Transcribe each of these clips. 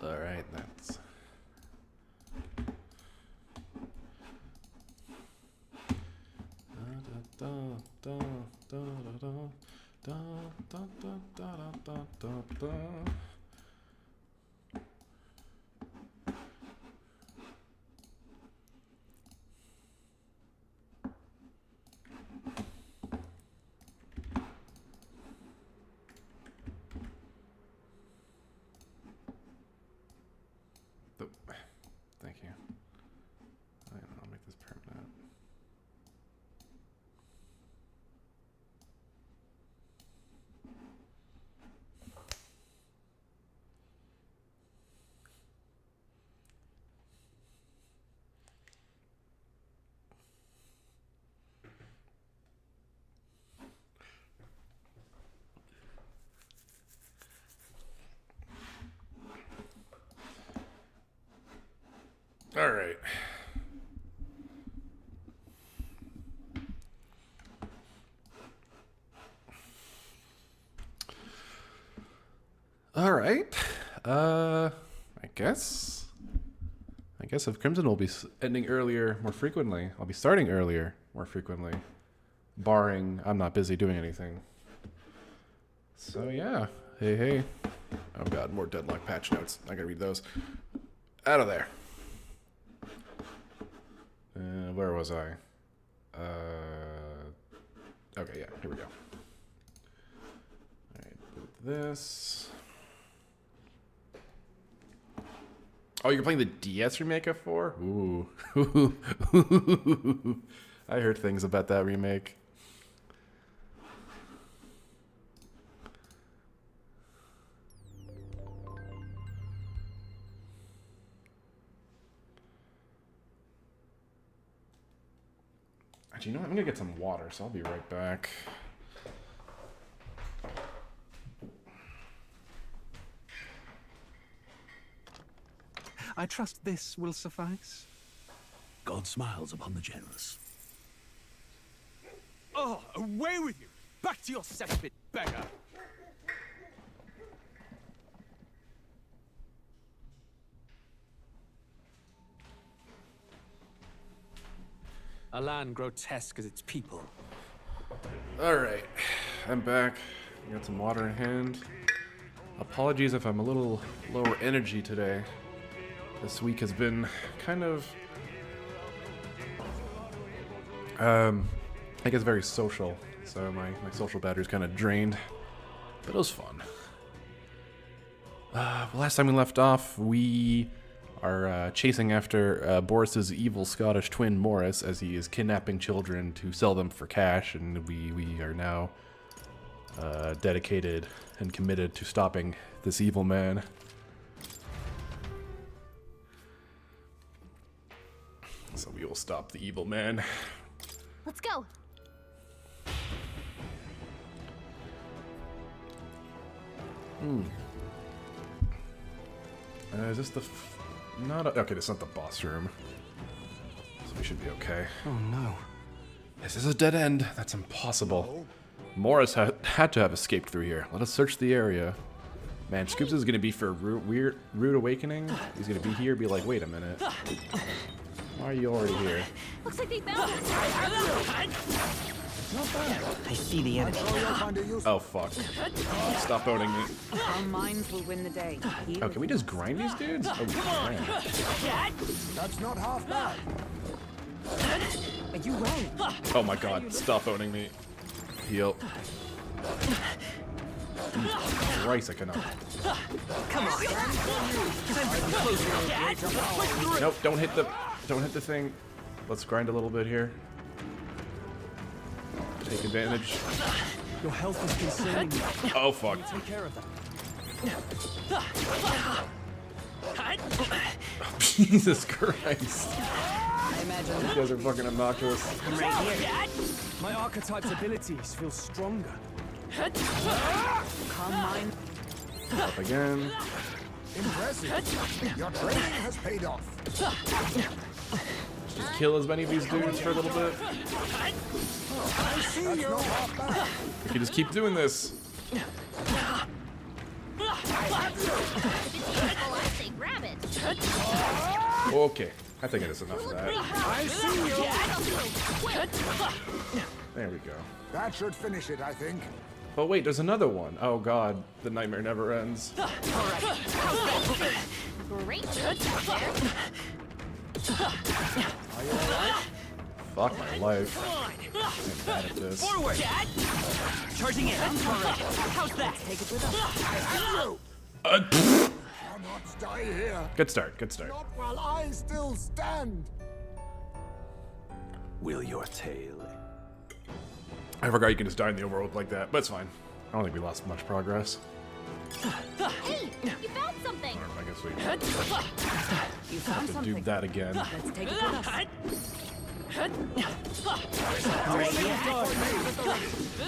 All right, that's. Thank you. I'll make this permanent. All right. All right. I guess if Crimson will be ending earlier more frequently, I'll be starting earlier more frequently, barring I'm not busy doing anything. So yeah. Hey. Oh god, more deadlock patch notes. I gotta read those. Out of there. Where was I? Okay, yeah, here we go. Alright, boot this. Oh, you're playing the DS remake of 4? Ooh. I heard things about that remake. Actually, you know what? I'm gonna get some water, so I'll be right back. I trust this will suffice. God smiles upon the generous. Oh, away with you! Back to your cesspit, beggar! A land grotesque as its people. Alright, I'm back. I got some water in hand. Apologies if I'm a little lower energy today. This week has been kind of, I guess very social. So my social battery's kind of drained, but it was fun. Last time we left off, we are chasing after Boris's evil Scottish twin Morris as he is kidnapping children to sell them for cash, and we are now dedicated and committed to stopping this evil man. So we will stop the evil man. Let's go. Is this the okay, this is not the boss room. So we should be okay. Oh no. This is a dead end. That's impossible. Morris had to have escaped through here. Let us search the area. Man, Scoops is gonna be for rude awakening. He's gonna be here, be like, wait a minute. Why are you already here? Looks like they found us. I see the enemy. Oh fuck. Stop owning me. Our minds will win the day. Oh, can we just grind these dudes? Oh, man. That's not half bad. Are you wrong? Oh my god, stop owning me. Heal. Christ, I cannot. Come on. Nope, don't hit the thing. Let's grind a little bit here. Take advantage. Your health is concerning me. Oh fuck. Take care of that. Jesus Christ. Imagine You that. guys are fucking obnoxious. I'm right here. My archetype's abilities feel stronger. Calm mind. Up again. Impressive. Your training has paid off. Just kill as many of these dudes for a little bit. That's not half bad. We can just keep doing this. Well, I say grab it. Okay. I think it is enough of that. I see you. There we go. That should finish it, I think. Oh wait, there's another one. Oh god, the nightmare never ends. Great. Fuck my life. I'm bad at this. Forward! Charging in. How's that? Take it with us. Cannot die here. Good start, good start. Not while I still stand. Will your tail? I forgot you can just die in the overworld like that, but it's fine. I don't think we lost much progress. Hey, you found something. I guess we You found have to do something. that again. Let's take it with us.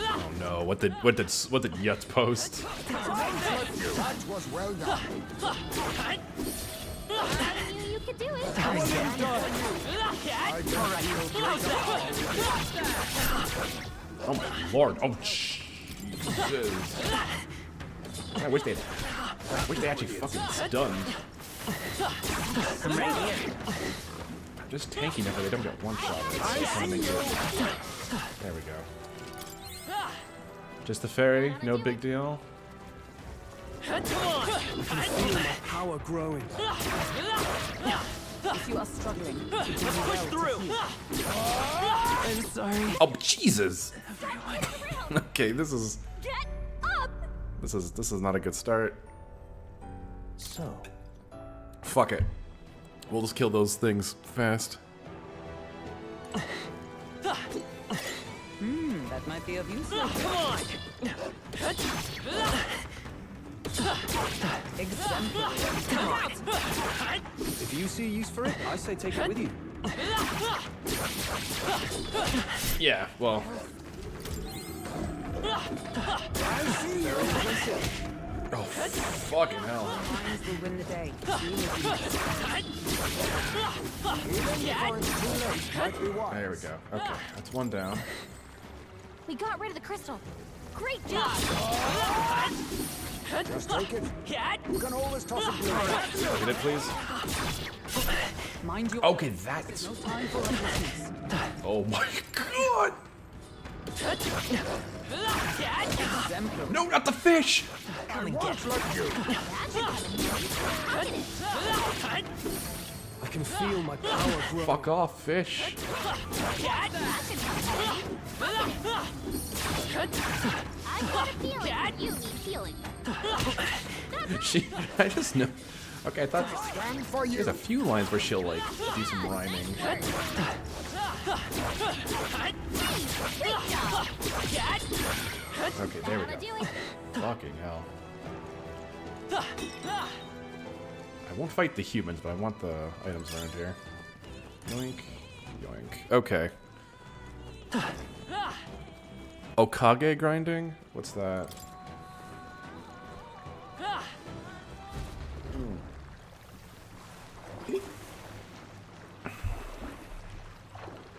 Oh no, what did Yutz post? That was well done. I knew you could do it. Oh my lord, oh Jesus. I wish they actually fucking stunned. I'm just tanking them, but they don't get one shot. There we go. Just the fairy, no big deal. Feel my power growing. If you are struggling, you do well Push through. I'm sorry. Oh Jesus! Okay, this is Get up. this is not a good start. So, Fuck it. We'll just kill those things fast. That might be of use. Exemplary. if you see use for it, I say take it with you. Yeah, well. Oh, fucking hell. Minds will win the day. There we go. Okay, that's one down. We got rid of the crystal. Great job. Just take it. You can always toss it blue. Get it, please? Mind your Okay, that's... no time for recklessness. Oh my god! Exemplary. No, not the fish! I won't let you. I can feel my power growing. Fuck off, fish. I got a feeling you need healing. I just know. Okay, I thought Stand for you. there's a few lines where she'll like do some rhyming. Great job. Okay, there we Wanna do go. it? Fucking hell. I won't fight the humans, but I want the items around here. Yoink, yoink. Okay. Okage grinding? What's that?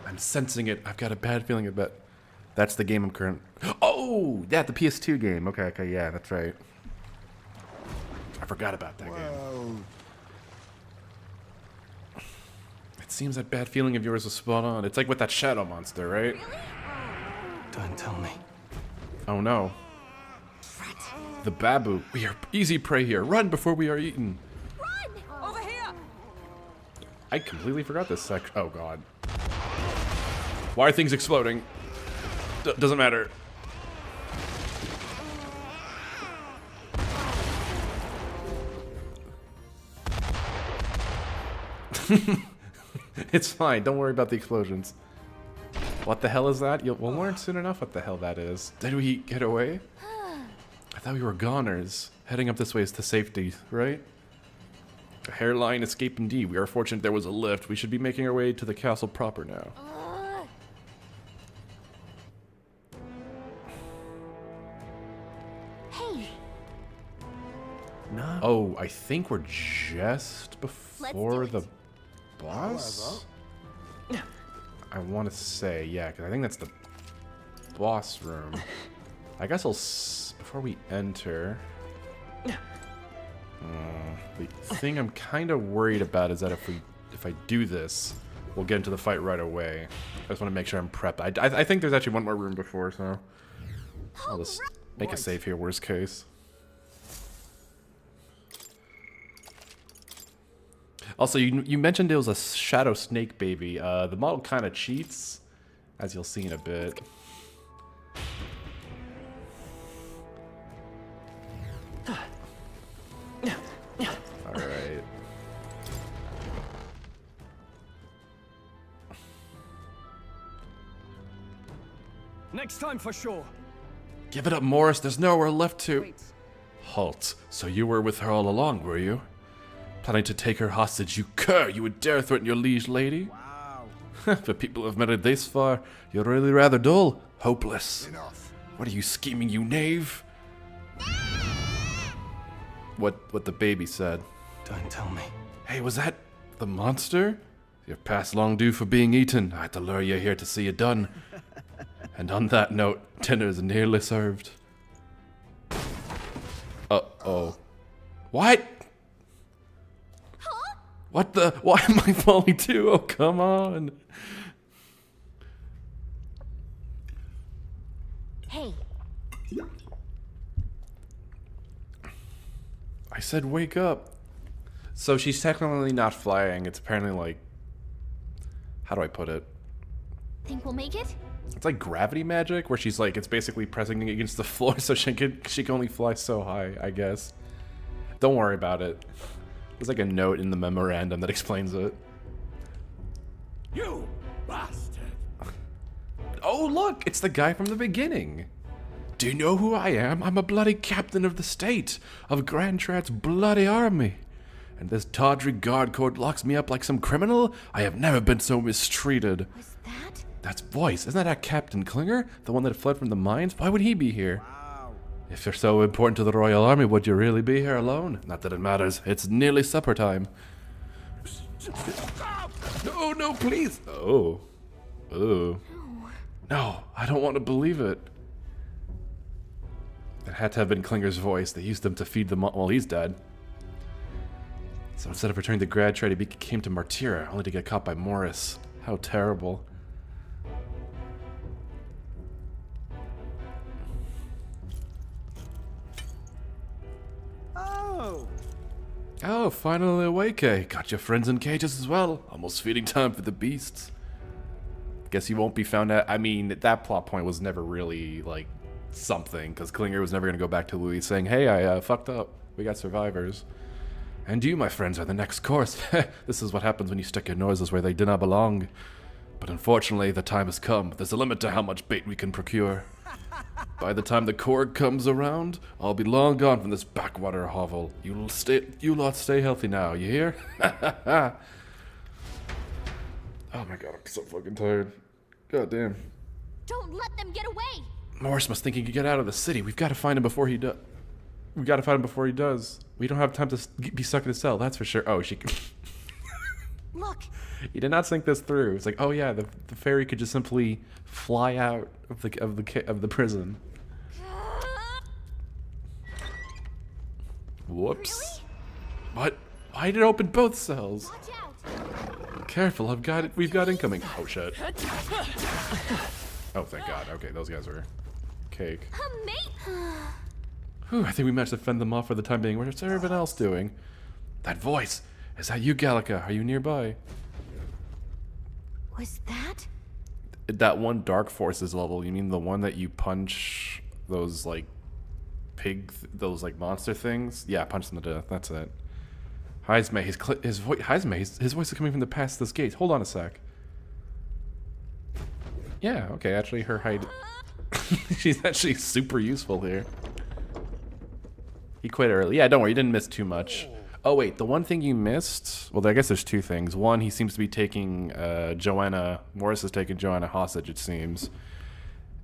I'm sensing it. I've got a bad feeling about. That's the game I'm current. Oh, yeah, the PS2 game. Okay, okay, yeah, that's right. I forgot about that game. Well, It seems that bad feeling of yours was spot on. It's like with that shadow monster, right? Don't tell me. Oh no. The babu. We are easy prey here. Run before we are eaten. Run! Over here! I completely forgot this section. Oh god. Why are things exploding? Doesn't matter. It's fine. Don't worry about the explosions. What the hell is that? We'll learn soon enough what the hell that is. Did we get away? I thought we were goners. Heading up this way is to safety, right? A hairline escape indeed. We are fortunate there was a lift. We should be making our way to the castle proper now. Hey, No. Oh, I think we're just before it. the boss? I want to say, yeah, because I think that's the boss room. I guess before we enter... the thing I'm kind of worried about is that if I do this, we'll get into the fight right away. I just want to make sure I'm prepped. I think there's actually one more room before, so I'll just make a save here, worst case. Also, you mentioned it was a shadow snake baby. The model kind of cheats, as you'll see in a bit. Alright. Next time for sure. Give it up, Morris. There's nowhere left to... Wait. Halt. So you were with her all along, were you? Planning to take her hostage, you cur! You would dare threaten your liege lady? Wow. The people have made it this far. You're really rather dull. Hopeless. Enough. What are you scheming, you knave? What the baby said. Don't tell me. Hey, was that the monster? You're past long due for being eaten. I had to lure you here to see you done. And on that note, dinner is nearly served. Uh-oh. What? huh? What the? Why am I falling too? Oh, come on. Hey, I said wake up. So she's technically not flying. It's apparently like... How do I put it? think we'll make it? It's like gravity magic, where she's like, it's basically pressing against the floor so she can only fly so high, I guess. Don't worry about it. There's like a note in the memorandum that explains it. You bastard! Oh, look! It's the guy from the beginning! Do you know who I am? I'm a bloody captain of the state, of Grand Trat's bloody army. And this tawdry guard court locks me up like some criminal? I have never been so mistreated. Was that? That's Voice. Isn't that Captain Klinger? The one that fled from the mines? Why would he be here? Wow. If you're so important to the Royal Army, would you really be here alone? Not that it matters. It's nearly supper time. No, no, please. Oh. Oh. No, I don't want to believe it. It had to have been Klinger's voice. They used him to feed them. Well, he's dead. So instead of returning to Grad Trade, he came to Martira, only to get caught by Morris. How terrible. Oh. Oh, finally awake, eh? Got your friends in cages as well. Almost feeding time for the beasts. Guess you won't be found out. I mean, that plot point was never really, like, something, because Klinger was never going to go back to Louis saying, hey, I fucked up. We got survivors. And you, my friends, are the next course. This is what happens when you stick your noses where they do not belong. But unfortunately, the time has come. There's a limit to how much bait we can procure. By the time the Korg comes around, I'll be long gone from this backwater hovel. You lot stay healthy now, you hear? Oh my god, I'm so fucking tired. God damn. Don't let them get away! Morris must think he can get out of the city. We've got to find him before he does. We got to find him before he does. We don't have time to be stuck in a cell, that's for sure. Oh, she... Look! He did not think this through. It's like, oh yeah, the fairy could just simply fly out of the prison. Whoops. Really? What? Why did it open both cells? Watch out! Careful, I've got it. We've got incoming. Oh shit. Oh thank God. Okay, those guys are cake. Mate! Whew, I think we managed to fend them off for the time being. What's everyone else doing? That voice. Is that you, Gallica? Are you nearby? Was that? That one Dark Forces level, you mean the one that you punch those, like, those, like, monster things? Yeah, punch them to death. That's it. Heisme, his voice is coming from the past this gate. Hold on a sec. Yeah, okay, actually, her height... She's actually super useful here. He quit early. Yeah, don't worry, you didn't miss too much. Oh wait, the one thing you missed. Well, I guess there's two things. One, he seems to be taking Joanna. Morris is taking Joanna hostage, it seems.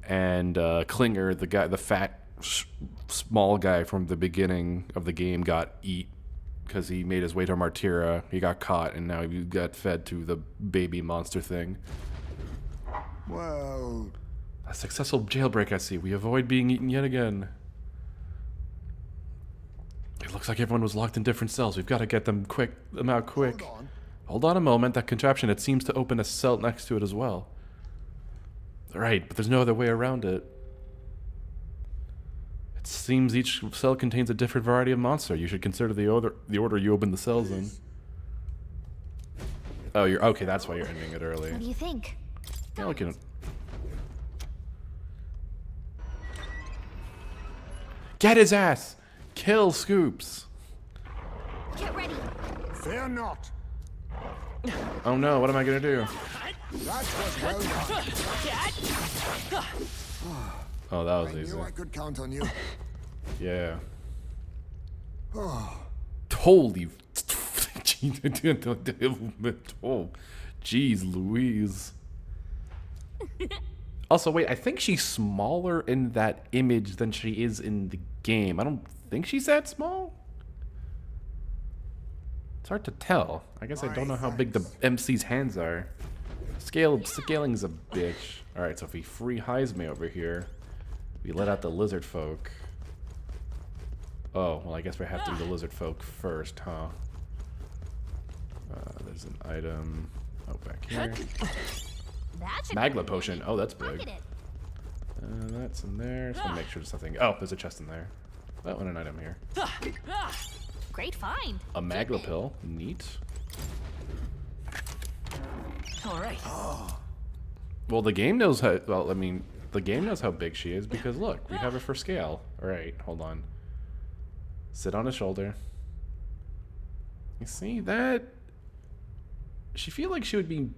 And Klinger, the guy, the fat, small guy from the beginning of the game, got eat because he made his way to Martyra. He got caught, and now he got fed to the baby monster thing. Well, A successful jailbreak, I see. We avoid being eaten yet again. It looks like everyone was locked in different cells. We've got to get them out quick. hold on. Hold on a moment. That contraption, it seems to open a cell next to it as well. Right, but there's no other way around it. It seems each cell contains a different variety of monster. You should consider the order you open the cells in. Oh, you're okay. That's why you're ending it early. What do you think? Yeah, we can. Get his ass! Kill Scoops! Get ready. Fear not. Oh no, what am I gonna do? That was well done. Oh, that was I easy. knew I could count on you. Yeah. Holy. Oh, jeez Louise. Also, wait, I think she's smaller in that image than she is in the game. I don't think she's that small. It's hard to tell. I guess I don't know how big the MC's hands are. Scaling's a bitch. Alright, so if he free Heisme over here, we let out the lizard folk. Oh, well, I guess we have to do the lizard folk first, huh? There's an item. Oh, back here. That should Magla potion. Oh, that's big. Pocket it. That's in there. Just want to make sure there's nothing. Oh, there's a chest in there. Oh, and an item here. Great find. A Magla pill. Neat. All right. Well, the game knows how. Well, I mean, the game knows how big she is because look, we have her for scale. All right, hold on. Sit on his shoulder. You see that? She feel like she would be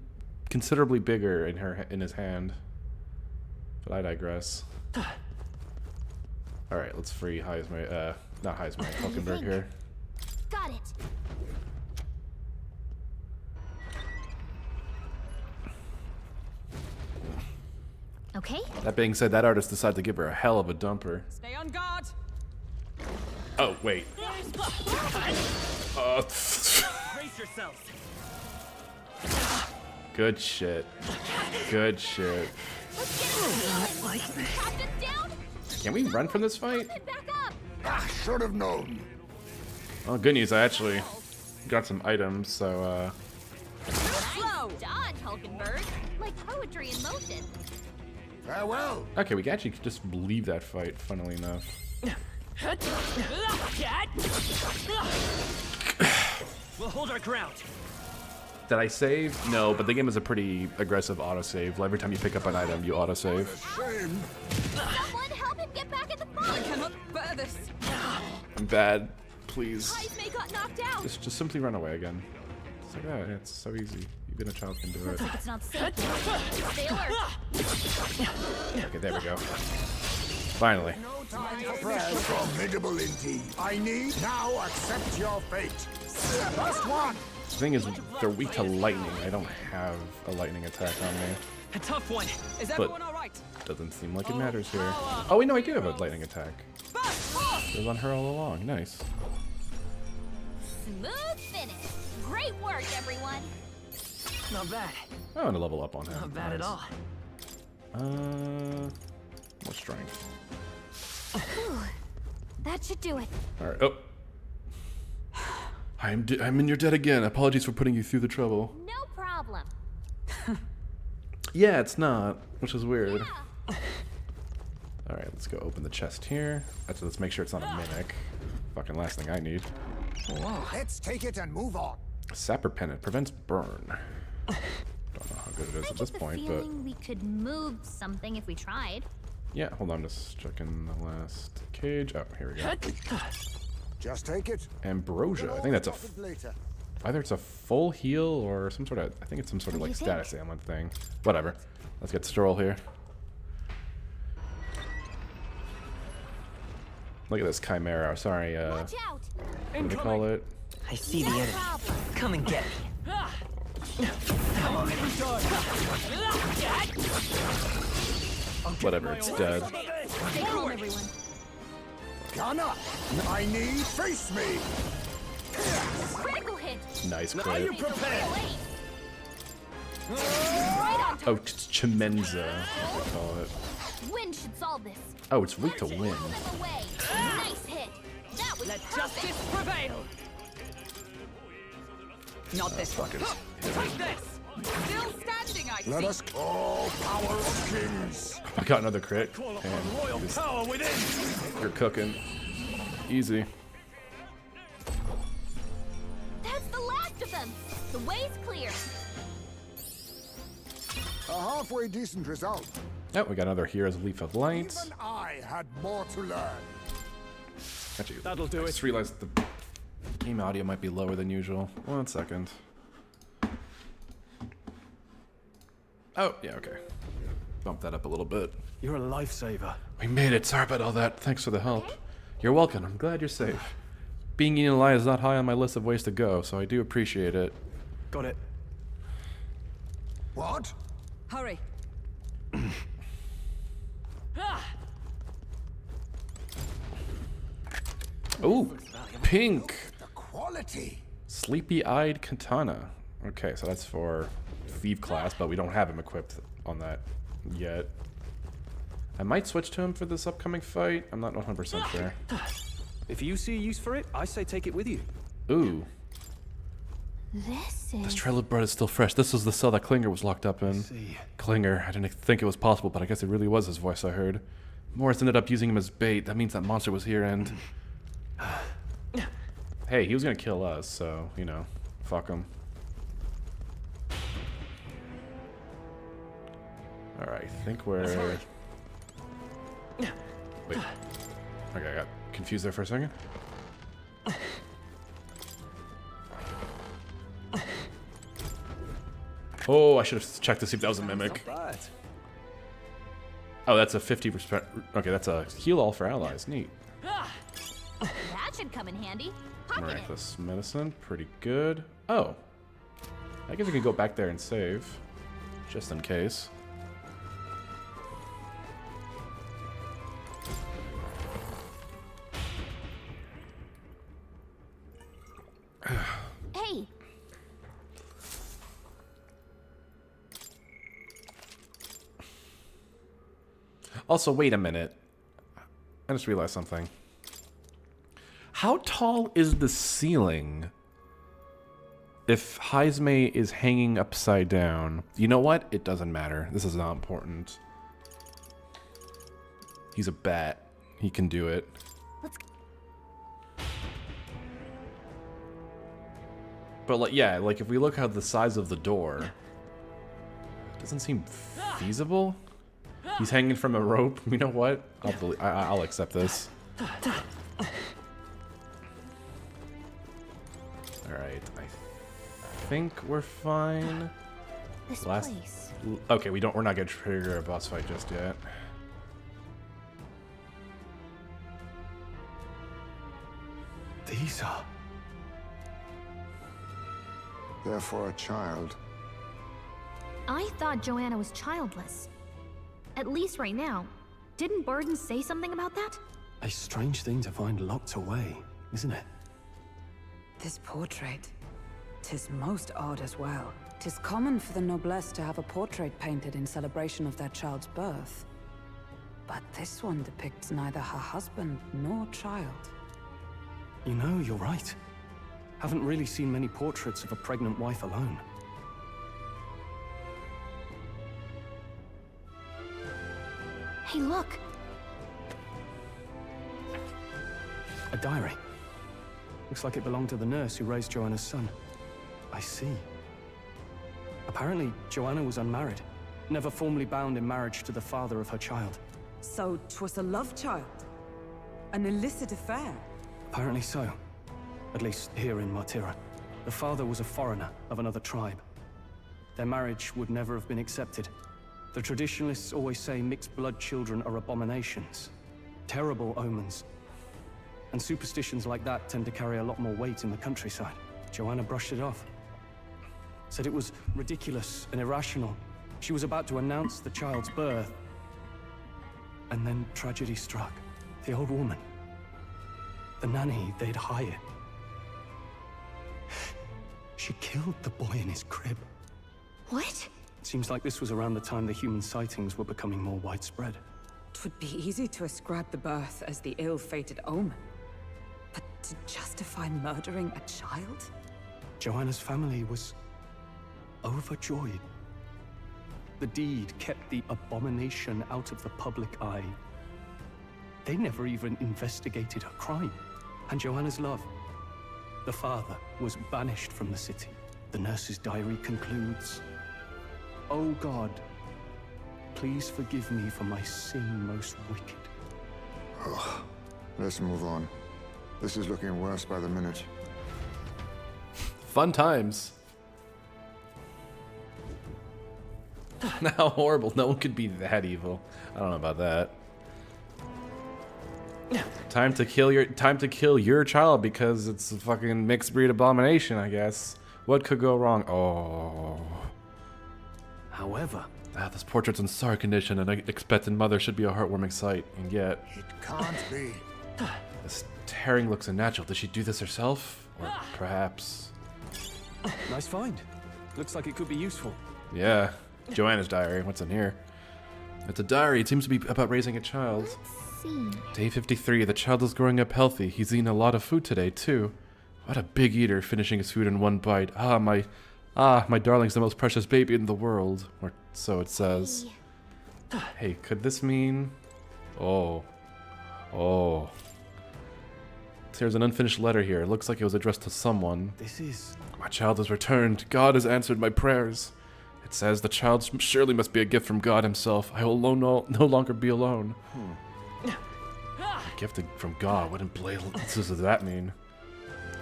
considerably bigger in his hand. But I digress. All right, let's free Heisme. Not Heisme. Hulkenberg here. Got it. Okay. That being said, that artist decided to give her a hell of a dumper. Stay on guard. Oh wait. Brace yourselves. Good shit. Good shit. Captain down. Can we run from this fight? Back up. I should have known. Oh, good news. I actually got some items, so Slow. Dodge, Hulkenberg. Like poetry in motion. Farewell. okay, we can actually just leave that fight. Funnily enough. We'll hold our ground. Did I save? No, but the game is a pretty aggressive autosave. Every time you pick up an item, you autosave. Shame. Someone help him get back in the I boat. cannot bear this. I'm bad. Please. Heisme got knocked out. Just simply run away again. It's like that. It's so easy. Even a child can do it. It's not safe. Stay alert. Okay, there we go. Finally. No time for prayers. Formidable indeed. I need now accept your fate. First one. The thing is, they're weak to lightning. I don't have a lightning attack on me. A tough one. Is But- everyone all right? Doesn't seem like it matters here. Oh, wait, no, I do have a lightning attack. It was on her all along. Nice. Smooth finish. Great work, everyone. Not bad. I want to level up on him. Not bad at all. More strength. That should do it. All right. Oh. I'm in your debt again. Apologies for putting you through the trouble. No problem. Yeah, it's not, which is weird. Yeah. All right, let's go open the chest here. Let's make sure it's not a mimic. Fucking last thing I need. Let's take it and move on. Sapper Pennant prevents burn. Don't know how good it is I at get this the point, but feeling we could move something if we tried. yeah. Hold on, just checking the last cage. Oh, here we go. Just take it. Ambrosia. I think that's Later. either it's a full heal or some sort of. I think it's some sort of What do like you status think? ailment thing. Whatever. Let's get Stroll here. Look at this Chimera. Sorry, Watch out. what do they call it? I see the enemy. Come and get me. Come on, every dog. Whatever, it's dead. Stay calm, everyone. Gunner, I need face me. Critical hit. Nice Are crit. you prepared? Right on Oh, target. it's Chimenza, what they call it. Wind should solve this. Oh, it's weak to Pull wind. them away. Nice hit. That was Let perfect. justice prevail. Not this one. Take this. Still standing, I Let see. us all power of kings. I got another crit. Call upon And royal power within. you're cooking. Easy. That's the last of them. The way's clear. A halfway decent result. Oh, we got another Hero's Leaf of Light. Even I had more to learn. Actually, That'll do I it. just realized the game audio might be lower than usual. 1 second. Oh, yeah, okay. Bump that up a little bit. You're a lifesaver. We made it. Sorry about all that. Thanks for the help. You're welcome. I'm glad you're safe. Being eaten alive is not high on my list of ways to go, so I do appreciate it. Got it. What? Hurry. Oh, pink. The quality. Sleepy-eyed katana. Okay, so that's for thief class, but we don't have him equipped on that yet. I might switch to him for this upcoming fight. I'm not 100% sure. If you see a use for it, I say take it with you. Ooh, This this is... trail of blood is still fresh. This was the cell that Klinger was locked up in. See. Klinger, I didn't think it was possible, but I guess it really was his voice I heard. Morris ended up using him as bait. That means that monster was here and... Hey, he was gonna kill us, so, you know, fuck him. Alright, I think we're... Wait. Okay, I got confused there for a second. Oh, I should have checked to see if that was a mimic. Right. Oh, that's a 50%. Okay, that's a heal all for allies. Neat. That should come in handy. Pocket it. Miraculous medicine, pretty good. Oh, I guess we can go back there and save, just in case. Hey, Also, wait a minute. I just realized something. How tall is the ceiling if Heisme is hanging upside down? You know what? It doesn't matter. This is not important. He's a bat. He can do it. let's... But like, yeah, like if we look at the size of the door, it doesn't seem feasible. He's hanging from a rope. You know what? I'll accept this. All right, I think we're fine. This Last- place. Okay, we're not gonna trigger a boss fight just yet. These are... They're for a child. I thought Joanna was childless. At least right now. Didn't Burden say something about that? A strange thing to find locked away, isn't it? This portrait. 'Tis most odd as well. 'Tis common for the noblesse to have a portrait painted in celebration of their child's birth. But this one depicts neither her husband nor child. You know, you're right. Haven't really seen many portraits of a pregnant wife alone. Hey, look. A diary. Looks like it belonged to the nurse who raised Joanna's son. I see. Apparently, Joanna was unmarried, never formally bound in marriage to the father of her child. So 'twas a love child? An illicit affair? Apparently so. At least here in Martira. The father was a foreigner of another tribe. Their marriage would never have been accepted. The traditionalists always say mixed blood children are abominations. Terrible omens. And superstitions like that tend to carry a lot more weight in the countryside. Joanna brushed it off. Said it was ridiculous and irrational. She was about to announce the child's birth. And then tragedy struck. The old woman. The nanny they'd hired. She killed the boy in his crib. What? Seems like this was around the time the human sightings were becoming more widespread. It would be easy to ascribe the birth as the ill-fated omen. But to justify murdering a child? Joanna's family was overjoyed. The deed kept the abomination out of the public eye. They never even investigated her crime. And Joanna's love, the father, was banished from the city. The nurse's diary concludes, "O God, please forgive me for my sin most wicked." Let's move on. This is looking worse by the minute. Fun times. How horrible. No one could be that evil. I don't know about that. Time to kill your child because it's a fucking mixed breed abomination, I guess. What could go wrong? Oh. However, This portrait's in sorry condition, and an expectant mother should be a heartwarming sight. And yet, It can't be. this tearing looks unnatural. Did she do this herself? Or perhaps... nice find. Looks like it could be useful. Yeah. Joanna's diary. What's in here? It's a diary. It seems to be about raising a child. Let's see. Day 53. The child is growing up healthy. He's eaten a lot of food today, too. What a big eater, finishing his food in one bite. My darling's the most precious baby in the world. Or so it says. Hey, could this mean... Oh. There's an unfinished letter here. It looks like it was addressed to someone. This is... My child has returned. God has answered my prayers. It says the child surely must be a gift from God himself. I will no longer be alone. A gift from God? What in blade does that mean?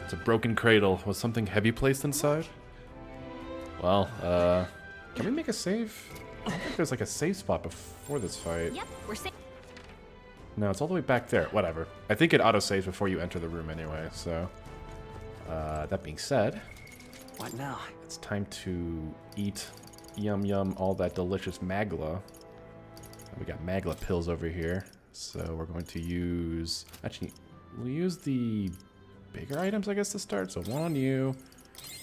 It's a broken cradle. Was something heavy placed inside? Well, can we make a save? I don't think there's like a save spot before this fight. Yep, we're safe. No, it's all the way back there. Whatever. I think it auto-saves before you enter the room anyway, so... that being said... What now? It's time to eat yum all that delicious magla. We got magla pills over here. So we're going to use... Actually, we'll use the bigger items, I guess, to start. So one on you.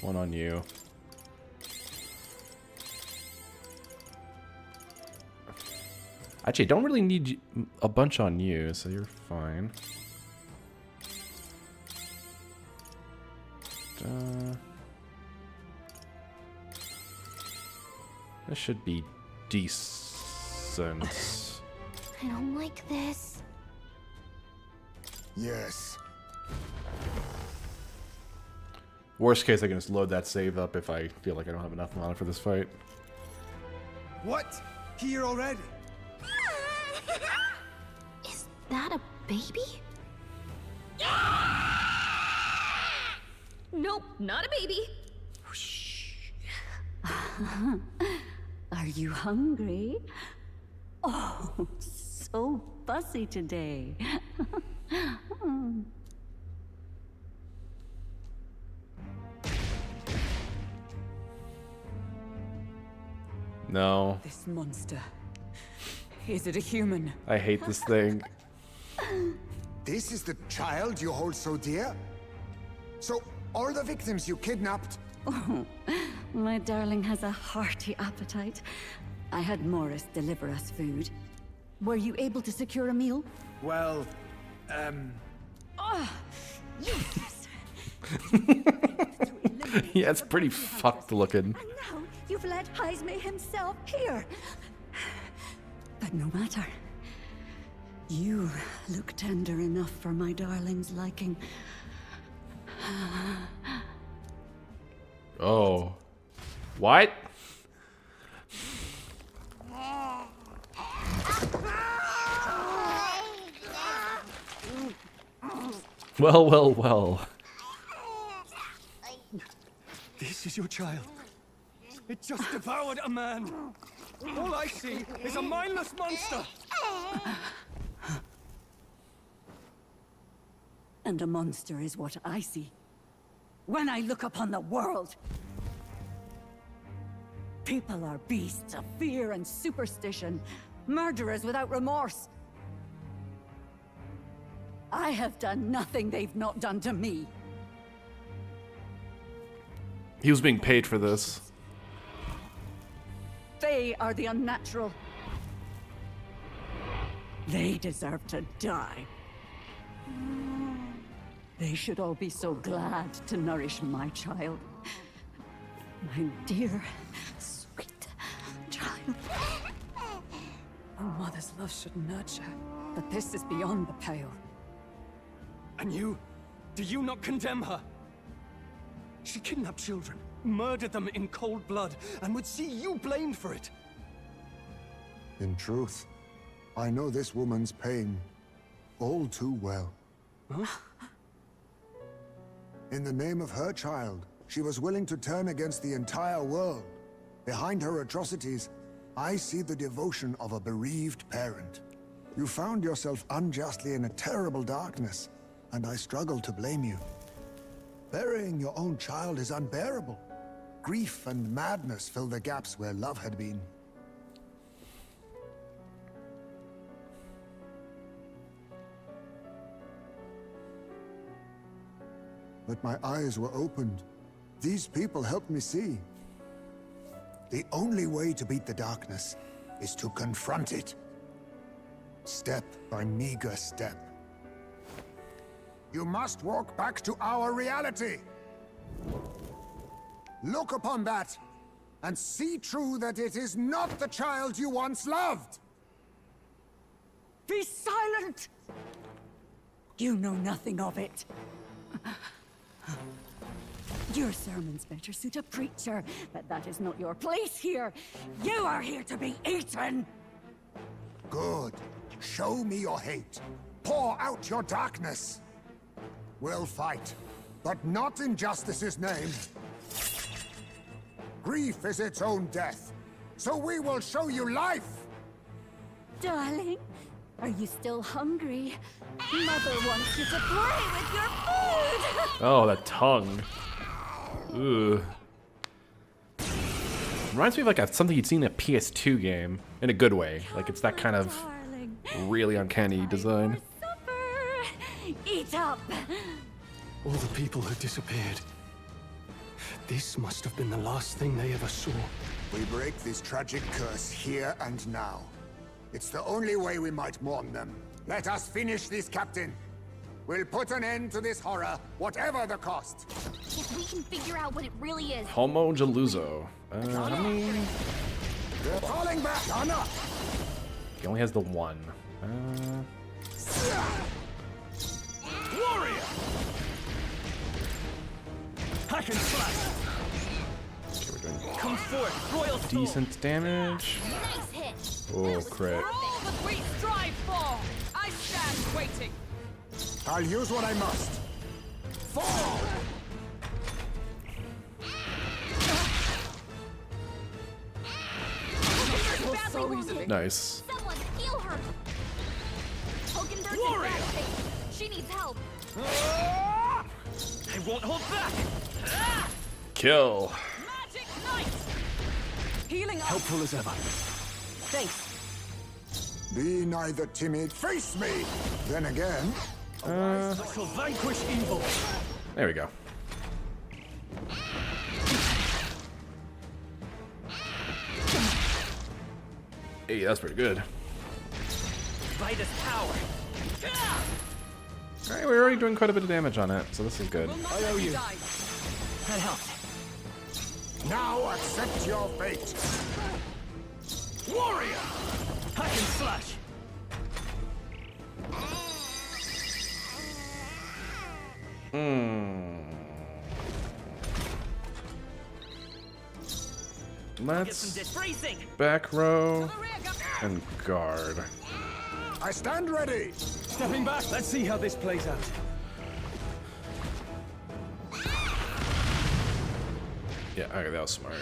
One on you. Actually, I don't really need a bunch on you, so you're fine. This should be decent. I don't like this. Yes. Worst case, I can just load that save up if I feel like I don't have enough mana for this fight. What? Here already? Is that a baby? Nope, not a baby. Are you hungry? Oh, so fussy today. No. This monster. Is it a human? I hate this thing. This is the child you hold so dear? So, all the victims you kidnapped? Oh, my darling has a hearty appetite. I had Morris deliver us food. Were you able to secure a meal? Well, Yes! Yeah, it's pretty fucked looking. And now you've let Heisme himself here. But no matter. You look tender enough for my darling's liking. Oh. What? Well. This is your child. It just devoured a man. All I see is a mindless monster. And a monster is what I see when I look upon the world. People are beasts of fear and superstition, murderers without remorse. I have done nothing they've not done to me. He was being paid for this. They are the unnatural. They deserve to die. They should all be so glad to nourish my child. My dear, sweet child. A mother's love should nurture, but this is beyond the pale. And you? Do you not condemn her? She kidnapped children, murdered them in cold blood, and would see you blamed for it. In truth, I know this woman's pain all too well. Huh? In the name of her child, she was willing to turn against the entire world. Behind her atrocities, I see the devotion of a bereaved parent. You found yourself unjustly in a terrible darkness, and I struggle to blame you. Burying your own child is unbearable. Grief and madness fill the gaps where love had been. But my eyes were opened. These people helped me see. The only way to beat the darkness is to confront it. Step by meager step. You must walk back to our reality. Look upon that, and see true that it is not the child you once loved. Be silent! You know nothing of it. Your sermons better suit a preacher, but that is not your place here. You are here to be eaten! Good. Show me your hate. Pour out your darkness. We'll fight, but not in justice's name. Grief is its own death, so we will show you life! Darling, are you still hungry? Mother wants you to play with your food! Oh, that tongue. Ugh. Reminds me of like something you'd seen in a PS2 game, in a good way. Like it's that kind of Darling, really uncanny design. for supper! Eat up! All the people who disappeared. This must have been the last thing they ever saw. We break this tragic curse here and now. It's the only way we might mourn them. Let us finish this, Captain. We'll put an end to this horror, whatever the cost. If we can figure out what it really is. Homo Jaluzo. How many? We're falling back, Anna! He only has the one. Warrior! Hack and slash! Okay, we're doing Come forth, royal soul! decent damage. Nice hit. Oh, crit. All that we strive for! I stand waiting! I'll use what I must. Fall! So easily. Nice. Someone heal her. Hogenberg's in Warrior! bad shape. She needs help. I won't hold back! Kill. Magic Knight! Healing up! Helpful as ever. Thanks. Be neither timid. Face me! Then again, I shall vanquish evil! There we go. Hey, that's pretty good. Vitus power! Alright, we're already doing quite a bit of damage on it, so this is good. I owe you. That helped. now accept your fate. Warrior! Hack and slash! Get some Let's disbracing! back row and guard. I stand ready. Stepping back, let's see how this plays out. Yeah, okay, that was smart.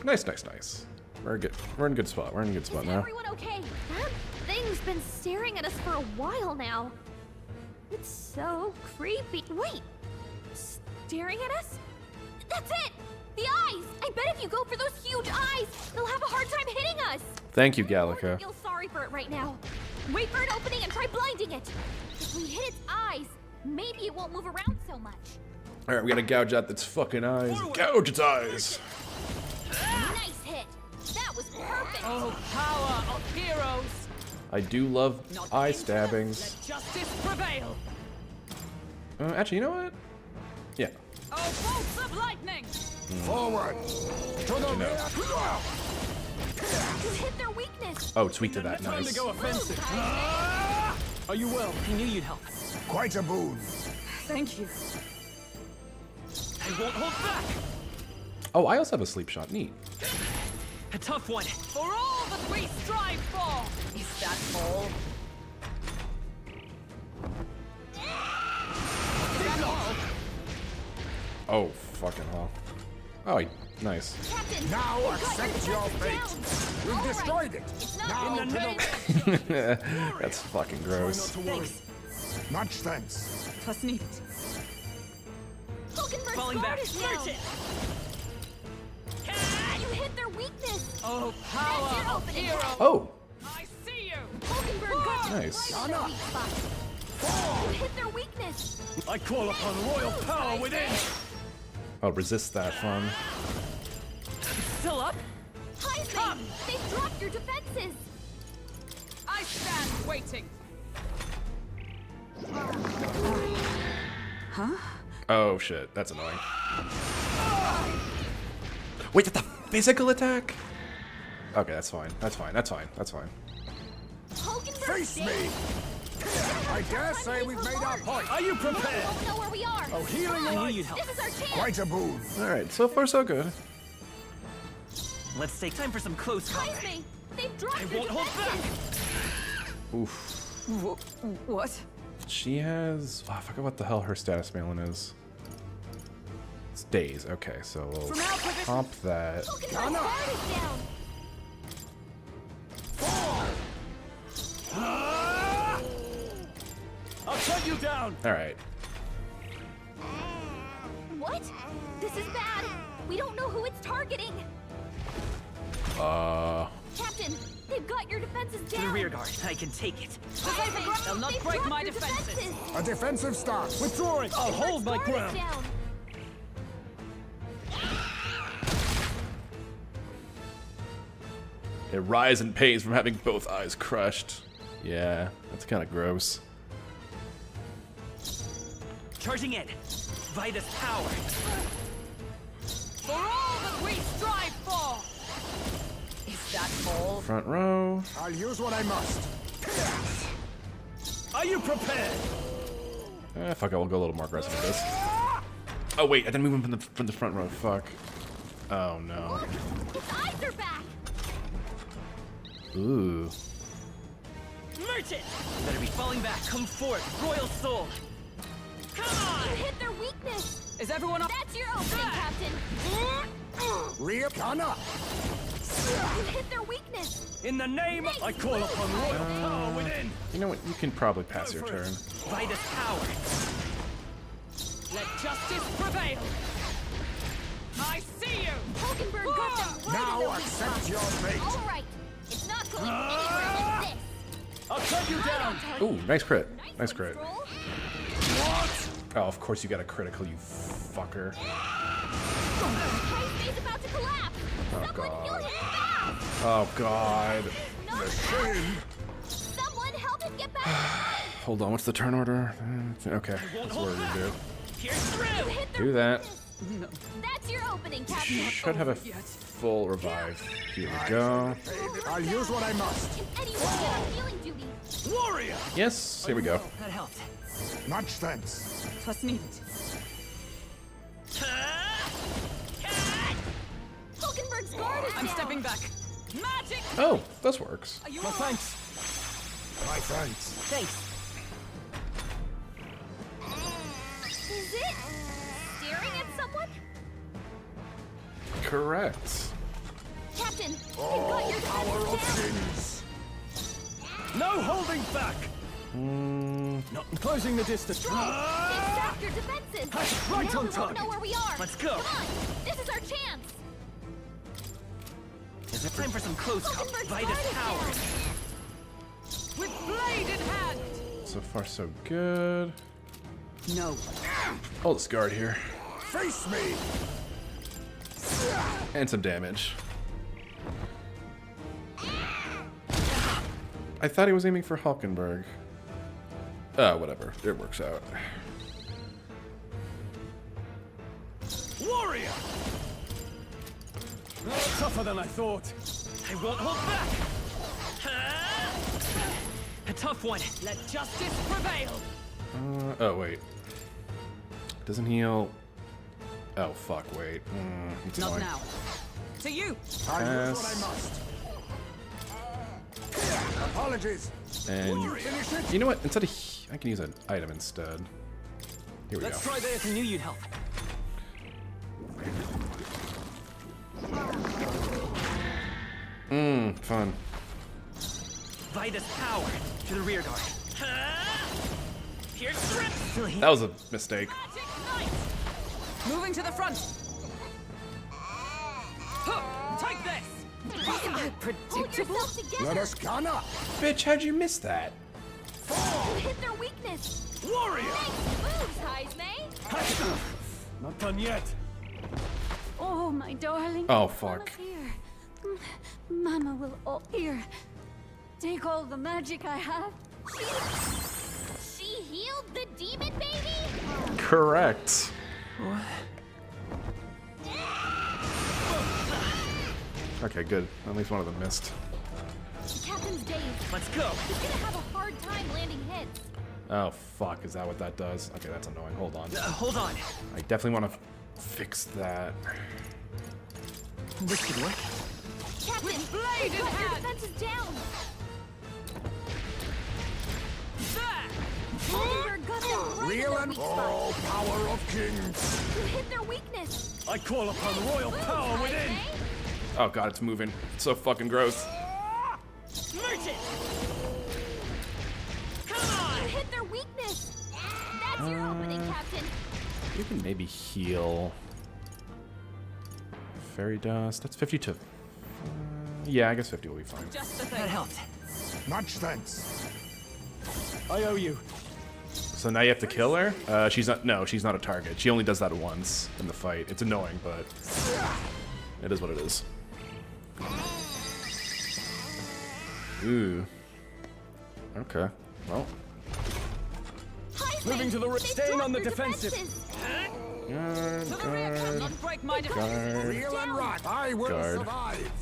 Nice, nice, nice. We're good. We're in a good spot. We're in a good spot Is now. everyone okay? That thing's been staring at us for a while now. It's so creepy. Wait! Staring at us? That's it! The eyes! I bet if you go for those huge eyes, they'll have a hard time hitting us! Thank you, I Gallica. feel sorry for it right now. Wait for an opening and try blinding it. If we hit its eyes, maybe it won't move around so much. Alright, we gotta gouge out its fucking eyes. Gouge its eyes! Nice hit! That was perfect! Oh, power of heroes! I do love Not eye into them. stabbings. Let justice prevail! Actually, you know what? Yeah. Oh, bolts of lightning! Forward! To the rear! You hit their weakness! Oh, tweak to that. Time Nice. to go offensive. Move, Are you well? I knew you'd help. Quite a boon. Thank you. I won't hold back! Oh, I also have a sleep shot. Neat. A tough one. For all that we strive for! Is that all? Is that all? Oh, fucking hell. Oh, nice. Captain! Now you've got accept your your defenses fate. down. We've All right. destroyed it. It's not Now in to the the... That's fucking gross. Much thanks. Was nicht. Hulkenberg's Falling guard back. is down. Search it! You hit their weakness. Oh, That's power your of opening. heroes! Oh, I see you! Hulkenberg got Nice. right in their weak spot. You hit their weakness. I call upon royal power within. oh, resist that fun. Still up? Heisman, they've dropped your defenses. I stand waiting. Oh shit, that's annoying. Wait, that's a physical attack? Okay, that's fine. That's fine. That's fine. That's fine. Hulkenberg Face me! I dare say we've made our point. Are you We prepared? won't know where we are. Oh, healing I knew light. you'd help. This is our chance. Quite a boon. All right, so far so good. Let's take time for some close combat. Heisman, they've dropped I your won't hold defenses. Oof. What? She has. Oh, I forgot what the hell her status malin is. It's days. Okay, so we'll From our position. comp that. Hulkenberg's guard is down. I'll cut you down. All right. What? This is bad. We don't know who it's targeting. Captain, they've got your defenses To down. the rear guard. I can take it. Heisman, They'll not they've break dropped my your defenses. A defensive start. Withdrawing. I'll hold my Hulkenberg's guard ground. is down. It rise in pains from having both eyes crushed. Yeah, that's kind of gross. Charging in. Vitus power. For all that we strive for! Is that all? Front row. I'll use what I must. Are you prepared? Fuck it, we'll go a little more aggressive with this. Oh wait, I didn't move him from the front row. Fuck. Oh no. Its eyes are back. Ooh. Merchant! Better be falling back. Come forth, royal soul. Come You on! hit their weakness. Is everyone up? That's your opening, Captain. Rear gunner. You hit their weakness. In the name of... I call upon royal power within. You know what? You can probably pass your for it. turn. Vitus power. Let justice prevail. I see you! Hulkenberg got them right in Now their weak accept spot. your fate. All right. It's not going anywhere like this. I'll cut you down. Ooh, nice crit. Nice one, crit. Stroll. Oh, of course you got a critical, you fucker. Heisman's about to collapse. Someone heal God. him fast. Oh god. Not fast. Someone help him get back. Hold on, what's the turn order? Okay, that's what we're gonna do. Pierce through! Hit their Do that. weakness. That's your opening, Captain. Should have a full revive. Here we go. I'll use what I must. Can anyone get on healing duty? Warrior. Yes, here we go. That helped. Much thanks. Was nicht. Hulkenberg's guard is I'm down. stepping back. Magic! Oh, this works. Are you No thanks. My thanks. Thanks. Is it staring at someone? Correct. Captain, they've got your Power of defenses down. sins. No holding back. Not closing the distance. Exact your defenses. Right Now on we won't target. know where we are. Let's go. Come on, this is our chance. Is it time for some close Looking combat? for Vitus Spartacus. power. With blade in hand. So far, so good. No. Hold this guard here. Face me! And some damage. I thought he was aiming for Hulkenberg. Whatever. It works out. Warrior. Tougher than I thought. I won't hold back. A tough one. Let justice prevail. Oh, wait. Doesn't heal... Oh, fuck, wait. It's Not annoying. now. To you. I do what I Pass. must. Apologies. And Finish it. you know what? Instead of I can use an item instead. Here we Let's go. try this. I knew you'd help. Fun. Vitus power to the rear guard. Pierce strip. That was a mistake. Magic knight. Moving to the front. Take this. Hold yourself together. Let us gunner. Bitch, how'd you miss that? You hit their weakness. Warrior. Nice moves, Heisme. Not done yet. Oh, my darling. Oh, fuck. Mama's here. Mama will all here. Take all the magic I have. She healed the demon baby? Correct. Okay, good. At least one of them missed. The captain's dazed. Let's go. He's gonna have a hard time landing hits. Oh, fuck. Is that what that does? Okay, that's annoying. Hold on. Hold on. I definitely want to fix that. This could work. Captain, blade in your hand. defense is down. That. Holding your gun down right in Real their and weak spot. all power of kings. You hit their weakness. I call upon royal power Moves, within. Heisme. Oh god, it's moving. It's so fucking gross. Merchant. Come You on. hit their weakness. That's your opening, Captain. You can maybe heal. Fairy dust. That's 50 to. Yeah, I guess 50 will be fine. Just the That thing. helped. Much thanks. I owe you. So now you have to kill her? She's not. No, she's not a target. She only does that once in the fight. It's annoying, but it is what it is. Ooh. Okay. Well. Heisme, Moving to the they've staying dropped on the their defensive. defenses. Don't break my defense. Guard. Real and right. I will Guard. survive.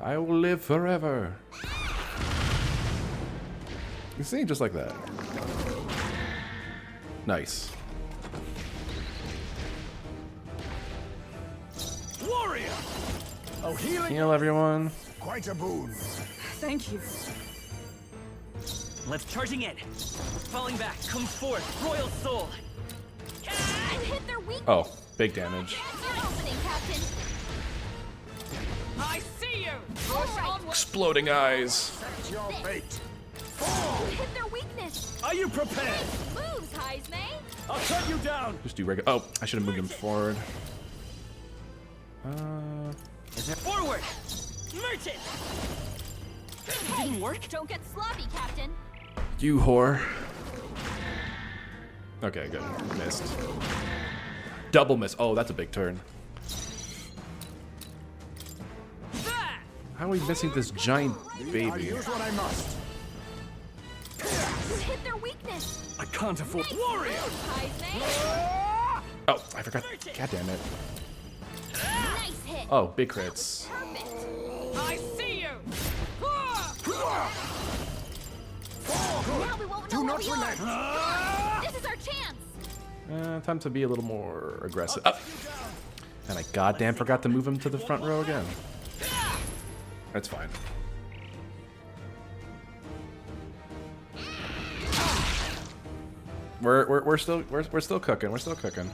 I will live forever. You see, just like that. Nice. Warrior. Oh, healing. Heal everyone. Quite a boon. Thank you. Let's charging in. Falling back. Come forth. Royal soul. You hit their weakness. Oh, big damage. That's your opening, Captain. I see you. All right. Exploding eyes. That's your fate. You hit their weakness. Are you prepared? Moves, Heisme. I'll cut you down. Just do regular. Oh, I should have moved him forward. Is it forward? Merchant. Didn't work. Don't get sloppy, Captain. You whore. Okay, good. Missed. Double miss. Oh, that's a big turn. That. How are we missing this giant I'll baby? use what I must. You hit their weakness. I can't afford. Nice Warrior. moves, Heisme. Oh, I forgot. God damn it. Nice hit. Oh, big crits. Perfect. I see you. Now we won't know where not we are. relent. Come on. This is our chance. Time to be a little more aggressive. Oh. And I goddamn forgot to move him to the front row again. That's fine. We're still cooking. We're still cooking.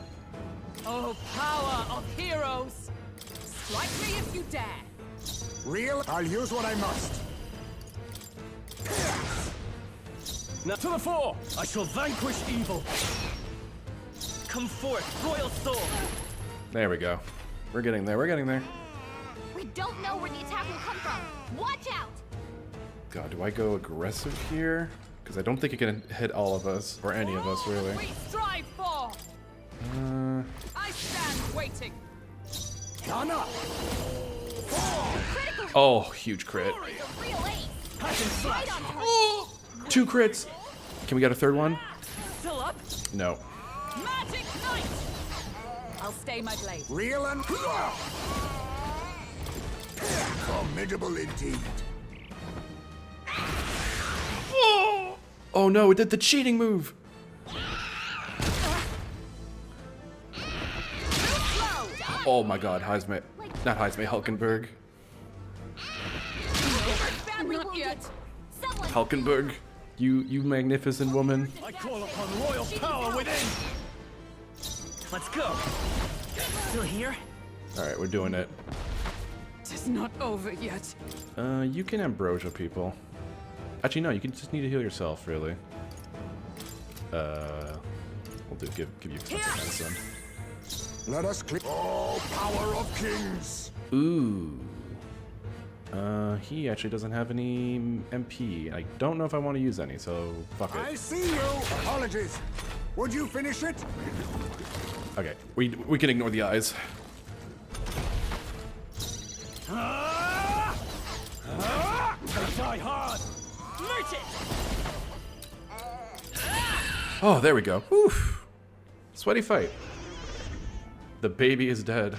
Oh, power of heroes. Strike me if you dare. Real. I'll use what I must. Now to the fore! I shall vanquish evil! Come forth, royal soul! There we go. We're getting there. We're getting there. We don't know where the attack will come from. Watch out! God, do I go aggressive here? Because I don't think it can hit all of us, or any of us, really. We strive for! I stand waiting! Gunner! Oh, huge crit. He's a real ace. Right on point. 2 crits. Can we get a third one? Still up? No. Magic Knight! I'll stay my blade. Real and formidable indeed. Oh no, it did the cheating move. Oh my god, Heisme. Not Heisme, Hulkenberg. Not yet. Someone Hulkenberg. You magnificent woman. I call upon royal power within! Let's go! Still here? Alright, we're doing it. It's not over yet. You can ambrosia people. Actually, no, you can just need to heal yourself, really. We'll give you something medicine. Let us click. Oh, power of kings! Ooh. He actually doesn't have any MP. I don't know if I want to use any, so fuck I it. see you. Apologies. Would you finish it? Okay, we can ignore the eyes. Die hard! Merge it! Oh, there we go. Whew. Sweaty fight. The baby is dead.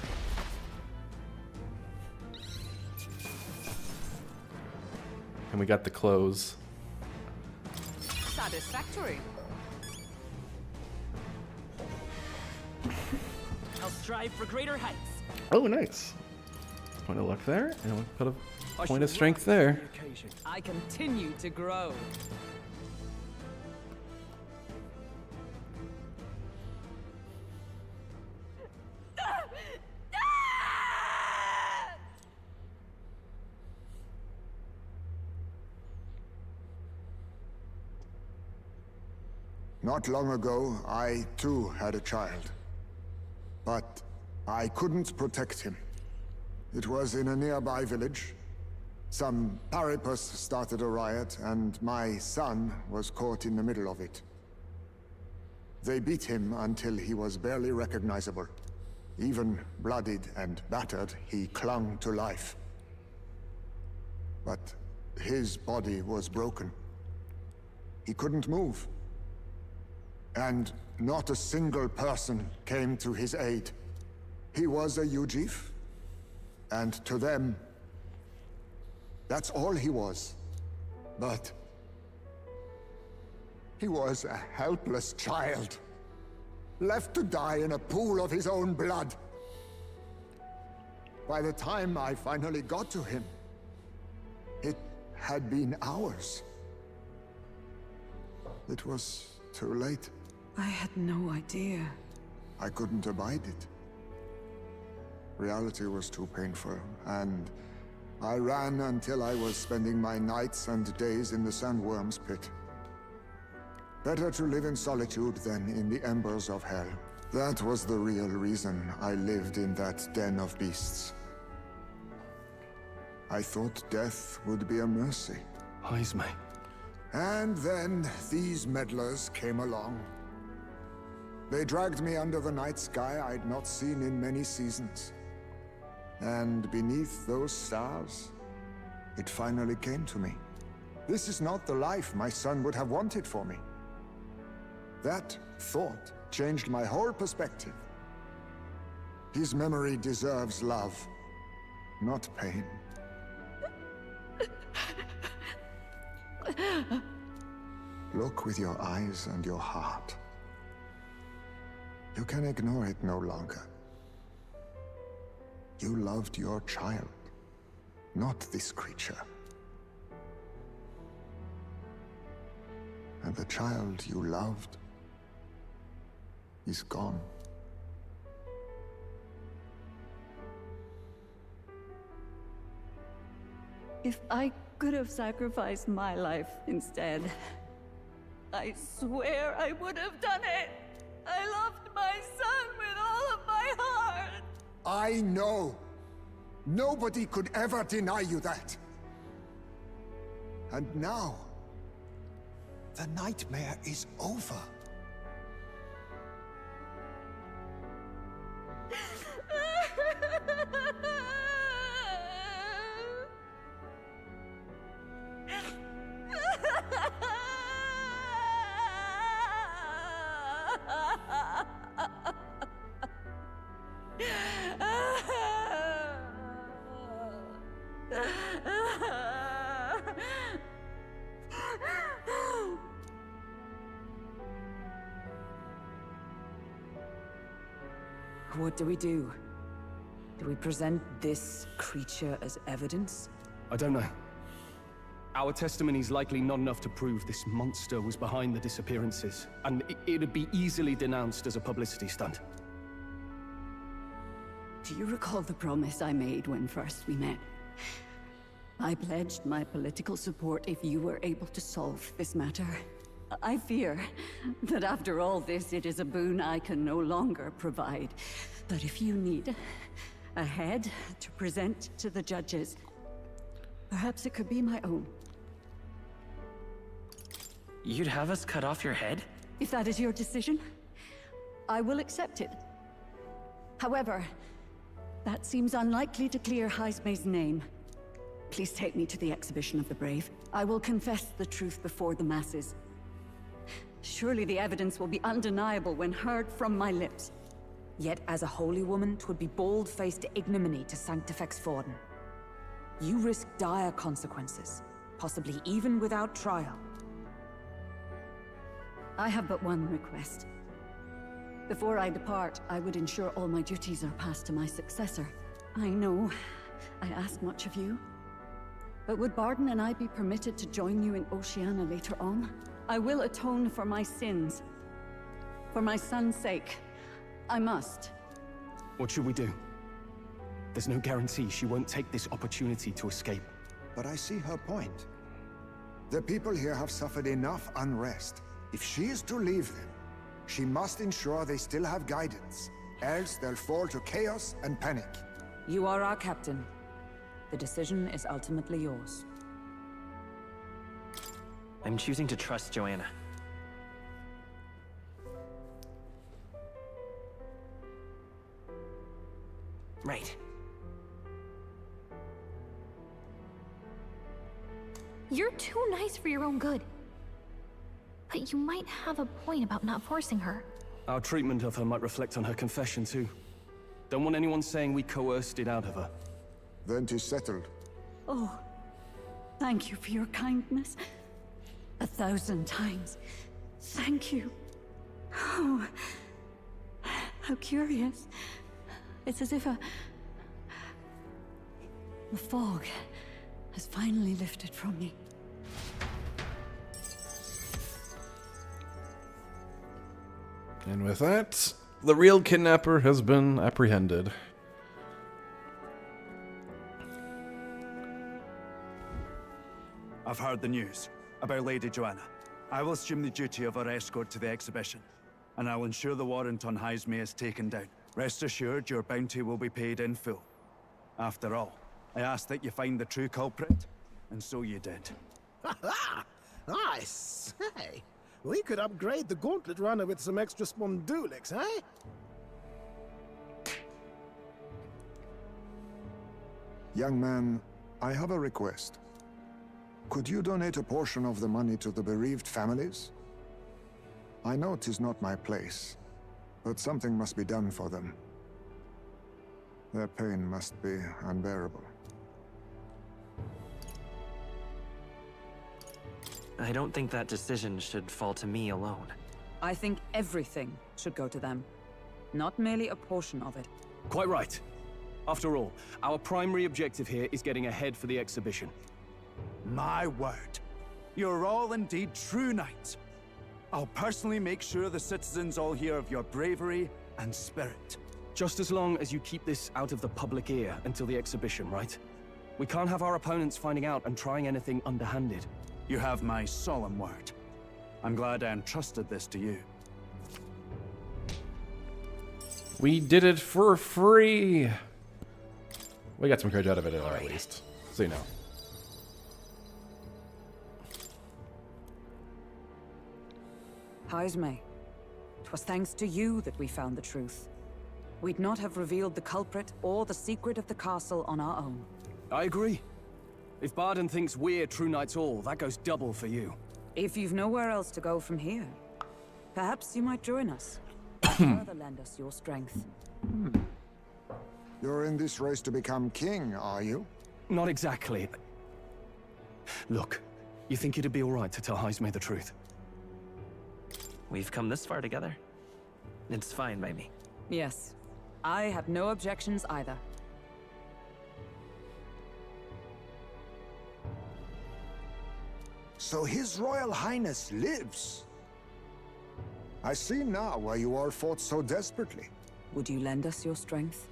And we got the clothes. Satisfactory. I'll strive for greater heights. Oh, nice. Point of luck there, and we'll put a point of strength there. I continue to grow. Not long ago, I too had a child. But I couldn't protect him. It was in a nearby village. Some paripus started a riot, and my son was caught in the middle of it. They beat him until he was barely recognizable. Even bloodied and battered, he clung to life. But his body was broken. He couldn't move. And not a single person came to his aid. He was a Ujif, and to them, that's all he was. But he was a helpless child, left to die in a pool of his own blood. By the time I finally got to him, it had been hours. It was too late. I had no idea. I couldn't abide it. Reality was too painful, and I ran until I was spending my nights and days in the sandworm's pit. Better to live in solitude than in the embers of hell. That was the real reason I lived in that den of beasts. I thought death would be a mercy. Heisme. And then these meddlers came along. They dragged me under the night sky I'd not seen in many seasons. And beneath those stars, it finally came to me. This is not the life my son would have wanted for me. That thought changed my whole perspective. His memory deserves love, not pain. Look with your eyes and your heart. You can ignore it no longer. You loved your child, not this creature. And the child you loved is gone. If I could have sacrificed my life instead, I swear I would have done it. I loved my son with all of my heart. I know. Nobody could ever deny you that. And now, the nightmare is over. What do we do? Do we present this creature as evidence? I don't know. Our testimony's likely not enough to prove this monster was behind the disappearances, and it'd be easily denounced as a publicity stunt. Do you recall the promise I made when first we met? I pledged my political support if you were able to solve this matter. I fear that after all this, it is a boon I can no longer provide. But if you need a head to present to the judges, perhaps it could be my own. You'd have us cut off your head? If that is your decision, I will accept it. However, that seems unlikely to clear Heisme's name. Please take me to the exhibition of the brave. I will confess the truth before the masses. Surely the evidence will be undeniable when heard from my lips. Yet as a holy woman, 'twould be bold-faced ignominy to sanctifex Forden. You risk dire consequences, possibly even without trial. I have but one request. Before I depart, I would ensure all my duties are passed to my successor. I know I ask much of you, but would Barden and I be permitted to join you in Oceania later on? I will atone for my sins. For my son's sake, I must. What should we do? There's no guarantee she won't take this opportunity to escape. But I see her point. The people here have suffered enough unrest. If she is to leave them, she must ensure they still have guidance. Else they'll fall to chaos and panic. You are our captain. The decision is ultimately yours. I'm choosing to trust Joanna. Right. You're too nice for your own good. But you might have a point about not forcing her. Our treatment of her might reflect on her confession, too. Don't want anyone saying we coerced it out of her. Then 'tis settled. Oh, thank you for your kindness. 1,000 times. Thank you. Oh, how curious. It's as if the fog has finally lifted from me. And with that, the real kidnapper has been apprehended. I've heard the news about Lady Joanna. I will assume the duty of her escort to the exhibition, and I'll ensure the warrant on Heisme is taken down. Rest assured, your bounty will be paid in full. After all, I asked that you find the true culprit, and so you did. I say, we could upgrade the gauntlet runner with some extra spondulics, eh? Young man, I have a request. Could you donate a portion of the money to the bereaved families? I know 'tis not my place, but something must be done for them. Their pain must be unbearable. I don't think that decision should fall to me alone. I think everything should go to them, not merely a portion of it. Quite right. After all, our primary objective here is getting a head for the exhibition. My word. You're all indeed true knights. I'll personally make sure the citizens all hear of your bravery and spirit. Just as long as you keep this out of the public ear until the exhibition, right? We can't have our opponents finding out and trying anything underhanded. You have my solemn word. I'm glad I entrusted this to you. We did it for free. We got some courage out of it at least. So you know. Haisme, 'twas thanks to you that we found the truth. We'd not have revealed the culprit or the secret of the castle on our own. I agree. If Barden thinks we're True Knights all, that goes double for you. If you've nowhere else to go from here, perhaps you might join us. Further lend us your strength. You're in this race to become king, are you? Not exactly. Look, you think it'd be alright to tell Haisme the truth? We've come this far together. It's fine by me. Yes, I have no objections either. So His Royal Highness lives. I see now why you all fought so desperately. Would you lend us your strength?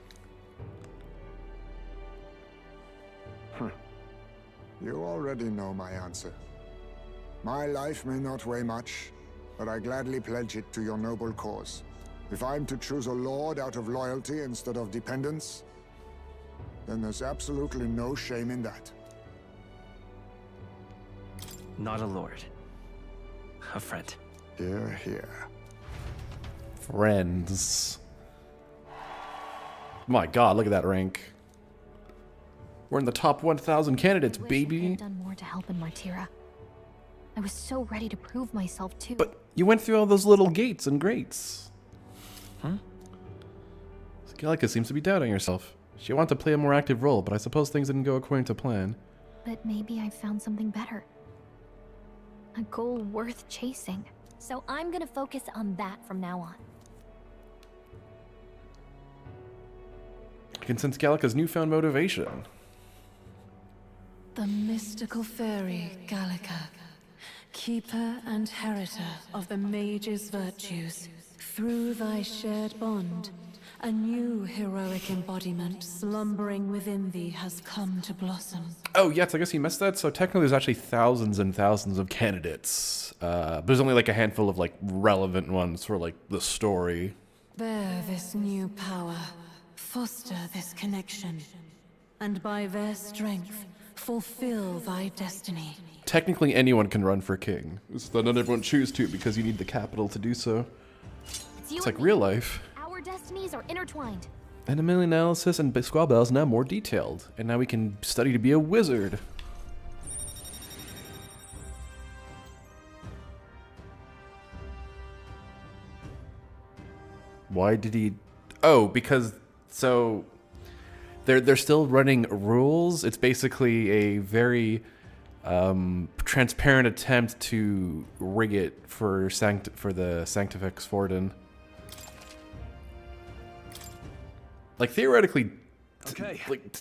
You already know my answer. My life may not weigh much, but I gladly pledge it to your noble cause. If I'm to choose a lord out of loyalty instead of dependence, then there's absolutely no shame in that. Not a lord. A friend. Hear, hear. Friends. My god, look at that rank. We're in the top 1,000 candidates, I wish I baby. had done more to help in Martira. I was so ready to prove myself too. But you went through all those little gates and grates. Huh? Gallica seems to be doubting herself. She wanted to play a more active role, but I suppose things didn't go according to plan. But maybe I found something better. A goal worth chasing. So I'm gonna focus on that from now on. I can sense Gallica's newfound motivation. The mystical fairy, Gallica, keeper and heritor of the mage's virtues. Through thy shared bond, a new heroic embodiment slumbering within thee has come to blossom. Oh, yes, I guess he missed that. So technically there's actually thousands and thousands of candidates. But there's only like a handful of like relevant ones for like the story. Bear this new power, foster this connection, and by their strength, fulfill thy destiny. Technically anyone can run for king. It's that not everyone choose to because you need the capital to do so. It's like real life. Our destinies are intertwined. Enemy analysis and Squabble is now more detailed. And now we can study to be a wizard. Why did he... Oh, because... So... They're still running rules. It's basically a very transparent attempt to rig it for the Sanctifex Forden. Like theoretically, Okay.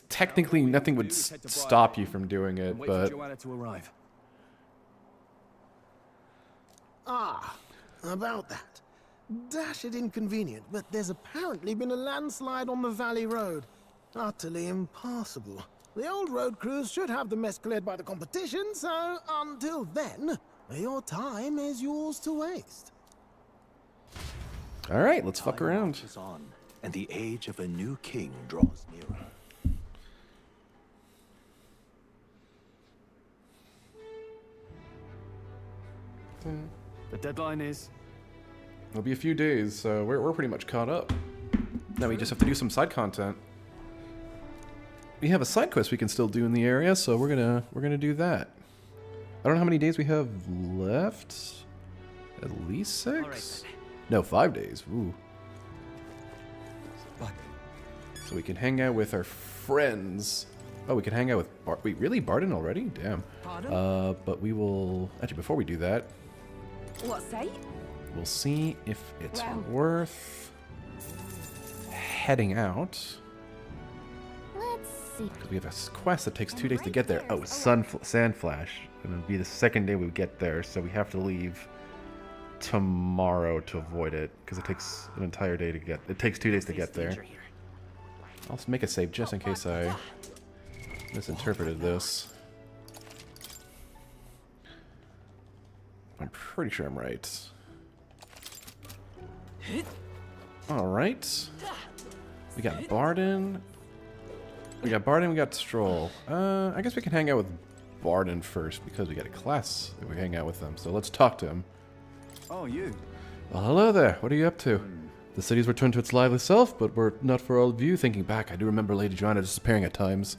technically nothing would stop you from doing it, Wait but for Joanna to arrive. Ah, about that. Dashed inconvenient, but there's apparently been a landslide on the Valley Road. Utterly impassable. The old road crews should have the mess cleared by the competition, so until then, your time is yours to waste. all right, let's fuck around. Time marches on, and the age of a new king draws nearer. The deadline is... It'll be a few days, so we're pretty much caught up. Now we just have to do some side content. We have a side quest we can still do in the area, so we're gonna do that. I don't know how many days we have left. At least 6? Right, no, 5 days. Ooh. So we can hang out with our friends. Oh, we can hang out with wait, really? Barden already? Damn. Pardon? But we will actually before we do that, What say? we'll see if it's Well. worth heading out. Let's see. We have a quest that takes 2 days to get there. Oh, Sand Flash. And it'll be the second day we get there, so we have to leave tomorrow to avoid it because it takes an entire day to get. It takes 2 days to get there. I'll make a save just in case I misinterpreted this. I'm pretty sure I'm right. Alright. We got Barden. We got Stroll. I guess we can hang out with Barden first because we got a class that we hang out with them. So let's talk to him. Oh, you. Well, hello there. What are you up to? The city's returned to its lively self, but were it not for all of you. Thinking back, I do remember Lady Joanna disappearing at times.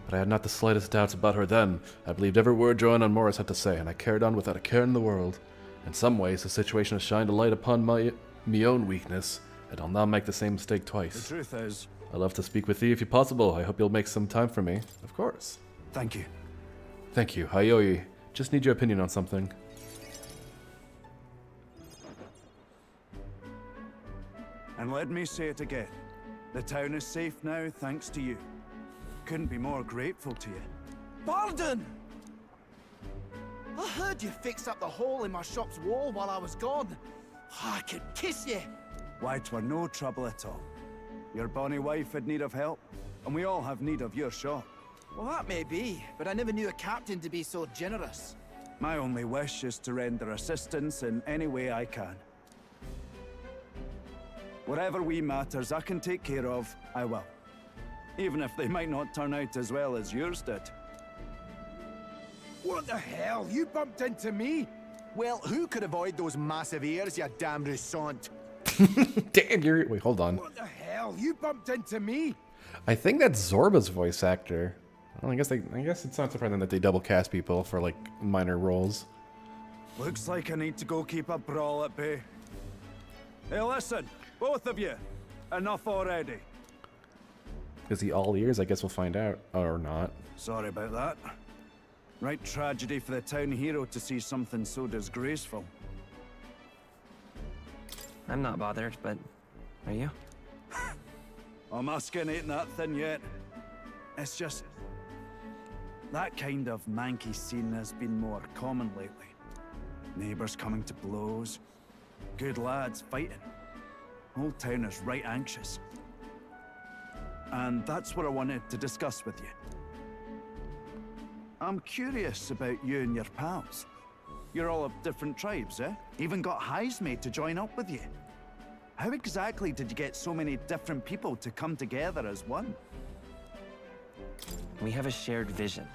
But I had not the slightest doubts about her then. I believed every word Joanna and Morris had to say, and I carried on without a care in the world. In some ways, the situation has shined a light upon me own weakness, and I'll not make the same mistake twice. The truth is... I'd love to speak with you if you're possible. I hope you'll make some time for me. Of course. Thank you. Thank you. Hayoi. Just need your opinion on something. And let me say it again. The town is safe now thanks to you. Couldn't be more grateful to you. Barden! I heard you fixed up the hole in my shop's wall while I was gone. I could kiss you. Why, 'twere no trouble at all. Your bonny wife had need of help, and we all have need of your shop. Well, that may be, but I never knew a captain to be so generous. My only wish is to render assistance in any way I can. Whatever wee matters I can take care of, I will. Even if they might not turn out as well as yours did. What the hell? You bumped into me? Well, who could avoid those massive ears, you damn russant? Damn, you're... Wait, hold on. What the hell? You bumped into me? I think that's Zorba's voice actor. Well, I guess it's not surprising that they double cast people for, like, minor roles. Looks like I need to go keep a brawl at bay. Hey, listen, both of you. Enough already. Is he all ears? I guess we'll find out. Or not. Sorry about that. Right tragedy for the town hero to see something so disgraceful. I'm not bothered, but are you? Oh, my skin ain't that thin yet. It's just... that kind of manky scene has been more common lately. Neighbours coming to blows. Good lads fighting. Whole town is right anxious. And that's what I wanted to discuss with you. I'm curious about you and your pals. You're all of different tribes, eh? Even got Highs made to join up with you. How exactly did you get so many different people to come together as one? We have a shared vision,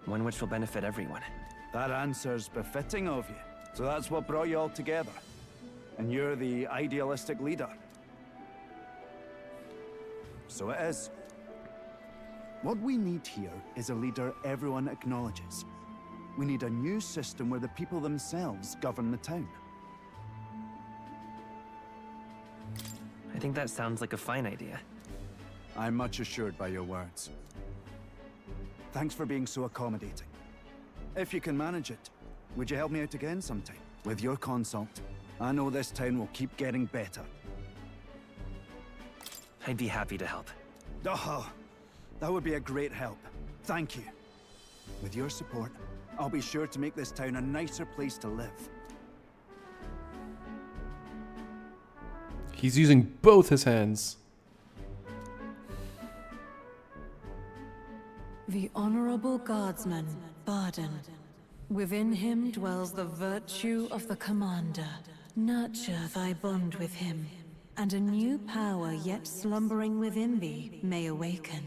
one which will benefit everyone. That answer's befitting of you. So that's what brought you all together. And you're the idealistic leader. So it is. What we need here is a leader everyone acknowledges. We need a new system where the people themselves govern the town. I think that sounds like a fine idea. I'm much assured by your words. Thanks for being so accommodating. If you can manage it, would you help me out again sometime? With your consult, I know this town will keep getting better. I'd be happy to help. Oh, that would be a great help. Thank you. With your support, I'll be sure to make this town a nicer place to live. He's using both his hands. The Honorable Guardsman, Barden. Within him dwells the virtue of the Commander. Nurture thy bond with him, and a new power yet slumbering within thee may awaken.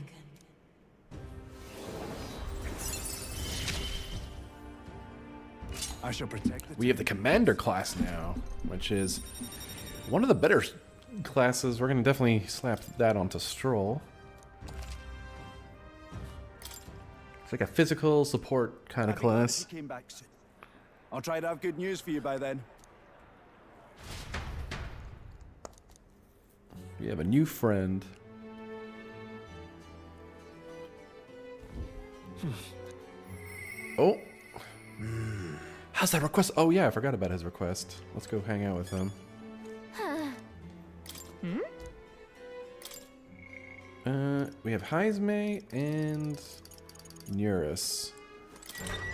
I shall protect the We have the Commander class now, which is one of the better classes. We're going to definitely slap that onto Stroll. It's like a physical support kind of class. Came back soon. I'll try to have good news for you by then. We have a new friend. Oh. How's that request? Oh yeah, I forgot about his request. Let's go hang out with him. We have Heisme and Neuris.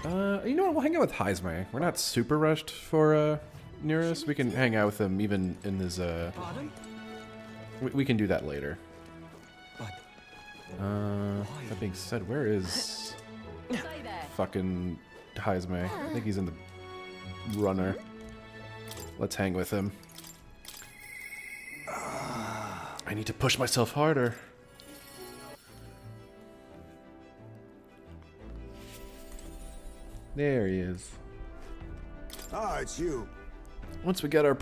You know what? We'll hang out with Heisme. We're not super rushed for Neuris. We can hang out with him even in his we can do that later. That being said, where is fucking Heisme? I think he's in the runner. Let's hang with him. I need to push myself harder. There he is. Ah, it's you. Once we get our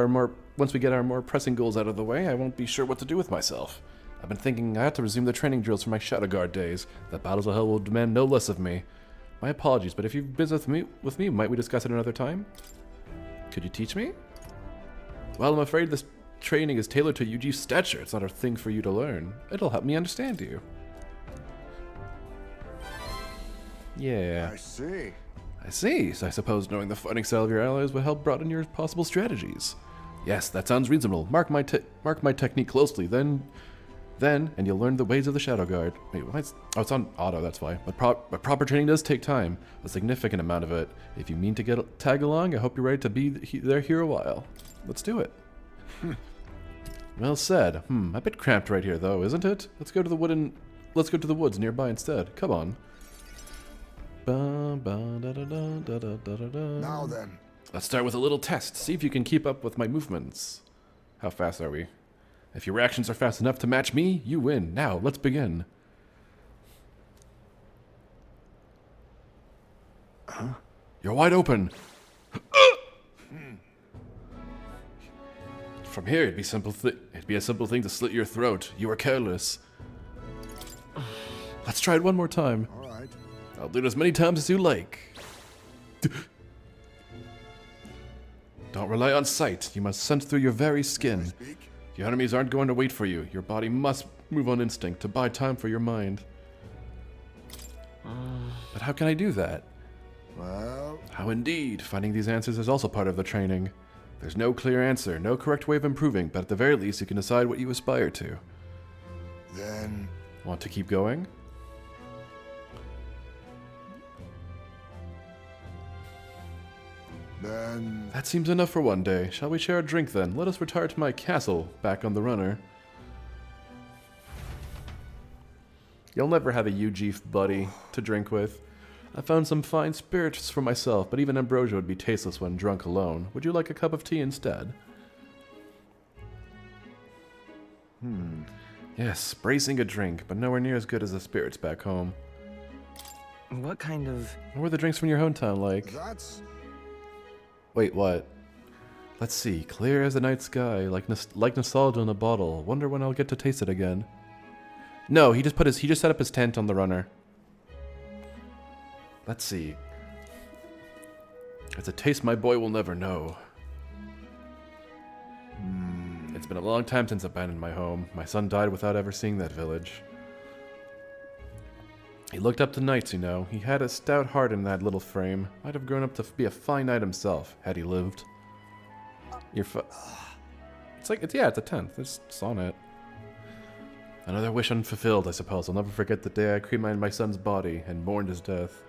more pressing goals out of the way, I won't be sure what to do with myself. I've been thinking I have to resume the training drills from my Shadow Guard days. The battles of hell will demand no less of me. My apologies, but if you've business with me, might we discuss it another time? Could you teach me? Well, I'm afraid this training is tailored to Yuji's stature. It's not a thing for you to learn. It'll help me understand you. Yeah. I see. I see. So I suppose knowing the fighting style of your allies will help broaden your possible strategies. Yes, that sounds reasonable. Mark my technique closely, then, and you'll learn the ways of the Shadow Guard. Wait, why is... Oh, it's on auto, that's why. But proper training does take time. A significant amount of it. If you mean to tag along, I hope you're ready to be there here a while. Let's do it. Well said. A bit cramped right here, though, isn't it? Let's go to the woods nearby instead. Come on. Now then. Let's start with a little test. See if you can keep up with my movements. How fast are we? If your reactions are fast enough to match me, you win. Now, let's begin. Huh? You're wide open. From here, it'd be a simple thing to slit your throat. You are careless. Let's try it one more time. All right. I'll do it as many times as you like. Don't rely on sight. You must sense through your very skin. Your enemies aren't going to wait for you. Your body must move on instinct to buy time for your mind. But how can I do that? Well... How indeed. Finding these answers is also part of the training. There's no clear answer, no correct way of improving, but at the very least you can decide what you aspire to. Then... Want to keep going? Then... That seems enough for one day. Shall we share a drink then? Let us retire to my castle, back on the runner. You'll never have a Yuji buddy to drink with. I found some fine spirits for myself, but even ambrosia would be tasteless when drunk alone. Would you like a cup of tea instead? Yes, bracing a drink, but nowhere near as good as the spirits back home. What kind of... What were the drinks from your hometown like? That's... Wait, what? Let's see. Clear as the night sky, like nostalgia in a bottle. Wonder when I'll get to taste it again. No, he just set up his tent on the runner. Let's see. It's a taste my boy will never know. It's been a long time since I've abandoned my home. My son died without ever seeing that village. He looked up to knights, you know. He had a stout heart in that little frame. Might have grown up to be a fine knight himself, had he lived. It's a 10th. It's on it. Another wish unfulfilled, I suppose. I'll never forget the day I cremated my son's body and mourned his death.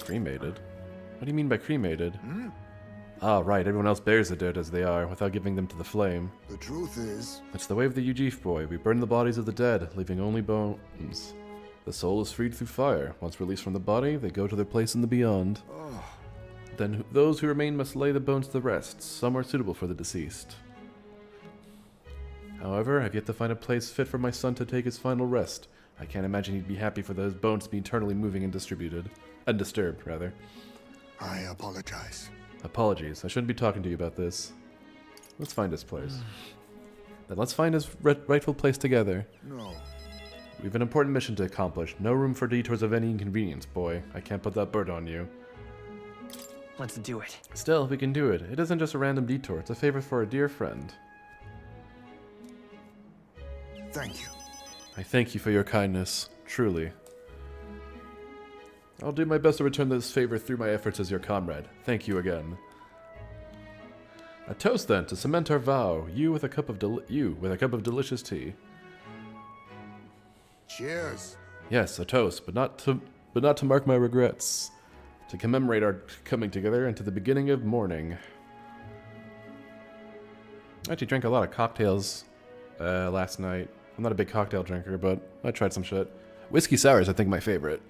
Cremated? What do you mean by cremated? Ah, right. Everyone else bears the dirt as they are, without giving them to the flame. The truth is... It's the way of the Yuji boy. We burn the bodies of the dead, leaving only bones. The soul is freed through fire. Once released from the body, they go to their place in the beyond. Then those who remain must lay the bones to rest, somewhere suitable for the deceased. However, I've yet to find a place fit for my son to take his final rest. I can't imagine he'd be happy for those bones to be eternally moving and undisturbed, rather. I apologize. Apologies. I shouldn't be talking to you about this. Let's find his place. Then let's find his rightful place together. No. We've an important mission to accomplish. No room for detours of any inconvenience, boy. I can't put that burden on you. Let's do it. Still, we can do it. It isn't just a random detour. It's a favor for a dear friend. Thank you. I thank you for your kindness. Truly. I'll do my best to return this favor through my efforts as your comrade. Thank you again. A toast, then, to cement our vow. You with a cup of delicious tea. Cheers. Yes, a toast, but not to mark my regrets. To commemorate our coming together and to the beginning of mourning. I actually drank a lot of cocktails last night. I'm not a big cocktail drinker, but I tried some shit. Whiskey sour is, I think, my favorite.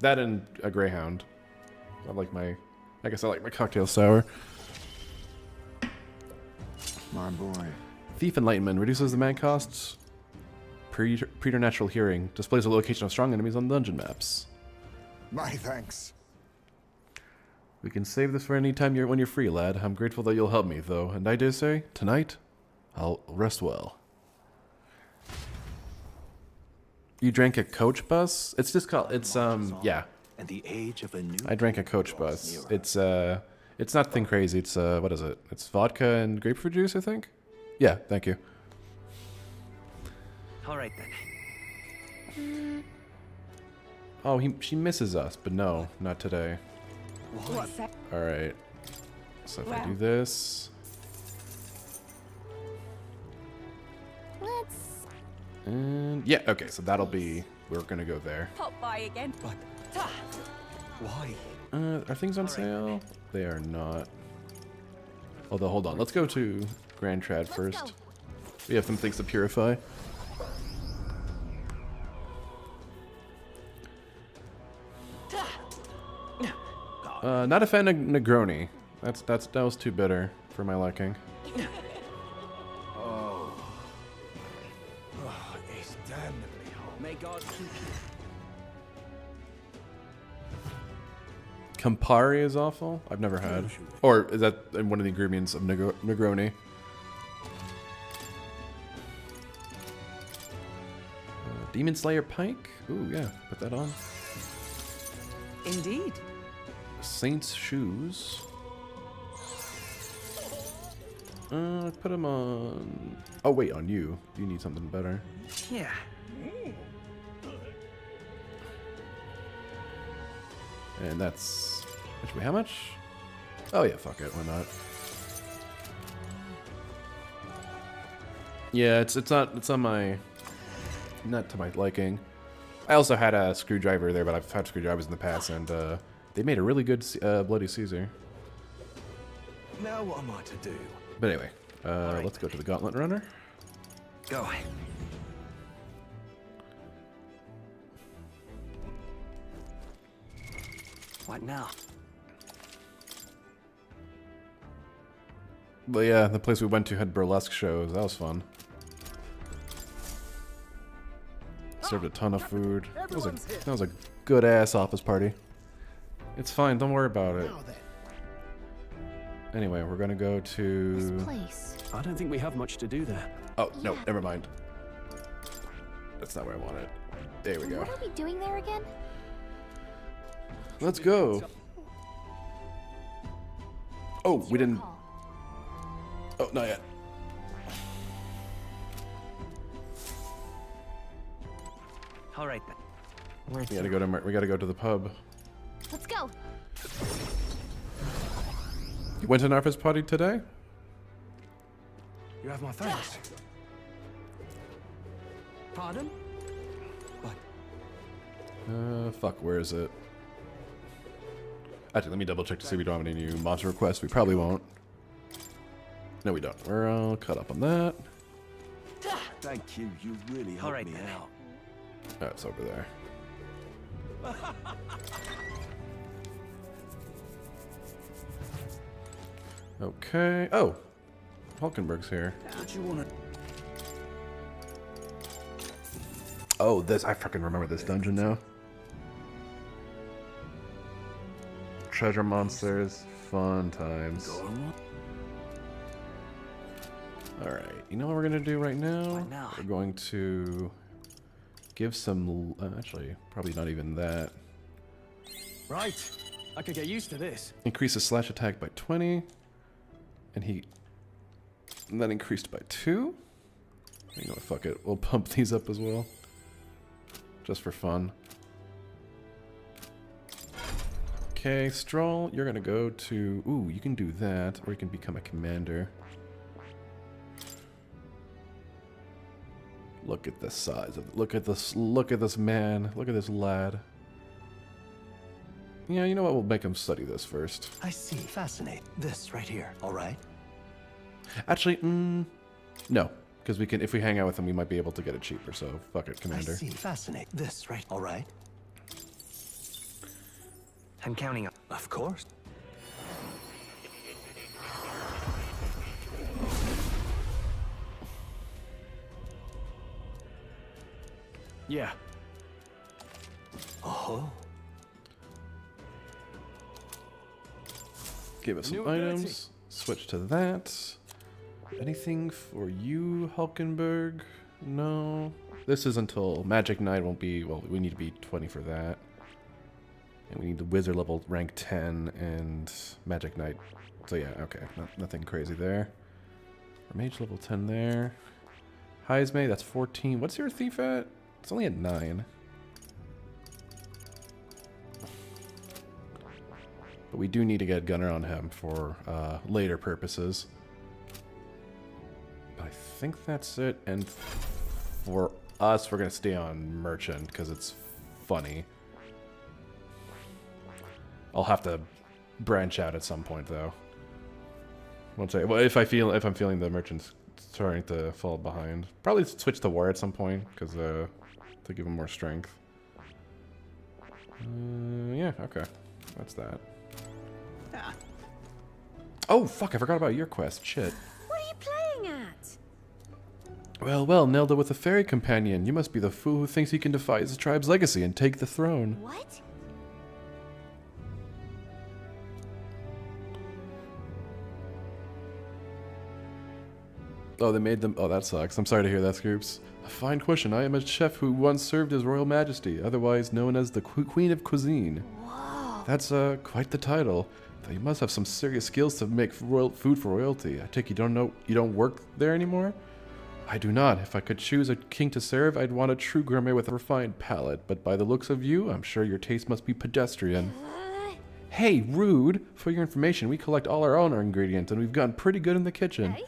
That and a Greyhound. I guess I like my cocktail sour. My boy. Thief Enlightenment reduces the man costs. Preternatural hearing displays the location of strong enemies on dungeon maps. My thanks. We can save this for any time when you're free, lad. I'm grateful that you'll help me, though. And I dare say, tonight, I'll rest well. You drank a coach bus? It's just called, yeah. And the age of a new I drank a coach bus. It's nothing crazy. It's, what is it? It's vodka and grapefruit juice, I think? Yeah, thank you. All right then. Oh, she misses us, but no, not today. Alright. So if I do this... Let's And yeah, okay, so that'll be... We're gonna go there. Pop by again. But why? Are things on sale? They are not. Although, hold on. Let's go to Grand Trad first. We have some things to purify. Not a fan of Negroni. That was too bitter for my liking. It's damnably hot. May God keep you. Campari is awful. I've never had. Or is that one of the ingredients of Negroni? Demon Slayer Pike? Ooh, yeah. Put that on. Indeed. Saint's Shoes. Put them on... Oh, wait, on you. You need something better. Yeah. And that's... Actually, how much? Oh, yeah, fuck it. Why not? Yeah, it's on my... Not to my liking. I also had a screwdriver there, but I've had screwdrivers in the past, and they made a really good Bloody Caesar. Now what am I to do? But anyway, let's go to the Gauntlet Runner. Go. What now? But yeah, the place we went to had burlesque shows. That was fun. Served a ton of food. That was a good ass office party. It's fine, don't worry about it. Anyway, we're gonna go to... this place. I don't think we have much to do there. Oh, no, never mind. That's not where I wanted. There we go. What are we doing there again? Let's go. Oh, we didn't... Call. Oh, not yet. All right then. We gotta go to the pub. Let's go. You went to an office party today? You have my thanks. Pardon? Fuck, where is it? Actually, let me double check to see if we don't have any new monster requests. We probably won't. No, we don't. We're all caught up on that. Thank you. You really helped right me then. out. Oh, it's over there. Okay. Oh, Hulkenberg's here. What you want to... Oh, this. I fucking remember this dungeon now. Treasure monsters. Fun times. Alright. You know what we're going to do right now? We're going to give some... actually, probably not even that. Right. I could get used to this. Increase his slash attack by 20. And that increased by 2. You know what, fuck it. We'll pump these up as well. Just for fun. Okay, Stroll, you're gonna go to... Ooh, you can do that, or you can become a commander. Look at the size of... Look at this man. Look at this lad. Yeah, you know what? We'll make him study this first. I see. Fascinate. This right here. All right. Actually, no. Because we can, if we hang out with him, we might be able to get it cheaper, so fuck it, commander. I see. Fascinate. This right. All right. I'm counting on. Of course. Yeah. Oh. Give us some New ability. items. Switch to that. Anything for you, Hulkenberg? No. This is until Magic Knight won't be. Well, we need to be 20 for that. And we need the Wizard level rank 10 and Magic Knight. So yeah, okay. Nothing crazy there. Our Mage level 10 there. Heisme, that's 14. What's your Thief at? It's only at 9. But we do need to get Gunner on him for later purposes. But I think that's it. And for us, we're going to stay on Merchant because it's funny. I'll have to branch out at some point, though. Well, if I'm feeling the Merchant's starting to fall behind, probably switch to War at some point because to give him more strength. Yeah, okay, that's that. Oh fuck! I forgot about your quest. Shit. What are you playing at? Well, Nelda with a fairy companion. You must be the fool who thinks he can defy his tribe's legacy and take the throne. What? Oh, they made them. Oh, that sucks. I'm sorry to hear that, Scoops. A fine question. I am a chef who once served His Royal Majesty, otherwise known as the Queen of Cuisine. Whoa. That's quite the title. Though you must have some serious skills to make royal food for royalty. I take you don't work there anymore? I do not. If I could choose a king to serve, I'd want a true gourmet with a refined palate. But by the looks of you, I'm sure your taste must be pedestrian. Hey, rude! For your information, we collect all our own ingredients, and we've gotten pretty good in the kitchen. Okay.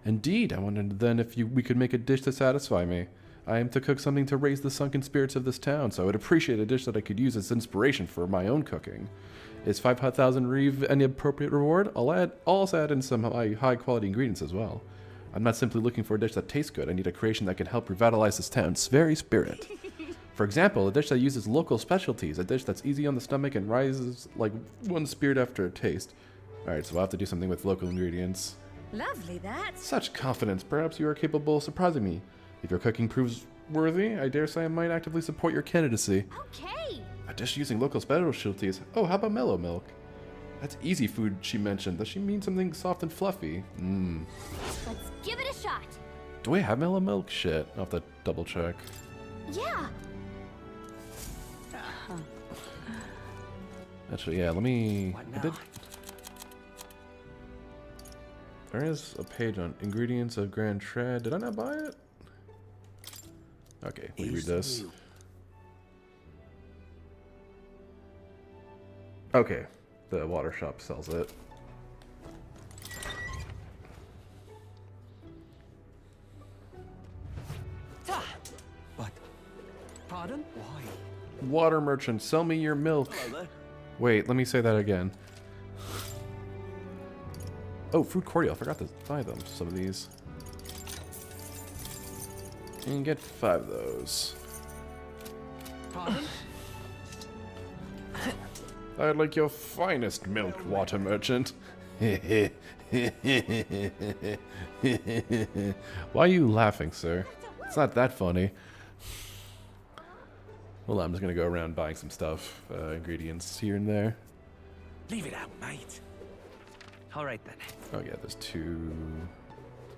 Indeed, I wondered then if we could make a dish to satisfy me. I am to cook something to raise the sunken spirits of this town, so I would appreciate a dish that I could use as inspiration for my own cooking. Is 5,000 reeve any appropriate reward? I'll also add in some high quality ingredients as well. I'm not simply looking for a dish that tastes good. I need a creation that can help revitalize this town's very spirit. For example, a dish that uses local specialties, a dish that's easy on the stomach and rises like one spirit after a taste. Alright, so I'll have to do something with local ingredients. Lovely, that. Such confidence. Perhaps you are capable of surprising me. If your cooking proves worthy, I dare say I might actively support your candidacy. Okay. A dish using local specialties. Oh, how about mellow milk? That's easy food, she mentioned. Does she mean something soft and fluffy? Let's give it a shot. Do we have mellow milk? Shit, I'll have to double check. Yeah. Actually, yeah, let me... There is a page on ingredients of Grand Trad. Did I not buy it? Okay, we read this. Okay, the water shop sells it. But, pardon? Why? Water merchant, sell me your milk. Wait, let me say that again. Oh, fruit cordial. I forgot to buy them. Some of these. You can get 5 of those. Pardon? I'd like your finest milk, water merchant. Why are you laughing, sir? It's not that funny. Well, I'm just gonna go around buying some stuff, ingredients here and there. Leave it out, mate. All right then. Oh yeah, there's 2.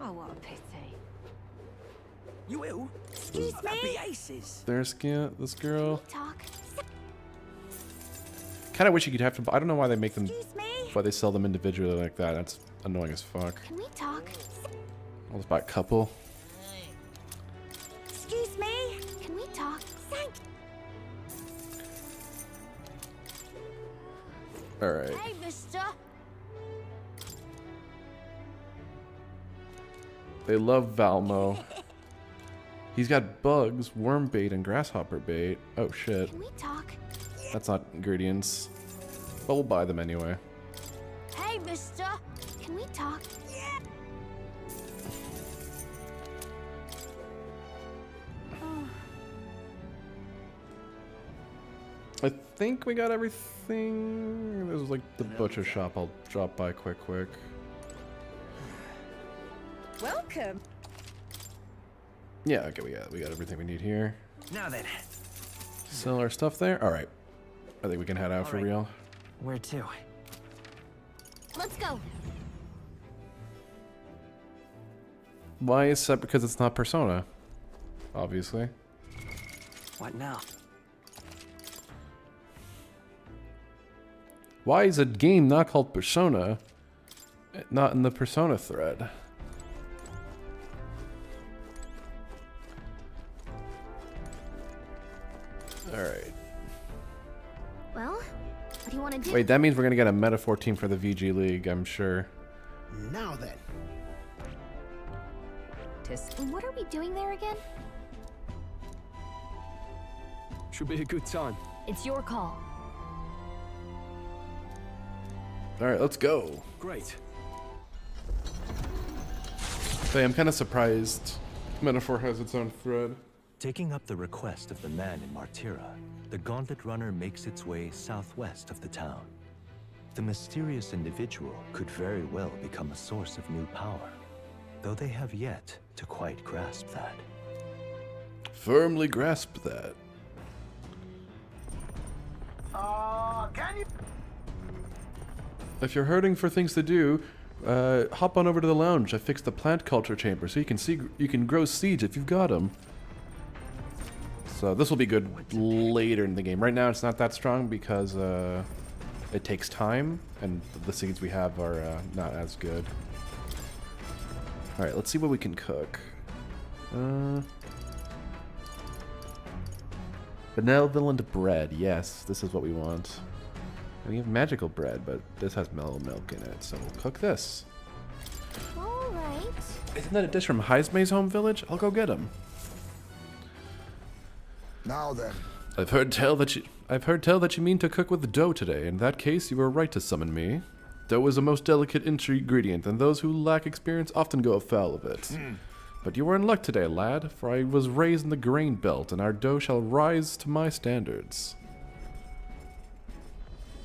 Oh, what a pity. You will. Excuse me. That'd be aces. There's this girl. Talk. Kind of wish you could have to. I don't know why they make them. Excuse me. Why they sell them individually like that. That's annoying as fuck. Can we talk? I'll just buy a couple. Excuse me. Can we talk? Thank. All right. Hey, mister. They love Valmo. He's got bugs, worm bait, and grasshopper bait. Oh shit. Can we talk? That's not ingredients. But we'll buy them anyway. Hey, mister. Can we talk? Yeah. I think we got everything. There's like the butcher shop. I'll drop by quick. Welcome. Yeah, okay, we got everything we need here. Now then. Sell our stuff there. All right. I think we can head out for real. Where to? Let's go. Why is that? Because it's not Persona. Obviously. What now? Why is a game not called Persona not in the Persona thread? Alright. Well, what do you want to do? Wait, that means we're gonna get a Metaphor team for the VG League, I'm sure. Now then. And what are we doing there again? Should be a good time. It's your call. Alright, let's go. Great. Hey, I'm kind of surprised Metaphor has its own thread. Taking up the request of the man in Martyra, the Gauntlet Runner makes its way southwest of the town. The mysterious individual could very well become a source of new power, though they have yet to quite grasp that. Firmly grasp that. Can you? If you're hurting for things to do, hop on over to the lounge. I fixed the plant culture chamber so you can grow seeds if you've got them. So this will be good later in the game. Right now it's not that strong because it takes time and the seeds we have are not as good. Alright, let's see what we can cook. Benevolent bread. Yes, this is what we want. We have magical bread, but this has mellow milk in it, so we'll cook this. Alright. Isn't that a dish from Heisme's home village? I'll go get him. Now then. I've heard tell that you mean to cook with dough today. In that case, you were right to summon me. Dough is a most delicate ingredient, and those who lack experience often go afoul of it. But you were in luck today, lad, for I was raised in the grain belt, and our dough shall rise to my standards.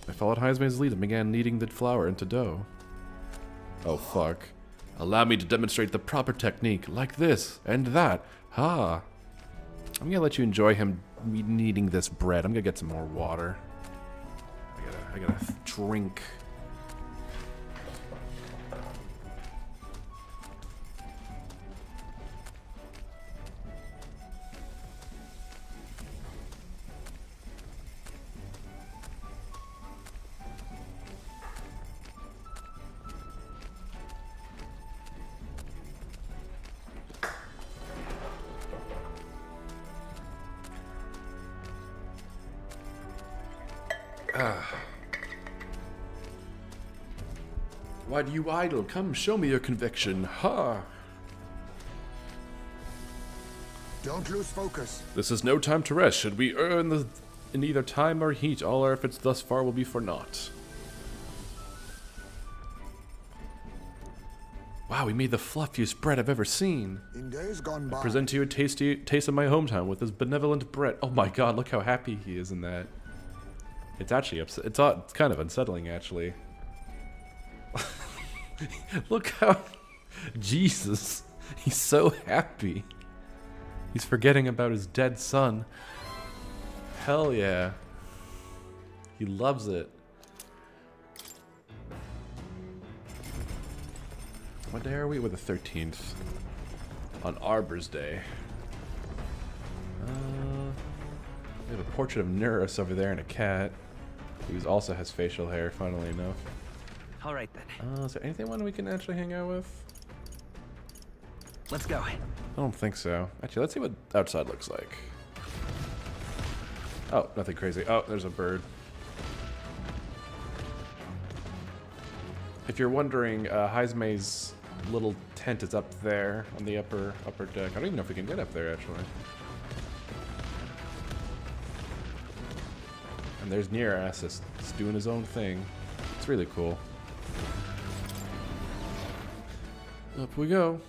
I followed Heisme's lead and began kneading the flour into dough. Oh fuck. Allow me to demonstrate the proper technique, like this, and that. Ha! I'm gonna let you enjoy him kneading this bread. I'm gonna get some more water. I gotta drink. Why do you idle? Come, show me your conviction. Ha! Don't lose focus. This is no time to rest. Should we err in either time or heat, all our efforts thus far will be for naught. Wow, we made the fluffiest bread I've ever seen. In days gone by. I present to you a taste of my hometown with this benevolent bread. Oh my god, look how happy he is in that. It's actually upset. It's kind of unsettling, actually. Look how... Jesus. He's so happy. He's forgetting about his dead son. Hell yeah. He loves it. What day are we? We're the 13th. On Arbor's Day. We have a portrait of Nurus over there and a cat. Who also has facial hair, funnily enough. All right then. Is there anyone we can actually hang out with? Let's go. I don't think so. Actually, let's see what outside looks like. Oh, nothing crazy. Oh, there's a bird. If you're wondering, Heisme's little tent is up there on the upper deck. I don't even know if we can get up there, actually. And there's Nearus just doing his own thing. It's really cool. Up we go.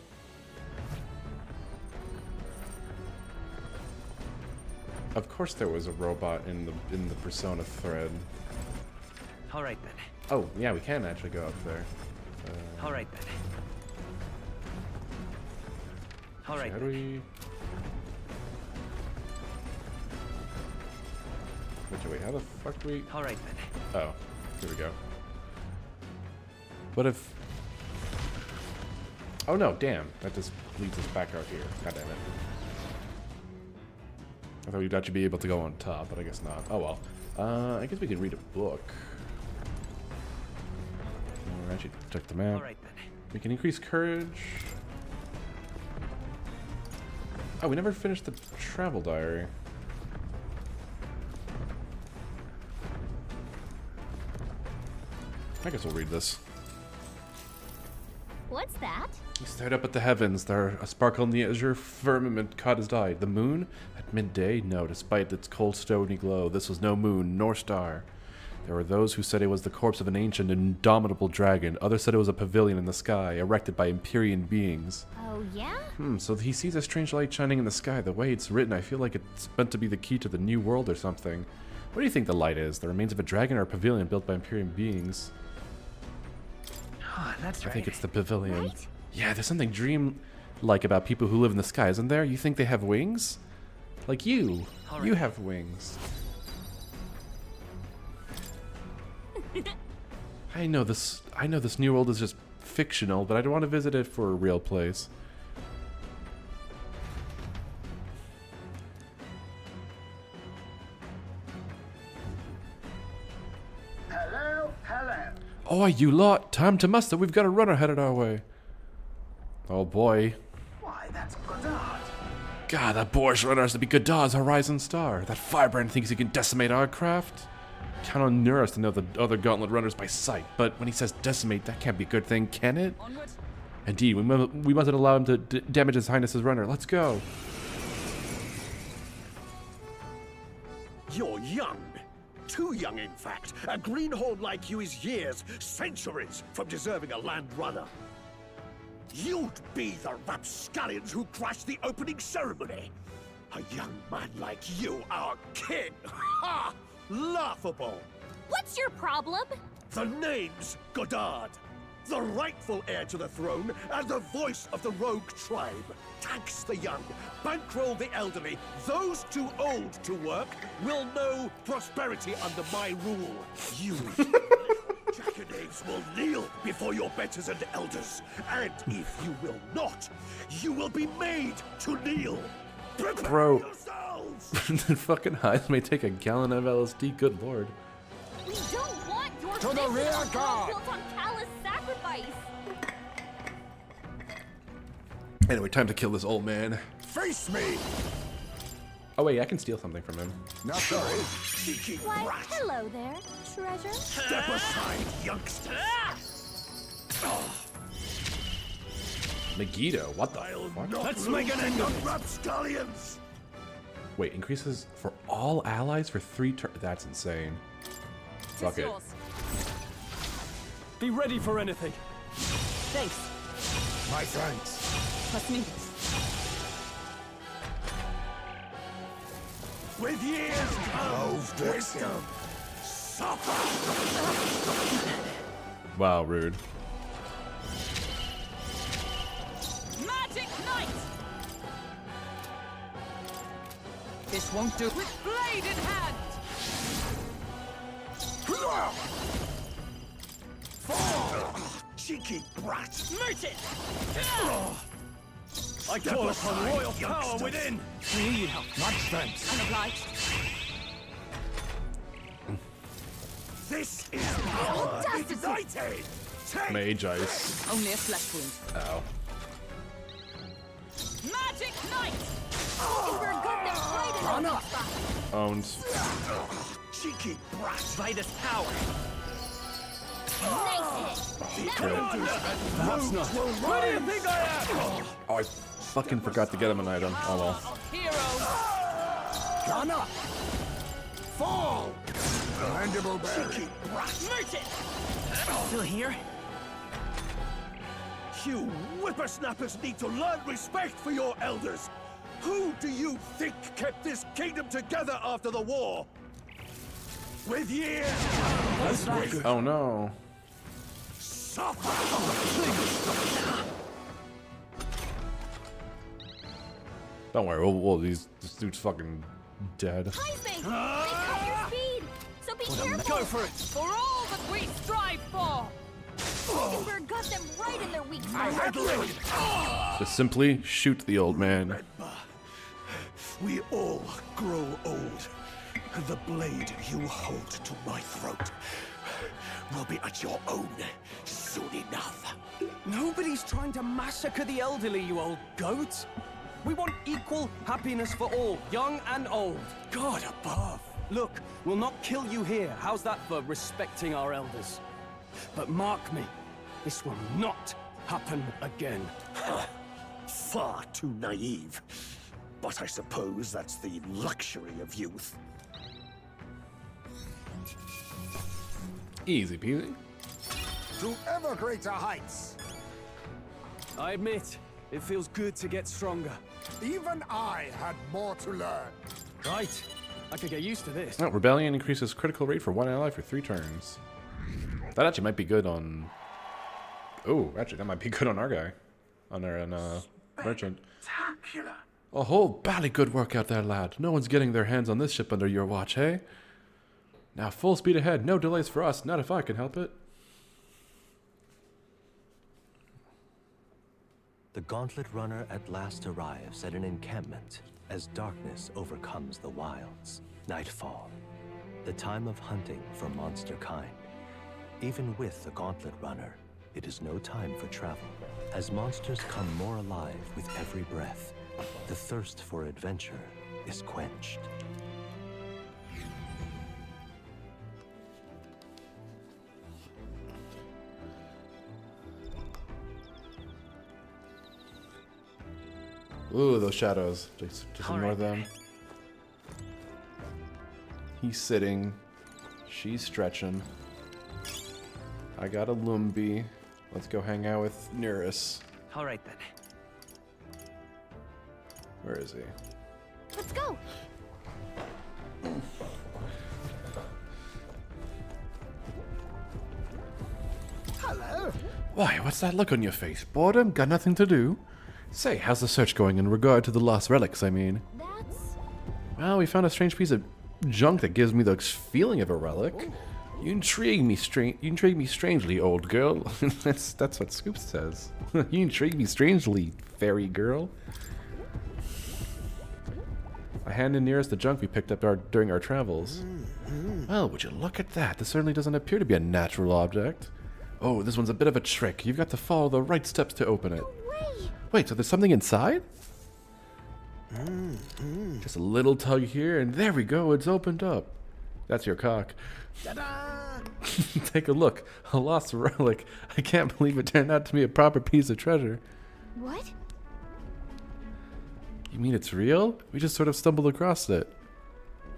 Of course there was a robot in the Persona thread. All right then. Oh, yeah, we can actually go up there. All right then. All right. How do we... Wait, how the fuck do we... All right then. Oh, here we go. What if... Oh no, damn. That just leads us back out here. God damn it. I thought we'd actually be able to go on top, but I guess not. Oh well. I guess we could read a book. Actually, check the map. All right then. We can increase courage. Oh, we never finished the travel diary. I guess we'll read this. What's that? He stared up at the heavens. There, a sparkle in the azure firmament caught his eye. The moon? At midday? No, despite its cold, stony glow, this was no moon, nor star. There were those who said it was the corpse of an ancient, indomitable dragon. Others said it was a pavilion in the sky, erected by Empyrean beings. Oh, yeah? So he sees a strange light shining in the sky. The way it's written, I feel like it's meant to be the key to the new world or something. What do you think the light is? The remains of a dragon or a pavilion built by Empyrean beings? Oh, that's right. I think it's the pavilion. Right? Yeah, there's something dream-like about people who live in the sky, isn't there? You think they have wings? Like you. All You right. have wings. I know this new world is just fictional, but I don't want to visit it for a real place. Hello, hello. Oh, you lot! Time to muster. We've got a runner headed our way. Oh boy. Why, that's Godard. God, that boorish runner has to be Godard's Horizon Star. That firebrand thinks he can decimate our craft. Count on Neuros to know the other gauntlet runners by sight, but when he says decimate, that can't be a good thing, can it? Onward. Indeed, we mustn't allow him to damage His Highness's runner. Let's go. You're young. Too young, in fact. A greenhorn like you is years, centuries from deserving a land runner. You'd be the rapscallions who crashed the opening ceremony. A young man like you, our king. Ha! Laughable. What's your problem? The name's Godard. The rightful heir to the throne and the voice of the rogue tribe. Tax the young, bankroll the elderly. Those too old to work will know prosperity under my rule. You jackanapes will kneel before your betters and elders. And if you will not, you will be made to kneel. Prepare Bro. yourselves! The fucking highs may take a gallon of LSD, good lord. We don't want your To the fictional rear world guard! built on callous sacrifice. Anyway, time to kill this old man. Face me! Oh wait, I can steal something from him. Not sorry. Cheeky Why, brat! hello there, treasure. Step aside, youngster! Megiddo, what the fuck? Let's make an end of it! Rapscallions! Wait, increases for all allies for 3 turns? That's insane. Fuck it. Be ready for anything. Thanks. My thanks. Trust me. With years come Move to wisdom. Suffer! Wow, rude. Magic Knight! This won't do. With blade in hand! Cheeky brat! Merchant! I call upon royal power within! We knew you'd help. Much thanks. Unobliged. This is power Audacity! ignited! Take Mage ice. Only a flesh wound. Ow. Magic Knight! If we're good, they're right in the spot. Owned. cheeky brat! Vitus power! Nice hit. Perhaps not. What do you think I am? Oh, I fucking forgot to get him an item. Oh well. Heroes! Gun up! Fall! Mandible berry. Cheeky brat! Merchant! Still here? You whippersnappers need to learn respect for your elders. Who do you think kept this kingdom together after the war? With years as we Oh no. suffer. Don't worry, this dude's fucking dead. Heisman, they cut your speed, so be careful. Go for it! For all that we strive for! Hindenburg got them right in their weak spot. Just simply shoot the old man. We all grow old. The blade you hold to my throat will be at your own soon enough. Nobody's trying to massacre the elderly, you old goat. We want equal happiness for all, young and old. God above. Look, we'll not kill you here. How's that for respecting our elders? But mark me, this will not happen again. Far too naive. But I suppose that's the luxury of youth. Easy peasy. To ever greater heights. I admit, it feels good to get stronger. Even I had more to learn. Right, I could get used to this. Oh, Rebellion increases critical rate for one ally for 3 turns. That actually might be good on... Oh, actually, that might be good on our guy. On our merchant. Spectacular. A whole bally good work out there, lad. No one's getting their hands on this ship under your watch, hey? Now full speed ahead. No delays for us. Not if I can help it. The Gauntlet Runner at last arrives at an encampment as darkness overcomes the wilds. Nightfall, the time of hunting for monster kind. Even with the Gauntlet Runner, it is no time for travel. As monsters come more alive with every breath, the thirst for adventure is quenched. Ooh, those shadows. Just ignore them. He's sitting. She's stretching. I got a Lumbi. Let's go hang out with Nereus. All right then. Where is he? Let's go. Hello. Why, what's that look on your face? Boredom? Got nothing to do? Say, how's the search going in regard to the lost relics, I mean? That's... Well, we found a strange piece of junk that gives me the feeling of a relic. You intrigue me strangely, old girl. that's what Scoop says. You intrigue me strangely, fairy girl. I handed Nereus the junk we picked up during our travels. Well, would you look at that? This certainly doesn't appear to be a natural object. Oh, this one's a bit of a trick. You've got to follow the right steps to open it. Wait, so there's something inside? Just a little tug here, and there we go, it's opened up. That's your cock. Take a look. A lost relic. I can't believe it turned out to be a proper piece of treasure. What? You mean it's real? We just sort of stumbled across it.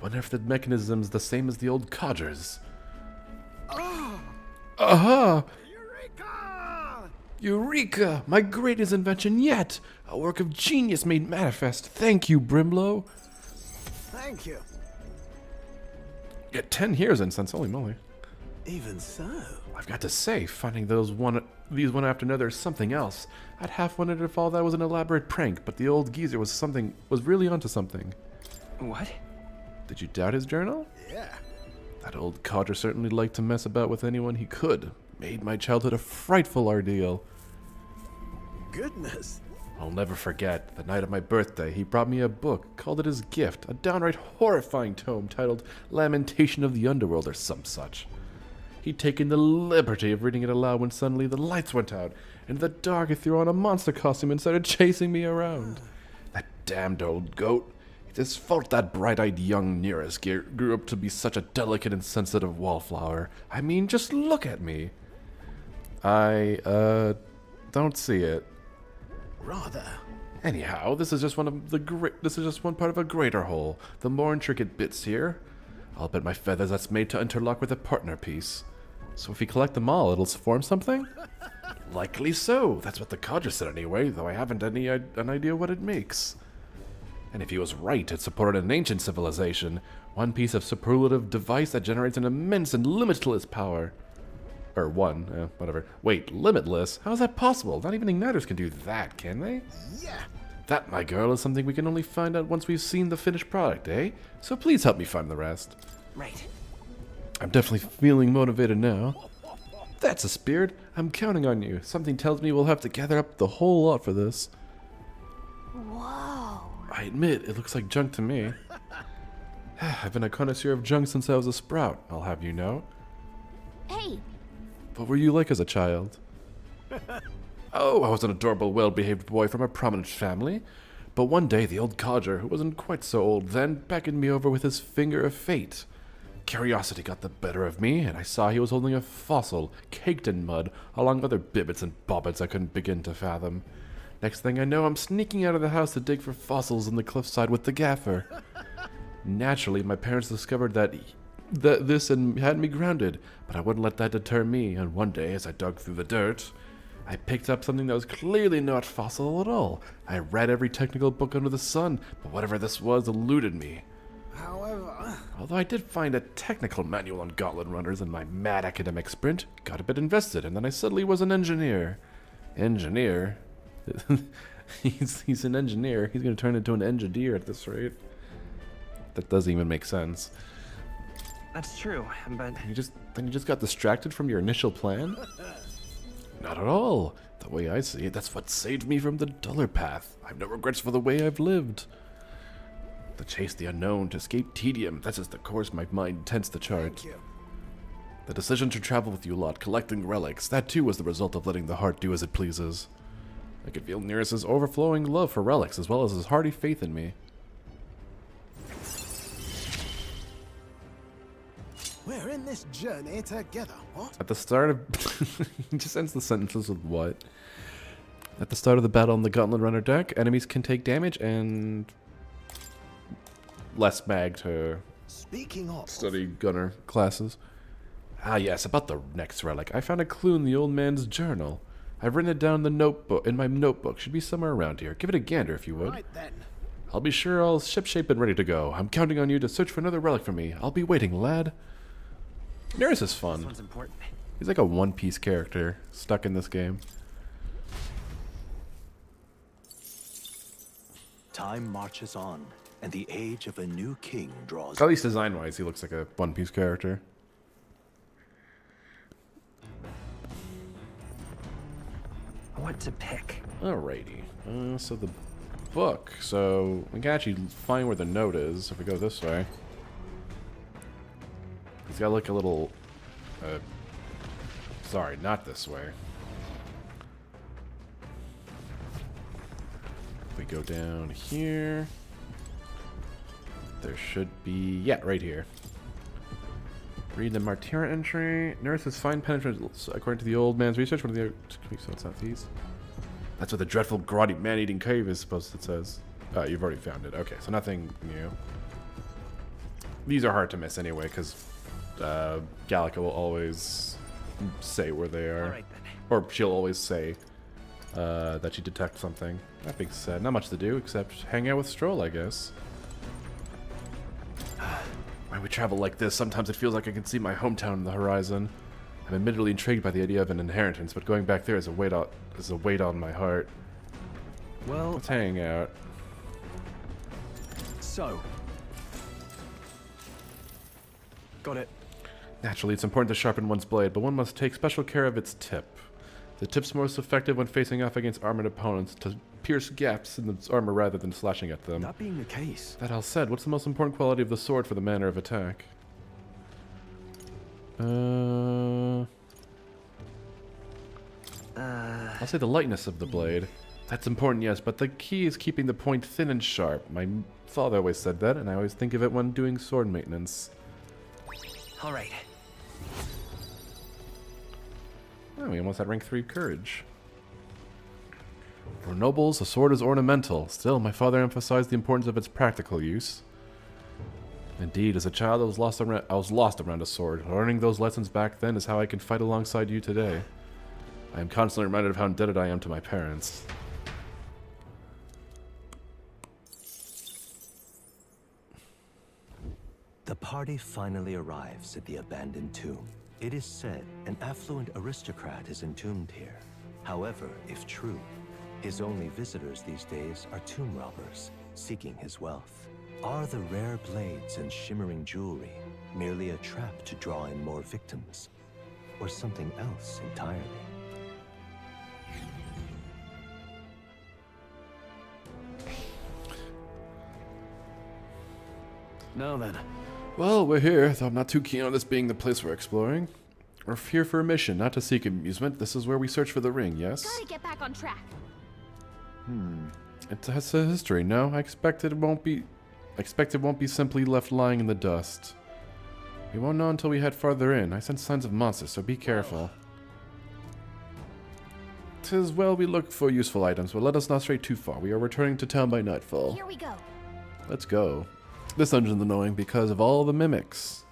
Wonder if the mechanism's the same as the old codgers. Aha! Eureka! Eureka! My greatest invention yet! A work of genius made manifest. Thank you, Brimlow. Thank you. Get 10 here's incense, holy moly. Even so. I've got to say, finding these one after another is something else. I'd half wondered if all that was an elaborate prank, but the old geezer was really onto something. What? Did you doubt his journal? Yeah. That old codger certainly liked to mess about with anyone he could. Made my childhood a frightful ordeal. Goodness. I'll never forget, the night of my birthday, he brought me a book, called it his gift, a downright horrifying tome titled Lamentation of the Underworld or some such. He'd taken the liberty of reading it aloud when suddenly the lights went out, and in the dark he threw on a monster costume and started chasing me around. That damned old goat. It's his fault that bright-eyed young Nereus grew up to be such a delicate and sensitive wallflower. I mean, just look at me. I, don't see it. Rather. Anyhow, this is just one part of a greater whole. The more intricate bits here. I'll bet my feathers that's made to interlock with a partner piece. So if we collect them all, it'll form something? Likely so. That's what the codger said anyway, though I haven't an idea what it makes. And if he was right, it supported an ancient civilization. One piece of superlative device that generates an immense and limitless power. Or whatever. Wait, limitless? How is that possible? Not even igniters can do that, can they? Yeah. That, my girl, is something we can only find out once we've seen the finished product, eh? So please help me find the rest. Right. I'm definitely feeling motivated now. That's a spirit. I'm counting on you. Something tells me we'll have to gather up the whole lot for this. Whoa. I admit, it looks like junk to me. I've been a connoisseur of junk since I was a sprout, I'll have you know. Hey. What were you like as a child? Oh, I was an adorable, well-behaved boy from a prominent family. But one day, the old codger, who wasn't quite so old then, beckoned me over with his finger of fate. Curiosity got the better of me, and I saw he was holding a fossil, caked in mud, along with other bibbits and bobbits I couldn't begin to fathom. Next thing I know, I'm sneaking out of the house to dig for fossils in the cliffside with the gaffer. Naturally, my parents discovered that this and had me grounded, but I wouldn't let that deter me, and one day, as I dug through the dirt, I picked up something that was clearly not fossil at all. I read every technical book under the sun, but whatever this was eluded me. However... Although I did find a technical manual on gauntlet runners in my mad academic sprint, got a bit invested, and then I suddenly was an engineer. Engineer? he's an engineer. He's going to turn into an engineer at this rate. That doesn't even make sense. That's true, but... Then you just got distracted from your initial plan? Not at all. The way I see it, that's what saved me from the duller path. I've no regrets for the way I've lived. To chase the unknown, to escape tedium, that's just the course my mind tends to chart. Thank you. The decision to travel with you lot, collecting relics, that too was the result of letting the heart do as it pleases. I could feel Nereus's overflowing love for relics, as well as his hearty faith in me. We're in this journey together, what? At the start of... he just ends the sentences with what? At the start of the battle on the Gauntlet Runner deck, enemies can take damage and... less mag to Speaking of... study gunner classes. Ah yes, about the next relic. I found a clue in the old man's journal. I've written it down in my notebook. Should be somewhere around here. Give it a gander if you would. Right then. I'll be sure all shipshape and ready to go. I'm counting on you to search for another relic for me. I'll be waiting, lad. Nereus is fun. This one's important. He's like a One Piece character stuck in this game. Time marches on, and the age of a new king draws. At least design-wise, he looks like a One Piece character. What to pick? Alrighty. So the book. So we can actually find where the note is if we go this way. He's got like a little... sorry, not this way. If we go down here... There should be... Yeah, right here. Read the Martira entry. Nurse's fine penetrance, according to the old man's research. One of the... So it's not these. That's what the dreadful, grotty, man-eating cave is supposed to, it says. You've already found it. Okay, so nothing new. These are hard to miss anyway, because Gallica will always say where they are. Right, or she'll always say that she detects something. That being said, not much to do except hang out with Stroll, I guess. When we travel like this, sometimes it feels like I can see my hometown on the horizon. I'm admittedly intrigued by the idea of an inheritance, but going back there is a weight on my heart. Well, let's hang out. So, got it. Naturally, it's important to sharpen one's blade, but one must take special care of its tip. The tip's most effective when facing off against armored opponents, to pierce gaps in the armor rather than slashing at them. That being the case... That all said, what's the most important quality of the sword for the manner of attack? I'll say the lightness of the blade. That's important, yes, but the key is keeping the point thin and sharp. My father always said that, and I always think of it when doing sword maintenance. All right. Oh, we almost had rank 3 courage. For nobles, a sword is ornamental. Still, my father emphasized the importance of its practical use. Indeed, as a child, I was lost around a sword. Learning those lessons back then is how I can fight alongside you today. I am constantly reminded of how indebted I am to my parents. The party finally arrives at the abandoned tomb. It is said an affluent aristocrat is entombed here. However, if true, his only visitors these days are tomb robbers seeking his wealth. Are the rare blades and shimmering jewelry merely a trap to draw in more victims, or something else entirely? Now then. Well, we're here, though I'm not too keen on this being the place we're exploring. We're here for a mission, not to seek amusement. This is where we search for the ring, yes? Gotta get back on track. It has a history, no? I expect it won't be simply left lying in the dust. We won't know until we head farther in. I sense signs of monsters, so be careful. 'Tis well we look for useful items, but let us not stray too far. We are returning to town by nightfall. Here we go. Let's go. This dungeon's annoying because of all the mimics.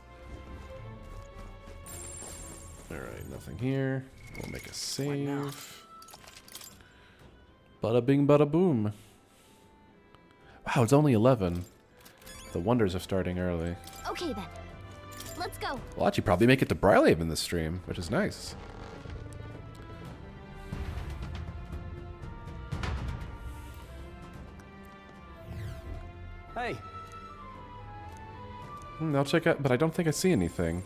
Alright, nothing here. We'll make a save. Bada bing, bada boom. Wow, it's only 11. The wonders are starting early. Okay then. Let's go. We'll actually probably make it to Brylehaven this stream, which is nice. Hey. I'll check out, but I don't think I see anything.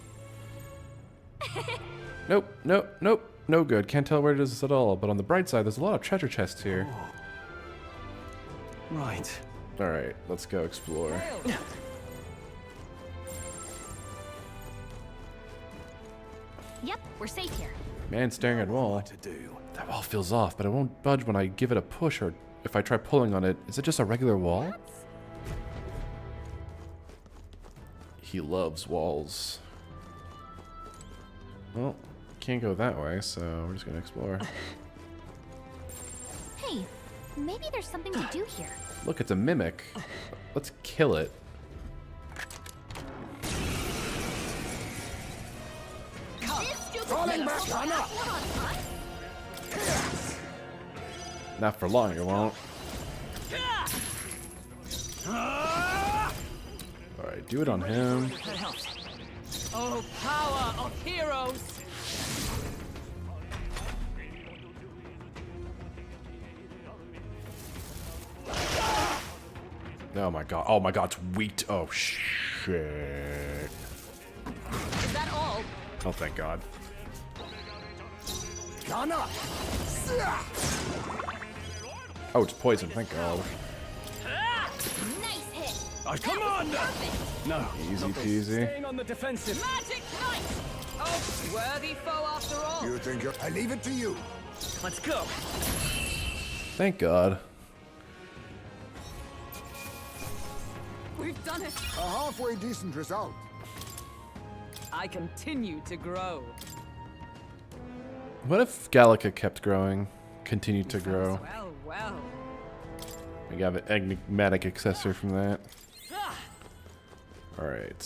Nope, nope, nope. No good. Can't tell where it is at all. But on the bright side, there's a lot of treasure chests here. Right. Alright, let's go explore. Yep, we're safe here. Man staring at wall. What to do? That wall feels off, but it won't budge when I give it a push or if I try pulling on it. Is it just a regular wall? He loves walls. Well, can't go that way, so we're just gonna explore. Hey, maybe there's something to do here. Look, it's a mimic. Let's kill it. Not for long, it won't. Alright, do it on him. Oh, power of heroes! Oh my god. Oh my god, it's weak. Oh shit. Is that all? Oh, thank god. Oh, it's poison, thank god. Nice hit. Oh, come on! No. Easy peasy. Staying on the defensive. Magic Knight! Oh, worthy foe after all. You think I leave it to you? Let's go. Thank god. We've done it. A halfway decent result. I continue to grow. What if Gallica kept growing? Continued to grow? Well, well. We got an enigmatic accessory from that. Alright.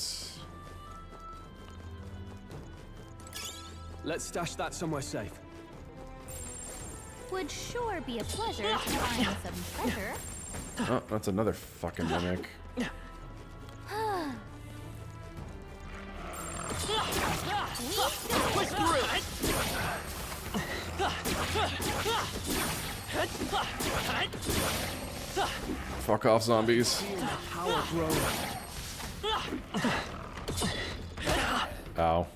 Let's stash that somewhere safe. Would sure be a pleasure to find some treasure. Oh, that's another fucking mimic. Push through. Fuck off, zombies. Ow.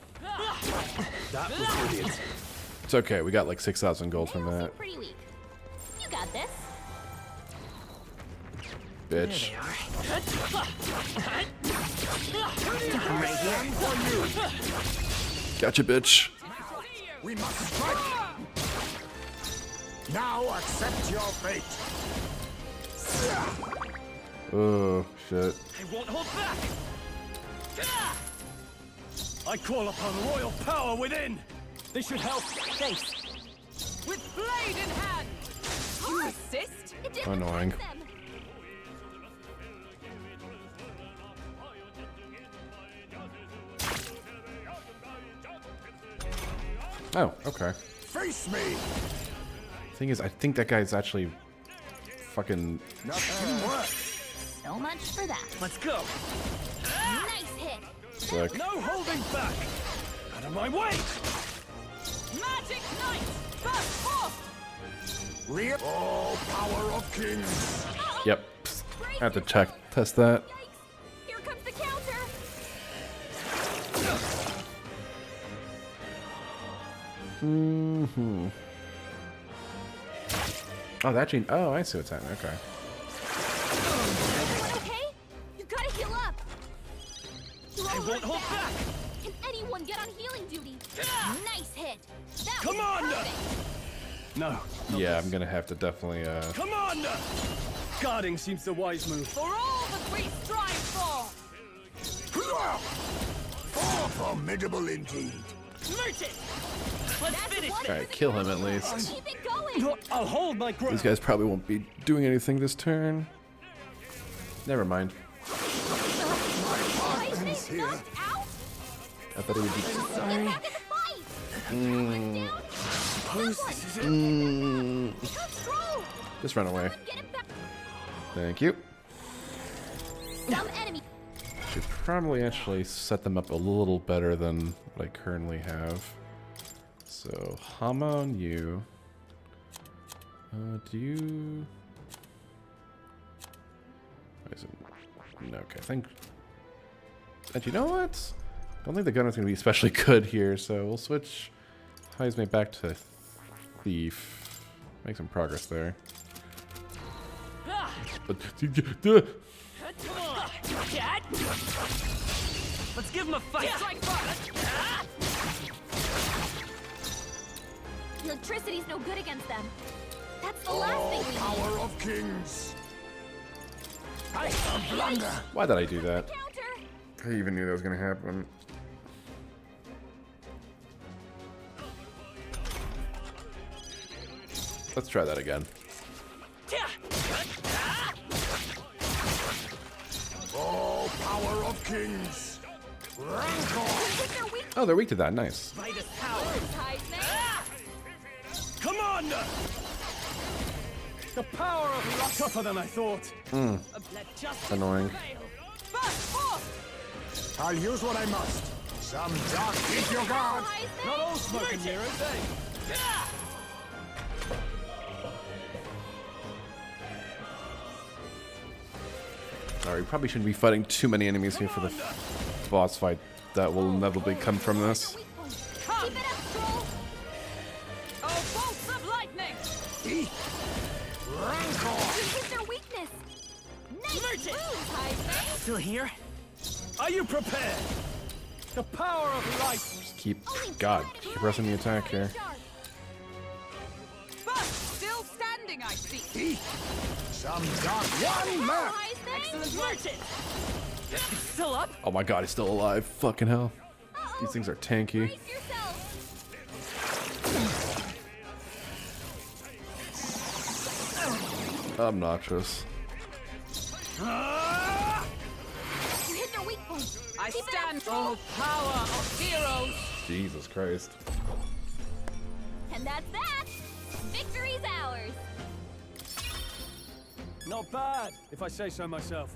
That was brilliant. It's okay, we got like 6,000 gold from They all that. seem pretty weak. You got this. Bitch. Gotcha, bitch. We must strike. Now accept your fate. Oh, shit. I won't hold back. I call upon royal power within. This should help. Thanks. With blade in hand. You assist? It didn't Annoying. hurt them. Oh, okay. Face me. Thing is, I think that guy's actually fucking... Nothing works. So much for that. Let's go. Nice hit. Sick. No holding back! Out of my way! Magic Knight! Burst forth! Reap all power of kings! Yep. I have to test that. Here comes the counter. Mm-hmm. Oh, that gene. Oh, I see what's happening. Okay. Everyone okay? You gotta heal up. I won't hold back! Can anyone get on healing duty? Nice hit. That Come was on! perfect. No. Yeah, I'm gonna have to definitely. Come on! Guarding seems the wise move. For all that we strive for! Oh, formidable indeed. Merchant! Let's finish this! Alright, kill him at least. Keep it going. I'll hold my ground. These guys probably won't be doing anything this turn. Never mind. Partner's here. I thought it would be. Sorry. Back in the fight. Just run away. Thank you. Some enemy. Should probably actually set them up a little better than what I currently have. So, Hama on you. Do you... Is it... No, okay, I think... And you know what? I don't think the gunner's going to be especially good here, so we'll switch Heismate back to Thief. Make some progress there. But... Come on! Cat! Let's give him a fight! Strike first! Electricity's no good against them. That's the last thing we need. Power of kings! A blunder. Why did I do that? Counter. I even knew that was going to happen. Let's try that again. All power of kings! Rancor! Oh, they're weak to that. Nice. Midas power! Come on! The power of luck tougher than I thought. Annoying. I'll use what I must. Some dark keep your guard. Not all smoke and mirrors, eh? Alright, we probably shouldn't be fighting too many enemies here for the boss fight that will inevitably come from this. Keep it up, Stroll. Oh, bolts of lightning! Rancor! You hit their weakness. Nice Merchant! move, Heisman. Still here? Are you prepared? The power of light. Just keep... God, keep pressing the attack here. But still standing, I see. Some dark one left. Excellent merchant! It's still up? Oh my god, he's still alive. Fucking hell. These things are tanky. Brace yourself. Obnoxious. You hit their weak point. I Keep it up, stand Stroll. for power of heroes! Jesus Christ. And that's that. Victory's ours. Not bad, if I say so myself.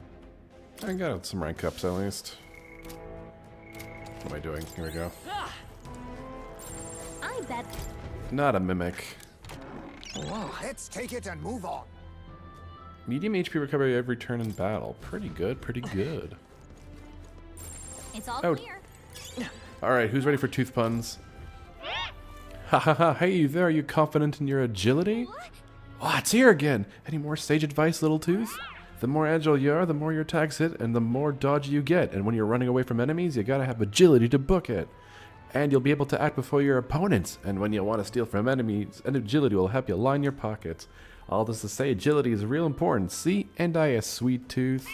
I got some rank ups at least. What am I doing? Here we go. I bet. Not a mimic. Let's take it and move on. Medium HP recovery every turn in battle. Pretty good, pretty good. It's all Oh. clear. Alright, who's ready for tooth puns? Ha ha ha, hey you there, are you confident in your agility? Oh, it's here again! Any more sage advice, little tooth? The more agile you are, the more your attacks hit, and the more dodgy you get. And when you're running away from enemies, you gotta have agility to book it. And you'll be able to act before your opponents. And when you want to steal from enemies, and agility will help you line your pockets. All this to say, agility is real important. See? And I a sweet tooth.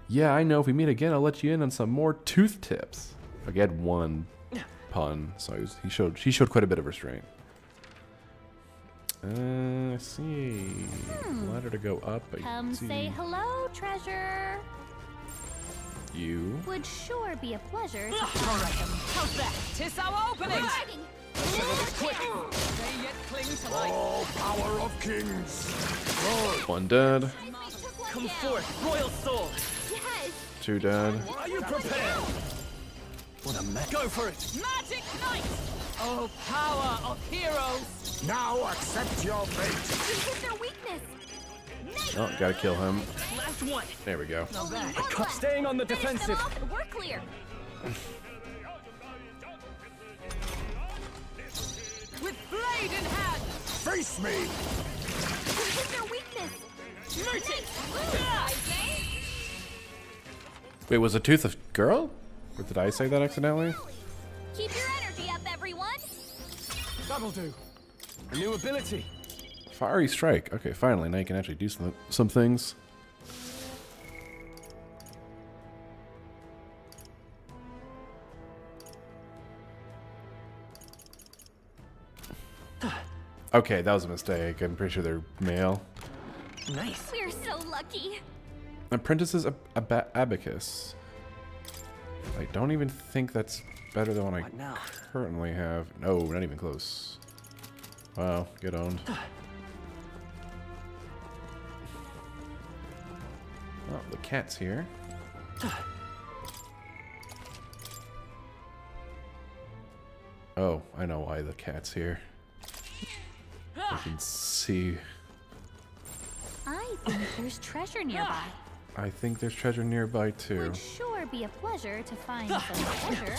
Yeah, I know. If we meet again, I'll let you in on some more tooth tips. I had one pun, so he showed quite a bit of restraint. Let's see. Ladder to go up. Come say hello, treasure. You. Would sure be a pleasure. How's that? 'Tis our opening! Riding. They yet cling to life. All power of kings! One dead. Come forth, royal soul! Yes. Two dead. Are you prepared? What a mess. Go for it! Magic Knight! Oh, power of heroes! Now accept your fate. We hit their weakness. Oh, gotta kill him. Last one. There we go. Not bad. Staying on the Finish them defensive. off and we're clear. With blade in hand! Face me! We hit their weakness. Merchant! Wait, was a tooth a girl? Or did I say that accidentally? Keep your energy up, everyone. That'll do. A new ability. Fiery Strike. Okay, finally, now you can actually do some things. Okay, that was a mistake. I'm pretty sure they're male. Nice. We're so lucky. Apprentice's Abacus. I don't even think that's better than what I currently have. No, not even close. Wow, get owned. Oh, the cat's here. Oh, I know why the cat's here. I can see. I think there's treasure nearby. I think there's treasure nearby too. Would sure be a pleasure to find some treasure.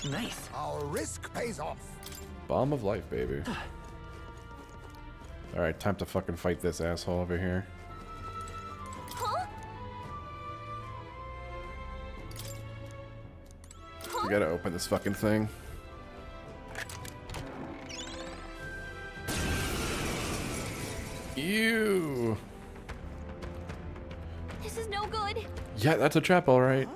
Nice. Our risk pays off. Bomb of life, baby. Alright, time to fucking fight this asshole over here. Huh? We gotta open this fucking thing. Ew. This is no good. Yeah, that's a trap, alright.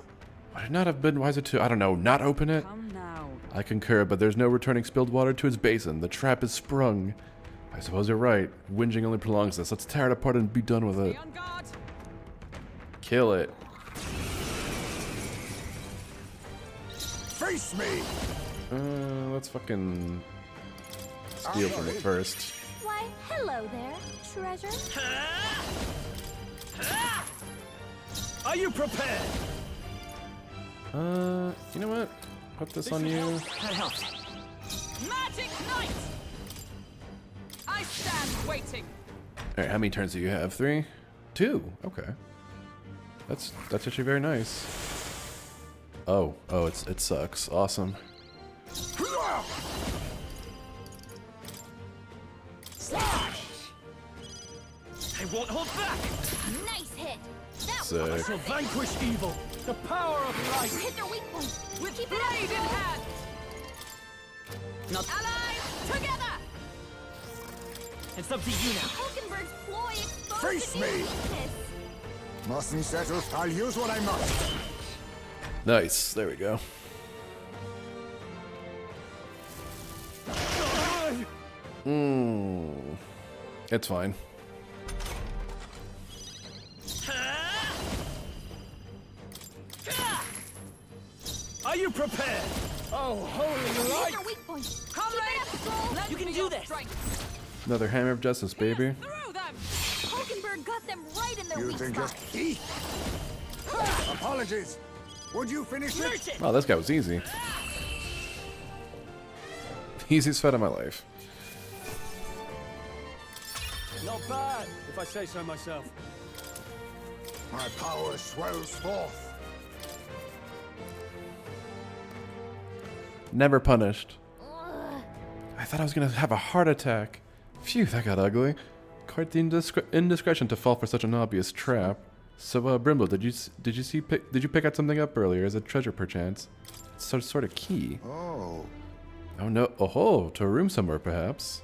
Would it not have been wiser to, I don't know, not open it? Come now. I concur, but there's no returning spilled water to its basin. The trap is sprung. I suppose you're right. Whinging only prolongs this. Let's tear it apart and be done with it. Kill it. Face me! Let's fucking steal from it first. Why, hello there, treasure. Are you prepared? You know what? Put this on you. That helps. Magic Knight! I stand waiting. Alright, how many turns do you have? 3? 2. Okay. That's actually very nice. Oh, it sucks. Awesome. Slash! I won't hold back. Nice hit. That Sick. was I shall vanquish evil. The power of You light. hit their weak point. With Keep it blade in up, hand! Not Allies, together! It's up to you now. Hulkenberg's ploy exposed Face the me. weakness. Mustn't settle. I'll use what I must. Nice. There we go. It's fine. Are you prepared? Oh, holy light! Hit their weak point. Come Keep it up, Skull. You can do this. Another hammer of justice, baby. Through them! Hulkenberg got them right in their You weak think spot. just he? Apologies. Would you finish it? Merchant! Oh, this guy was easy. Easiest fight of my life. Not bad, if I say so myself. My power swells forth. Never punished. Ugh. I thought I was gonna have a heart attack. Phew, that got ugly. Quite the indiscretion to fall for such an obvious trap. So, Brimble, did you pick out something up earlier as a treasure, perchance? Some sort of key. Oh. Oh no! Oh, to a room somewhere, perhaps.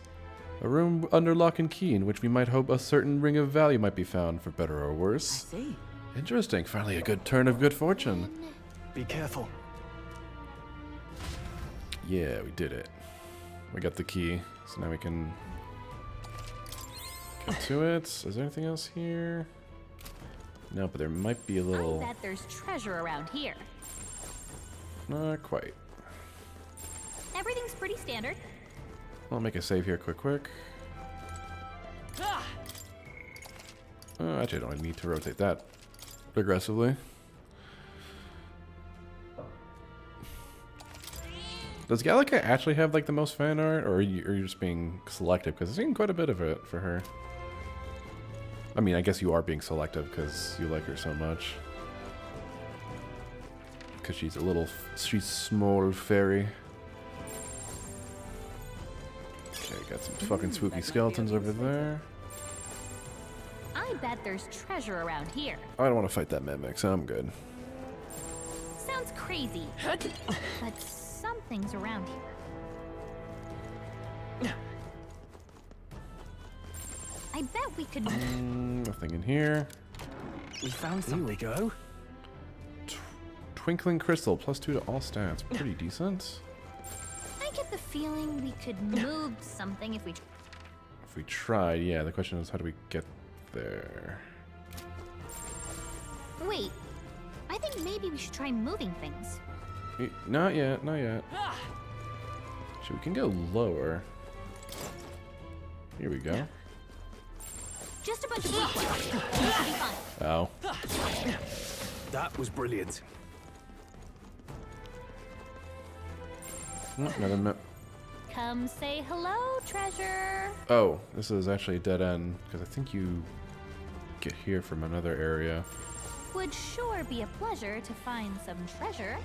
A room under lock and key, in which we might hope a certain ring of value might be found, for better or worse. See? Interesting. Finally, a good turn of good fortune. Be careful. Yeah, we did it. We got the key, so now we can get to it. Is there anything else here? No, but there might be a I little... bet there's treasure around here. Not quite. Everything's pretty standard. I'll make a save here quick. Actually, I don't need to rotate that aggressively. Does Gallica actually have like the most fan art, or are you just being selective? Because I've seen quite a bit of it for her. I mean, I guess you are being selective because you like her so much. Because she's she's small fairy. Okay, got some fucking spooky skeletons over there. I bet there's treasure around here. I don't want to fight that mimic, so I'm good. Sounds crazy, but something's around here. I bet we could. Nothing in here. We found something. Here we go. Twinkling crystal, +2 to all stats. Pretty decent. I get the feeling we could move something if we. If we tried, yeah. The question is, how do we get there? Wait, I think maybe we should try moving things. Not yet, not yet. So we can go lower. Here we go. Just a bunch of weak ones. This will be fun. Ow. That was brilliant. Another map. Come say hello, treasure. Oh, this is actually a dead end, because I think you get here from another area. Would sure be a pleasure to find some treasure.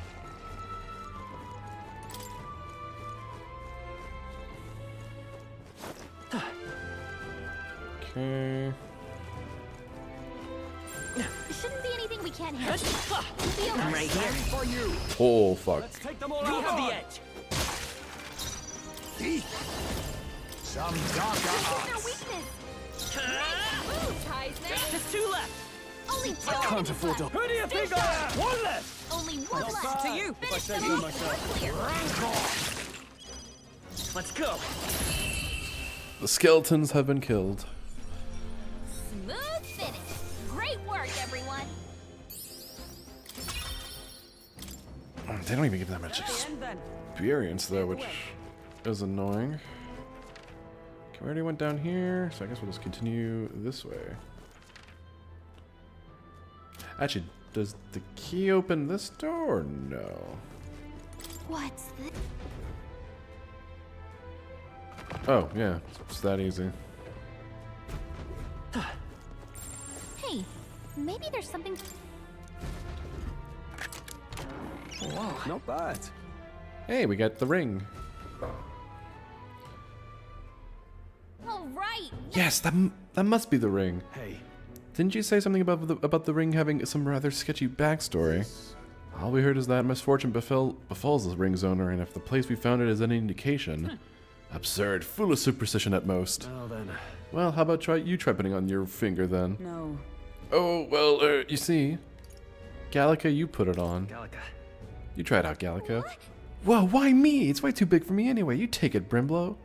Okay. Shouldn't be anything we can't handle. We'll be I'm right here for you. Oh, fuck. Let's take them all out. We have the edge. Some darker Their arts. weakness. Nice moves, Heisman. There's 2 left. Only 2 Can't minutes afford left. to. Who do you think I am? 1 left. Only 1 left. To you. Finish them off. We're clear. Let's go. The skeletons have been killed. Smooth finish. Great work, everyone. They don't even give that much experience, though, which is annoying. Okay, we already went down here, so I guess we'll just continue this way. Actually, does the key open this door? No. What's this? Oh, yeah, it's that easy. Hey, maybe there's something. Whoa, not bad. Hey, we got the ring. All right. Yes, that must be the ring. Hey. Didn't you say something about the ring having some rather sketchy backstory? All we heard is that misfortune befalls the ring's owner, and if the place we found it is any indication, absurd, full of superstition at most. Well then. Well, how about you try putting on your finger then? No. Oh, well, you see, Gallica, you put it on. Gallica. You try it out, Gallica. Whoa, why me? It's way too big for me anyway. You take it, Brimblow.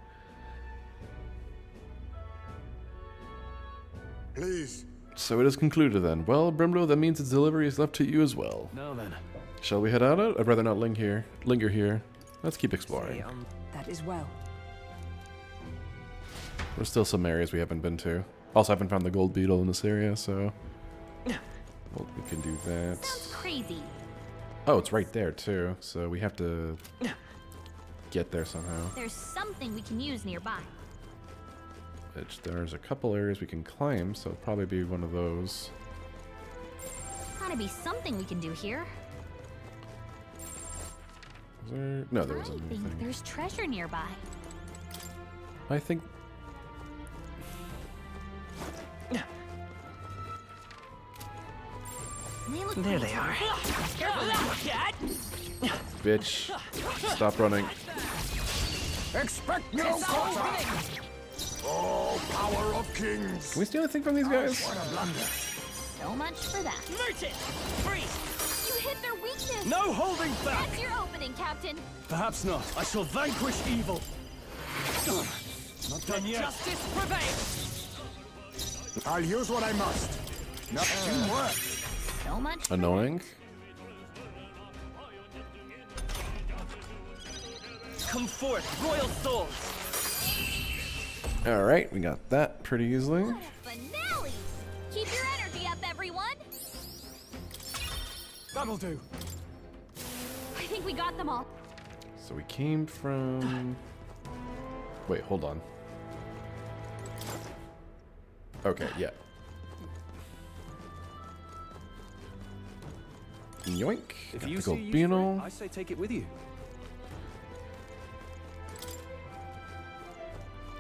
Please. So it is concluded then. Well, Brimblow, that means its delivery is left to you as well. Now then. Shall we head out? I'd rather not linger here. Let's keep exploring. That is well. There's still some areas we haven't been to. Also, I haven't found the gold beetle in this area, so well, we can do that. Sounds crazy. Oh, it's right there too. So we have to get there somehow. There's something we can use nearby. Which there's a couple areas we can climb, so it'll probably be one of those. Gotta be something we can do here. Was there? No, there wasn't I think anything. there's treasure nearby. I think. There they are. Careful now, cat. Bitch. Stop running. Expect no quarter. Oh, power of kings. Can we steal anything from these guys? What a blunder. So much for that. Merchant, freeze. You hit their weakness. No holding back. That's your opening, Captain. Perhaps not. I shall vanquish evil. Not done yet. Justice prevails. I'll use what I must. Not teamwork. So much. For Annoying. Come forth, royal souls. Alright, we got that pretty easily. What a finale! Keep your energy up, everyone. That'll do. I think we got them all. So we came from... Wait, hold on. Okay, yeah. Yoink. If Got you the see gold use for beetle. it, I say take it with you.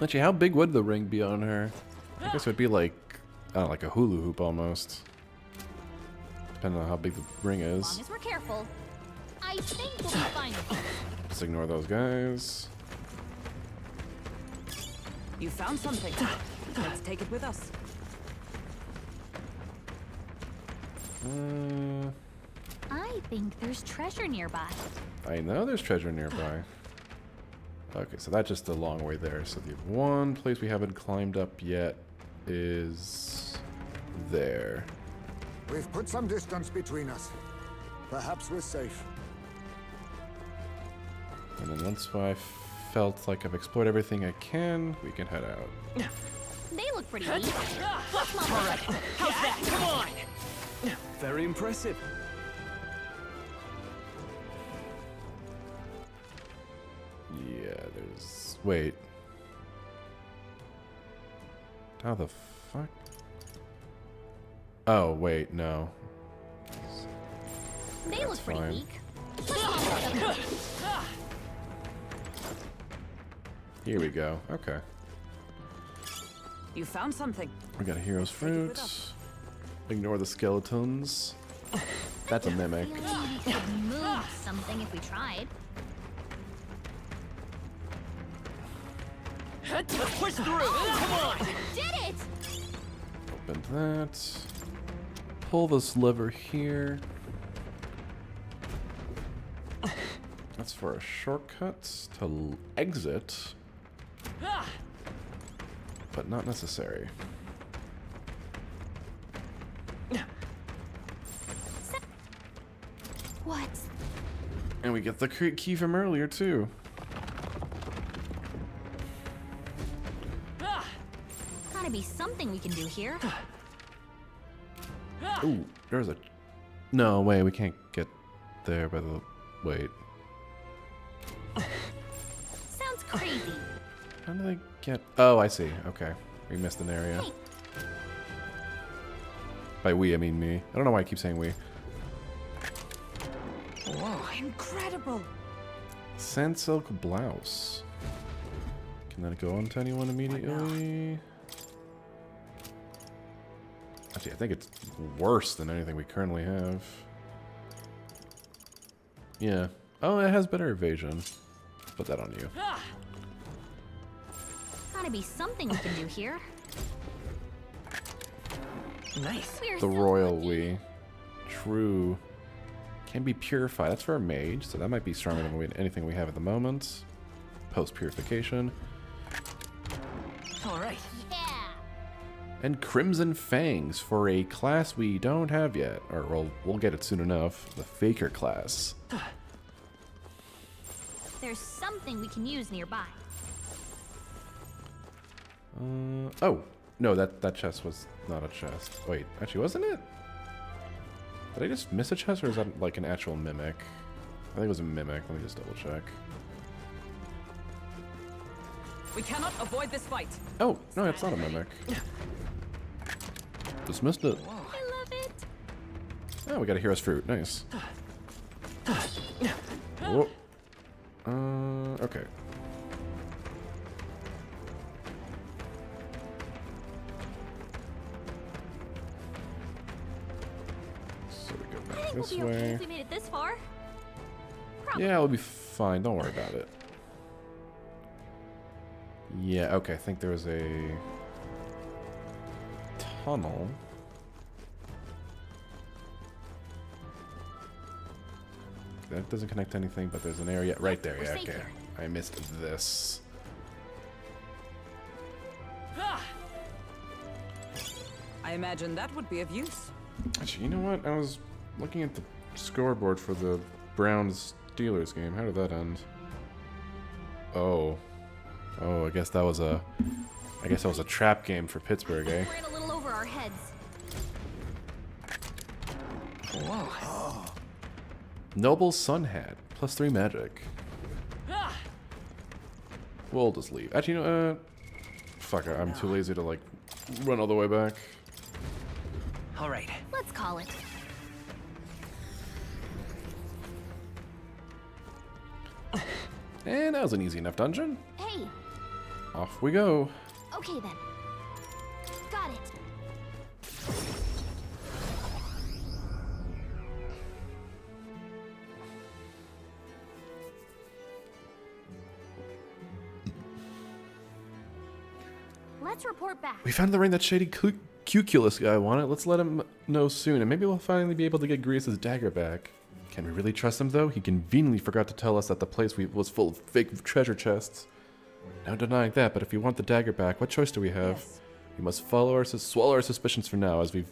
Actually, how big would the ring be on her? I guess it would be like, I don't know, like a hula hoop almost. Depending on how big the ring As long is. as we're careful, I think we'll be fine with it. Just ignore those guys. You found something. Let's take it with us. I think there's treasure nearby. I know there's treasure nearby. Okay, so that's just a long way there. So the one place we haven't climbed up yet is there. We've put some distance between us. Perhaps we're safe. And then once I felt like I've explored everything I can, we can head out. They look pretty neat. What's my All right, how's that? Come on! Very impressive. Yeah, there's... Wait. How the fuck? Oh, wait, no. They That's look pretty fine. weak. Let's Here we go. Okay. You found something. We got a hero's Take it with fruit. us. Ignore the skeletons. That's a mimic. we could move something if we tried. Let's push through! Come on! Did it! Open that. Pull this lever here. That's for a shortcut to exit, but not necessary. What? And we get the key from earlier too. Gotta be something we can do here. Ooh, there's a... No, wait, we can't get there by the... Wait. Sounds crazy. How do they get... Oh, I see. Okay. We missed an area. Hey. By we, I mean me. I don't know why I keep saying we. Whoa, incredible. Sand silk blouse. Can that go onto anyone immediately? Actually, I think it's worse than anything we currently have. Yeah. Oh, it has better evasion. Put that on you. Gotta be something we can do here. Nice. We're The so royal lucky. we. True. Can be purified. That's for a mage, so that might be stronger than anything we have at the moment. Post purification. All right. Yeah. And Crimson Fangs for a class we don't have yet. Or we'll get it soon enough. The Faker class. There's something we can use nearby. Oh. No, that chest was not a chest. Wait, actually, wasn't it? Did I just miss a chest, or is that like an actual mimic? I think it was a mimic. Let me just double check. We cannot avoid this fight. Oh, no, it's not a mimic. Just missed it. I love it. Oh, we got a hero's fruit. Nice. Whoa. Okay. So we go I back think we'll this be okay way. if we made it this far. Probably. Yeah, we'll be fine. Don't worry about it. Yeah, okay. I think there was a tunnel. That doesn't connect to anything, but there's an area right there. We're Yeah, safe okay. here. I missed this. I imagine that would be of use. Actually, you know what? I was looking at the scoreboard for the Browns Steelers game. How did that end? Oh. Oh, I guess that was a trap game for Pittsburgh, eh? We're in a little over our heads. Noble Sun Hat, +3 magic. We'll just leave. Actually, you know, fuck it. I'm too lazy to, like, run all the way back. All right. Let's call it. And that was an easy enough dungeon. Hey. Off we go. Okay then. Got it. Let's report back. We found the ring that shady Cuculus guy wanted. Let's let him know soon, and maybe we'll finally be able to get Grease's dagger back. Can we really trust him, though? He conveniently forgot to tell us that the place was full of fake treasure chests. No denying that, but if we want the dagger back, what choice do we have? Yes. We must swallow our suspicions for now, as we've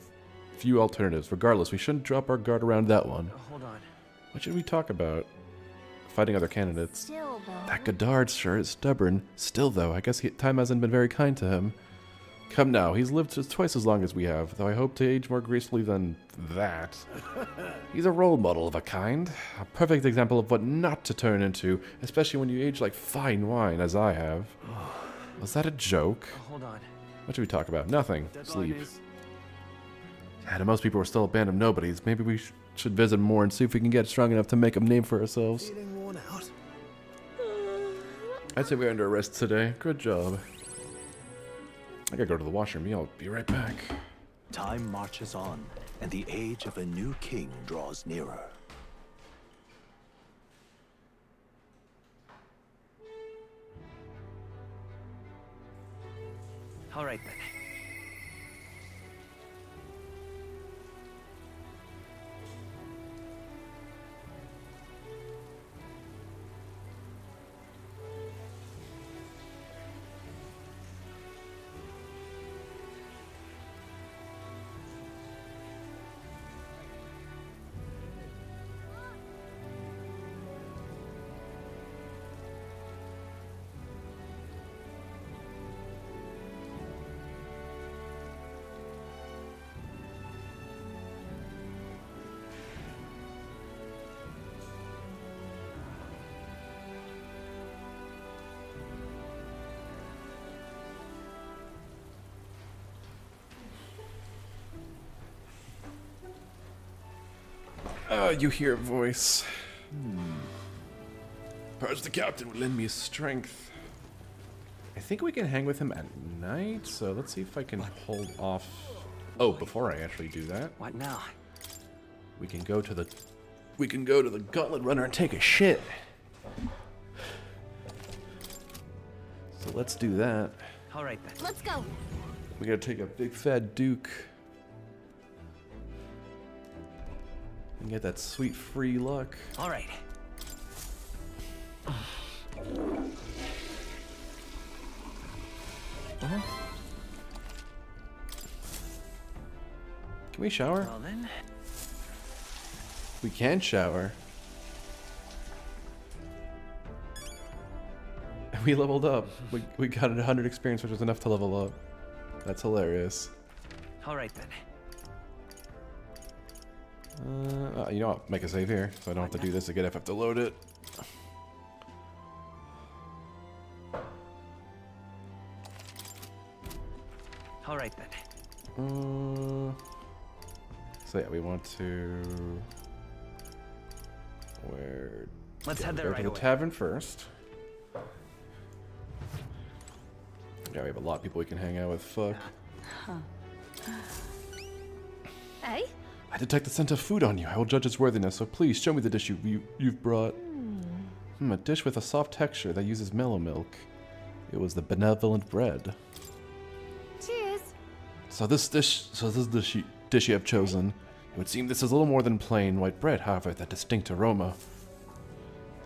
few alternatives. Regardless, we shouldn't drop our guard around that one. Hold on. What should we talk about? Fighting other candidates. Still, though. That Godard sure is stubborn. Still, though, I guess time hasn't been very kind to him. Come now, he's lived just twice as long as we have, though I hope to age more gracefully than that. He's a role model of a kind. A perfect example of what not to turn into, especially when you age like fine wine, as I have. Was that a joke? Hold on. What should we talk about? Nothing. Deadline Sleep. is- And most people are still a band of nobodies. Maybe we should visit more and see if we can get strong enough to make a name for ourselves. Feeling worn out. I'd say we're under arrest today. Good job. I gotta go to the washroom. Yeah, I'll be right back. Time marches on, and the age of a new king draws nearer. All right then. You hear a voice. Perhaps the captain would lend me his strength. I think we can hang with him at night, so let's see if I can hold off. Oh, before I actually do that, What now? we can go to the gauntlet runner and take a shit. So let's do that. All right then. Let's go. We gotta take a big fat Duke and get that sweet free luck. All right. Can we shower? Well then. We can shower. We leveled up. We got 100 experience, which was enough to level up. That's hilarious. All right then. You know what? Make a save here, so I don't have to do this again if I have to load it. All right then. So yeah, we want to. Let's head there go right to the away. tavern first. Yeah, we have a lot of people we can hang out with. Fuck. Hey? I detect the scent of food on you. I will judge its worthiness, so please show me the dish you've brought. A dish with a soft texture that uses mellow milk. It was the benevolent bread. Cheers. So this dish you have chosen. It would seem this is a little more than plain white bread, however, that distinct aroma.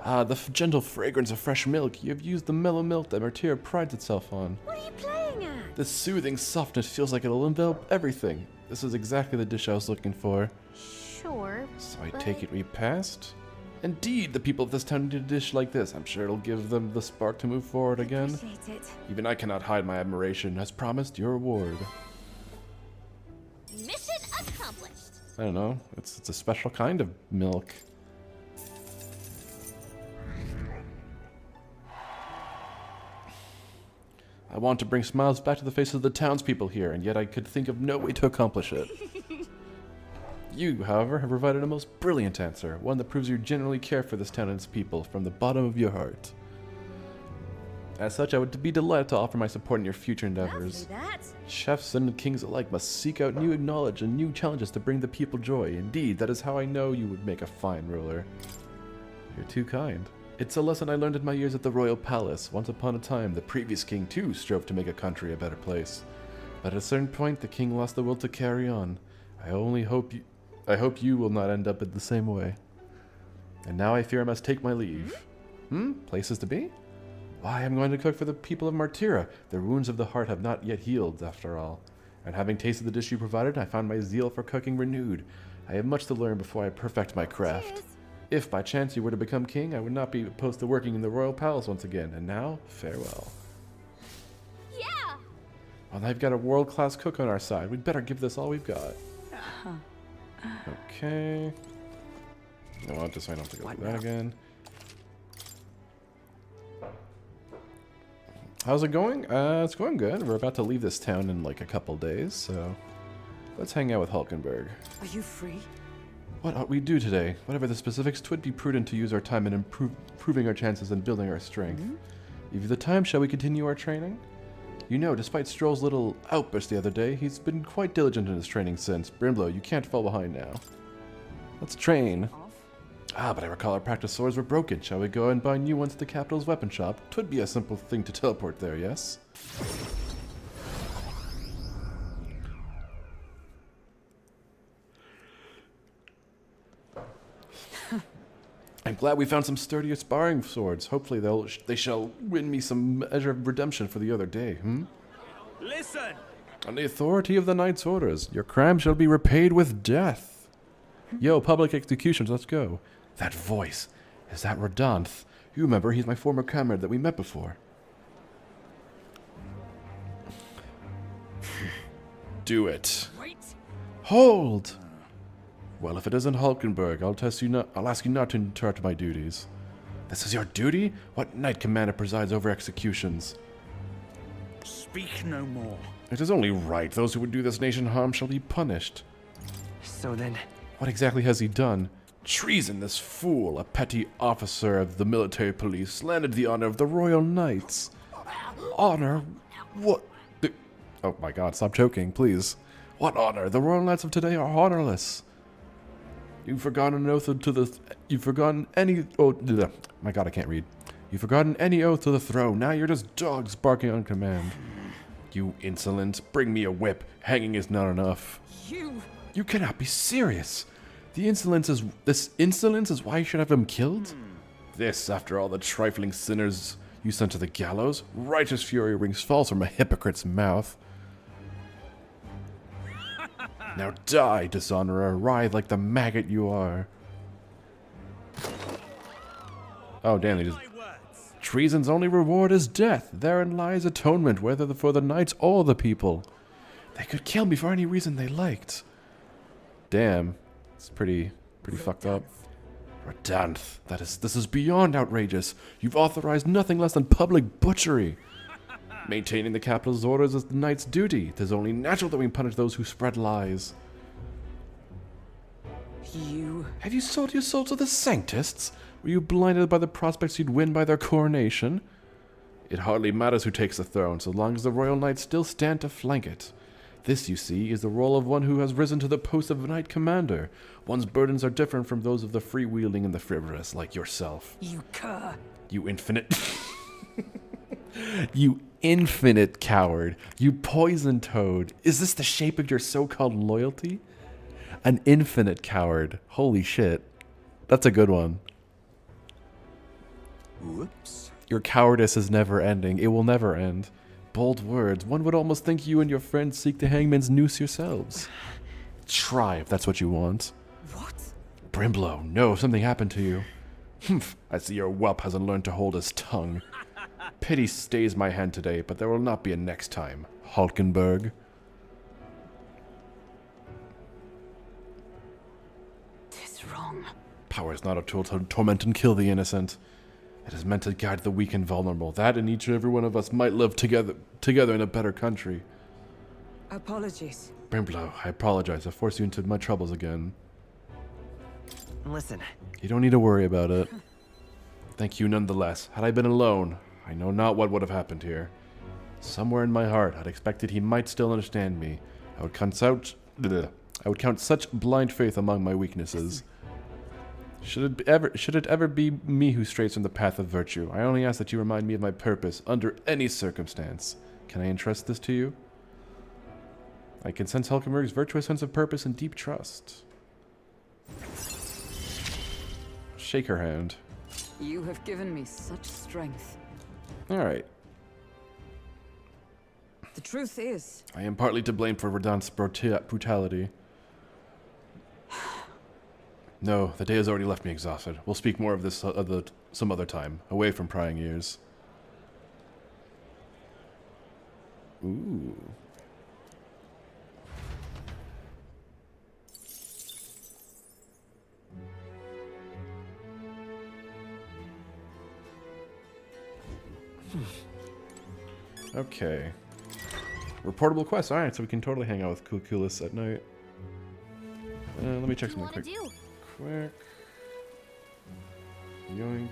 Ah, the gentle fragrance of fresh milk. You have used the mellow milk that Martyr prides itself on. What are you playing at? This soothing softness feels like it'll envelop everything. This is exactly the dish I was looking for. Sure. So I take it we passed? Indeed, the people of this town need a dish like this. I'm sure it'll give them the spark to move forward again. Appreciate it. Even I cannot hide my admiration. As promised, your reward. Mission accomplished. I don't know. It's a special kind of milk. I want to bring smiles back to the faces of the townspeople here, and yet I could think of no way to accomplish it. You, however, have provided a most brilliant answer, one that proves you genuinely care for this town and its people from the bottom of your heart. As such, I would be delighted to offer my support in your future endeavors. Chefs and kings alike must seek out new knowledge and new challenges to bring the people joy. Indeed, that is how I know you would make a fine ruler. You're too kind. It's a lesson I learned in my years at the royal palace. Once upon a time, the previous king too strove to make a country a better place. But at a certain point, the king lost the will to carry on. I hope you will not end up in the same way. And now I fear I must take my leave. Places to be? Why, I'm going to cook for the people of Martira. The wounds of the heart have not yet healed, after all. And having tasted the dish you provided, I found my zeal for cooking renewed. I have much to learn before I perfect my craft. Cheers. If by chance you were to become king, I would not be opposed to working in the royal palace once again. And now, farewell. Yeah! Well, now I've got a world-class cook on our side. We'd better give this all we've got. Okay. No, I'll just sign off to go through that again. How's it going? It's going good. We're about to leave this town in like a couple days, so let's hang out with Hulkenberg. Are you free? What ought we do today? Whatever the specifics, 'twould be prudent to use our time in improving our chances and building our strength. If you've the time, shall we continue our training? You know, despite Stroll's little outburst the other day, he's been quite diligent in his training since. Brimblow, you can't fall behind now. Let's train. But I recall our practice swords were broken. Shall we go and buy new ones at the capital's weapon shop? 'Twould be a simple thing to teleport there, yes? I'm glad we found some sturdier sparring swords. Hopefully they shall win me some measure of redemption for the other day, Listen! On the authority of the knight's orders, your crime shall be repaid with death. Yo, public executions, let's go. That voice, is that Radanth? You remember, he's my former comrade that we met before. Do it. Wait. Hold! Well, if it isn't Hulkenberg, I'll ask you not to interrupt my duties. This is your duty? What knight commander presides over executions? Speak no more. It is only right. Those who would do this nation harm shall be punished. So then... What exactly has he done? Treason, this fool, a petty officer of the military police, slandered the honor of the Royal Knights. Honor? What? Oh my god, stop choking, please. What honor? The Royal Knights of today are honorless. You've forgotten an oath to the... You've forgotten any... Oh, my god, I can't read. You've forgotten any oath to the throne. Now you're just dogs barking on command. You insolent. Bring me a whip. Hanging is not enough. You cannot be serious. This insolence is why you should have him killed? This, after all the trifling sinners you sent to the gallows? Righteous fury rings false from a hypocrite's mouth. Now die, dishonorer, writhe like the maggot you are. Oh, damn, they just... Treason's only reward is death. Therein lies atonement, whether for the knights or the people. They could kill me for any reason they liked. Damn. It's pretty fucked up. Radanth, this is beyond outrageous. You've authorized nothing less than public butchery. Maintaining the capital's orders is the knight's duty. It is only natural that we punish those who spread lies. Have you sold your soul to the Sanctists? Were you blinded by the prospects you'd win by their coronation? It hardly matters who takes the throne, so long as the royal knights still stand to flank it. This, you see, is the role of one who has risen to the post of knight commander. One's burdens are different from those of the freewheeling and the frivolous, like yourself. You cur. You infinite... You infinite coward. You poison toad. Is this the shape of your so-called loyalty? An infinite coward. Holy shit. That's a good one. Whoops. Your cowardice is never ending. It will never end. Bold words. One would almost think you and your friends seek the hangman's noose yourselves. Try if that's what you want. What? Brimblow, no, something happened to you. Humph, I see your whelp hasn't learned to hold his tongue. Pity stays my hand today, but there will not be a next time. Hulkenberg. Tis wrong. Power is not a tool to torment and kill the innocent. It is meant to guide the weak and vulnerable. That and each and every one of us might live together in a better country. Apologies. Brimblow, I apologize. I forced you into my troubles again. Listen. You don't need to worry about it. Thank you nonetheless. Had I been alone, I know not what would have happened here. Somewhere in my heart, I'd expected he might still understand me. I would count such blind faith among my weaknesses. Should it ever be me who strays from the path of virtue, I only ask that you remind me of my purpose under any circumstance. Can I entrust this to you? I can sense Hulkenberg's virtuous sense of purpose and deep trust. Shake her hand. You have given me such strength. Alright. The truth is, I am partly to blame for Radahn's brutality. No, the day has already left me exhausted. We'll speak more of this some other time, away from prying ears. Ooh. Okay. Reportable quests. Alright, so we can totally hang out with Cuculus at night. Let me check something quick. Quick. Yoink.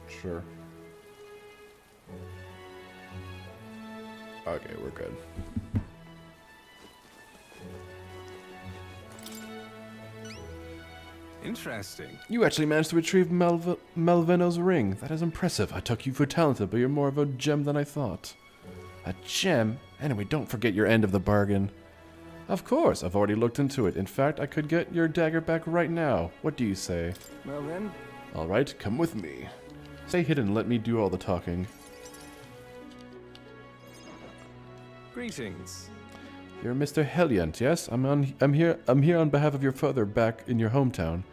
Sure. Okay, we're good. Interesting. You actually managed to retrieve Malvino's ring. That is impressive. I took you for talented, but you're more of a gem than I thought. A gem? Anyway, don't forget your end of the bargain. Of course, I've already looked into it. In fact, I could get your dagger back right now. What do you say? Well then. Alright, come with me. Stay hidden and let me do all the talking. Greetings. You're Mr. Helliant, yes? I'm here on behalf of your father back in your hometown.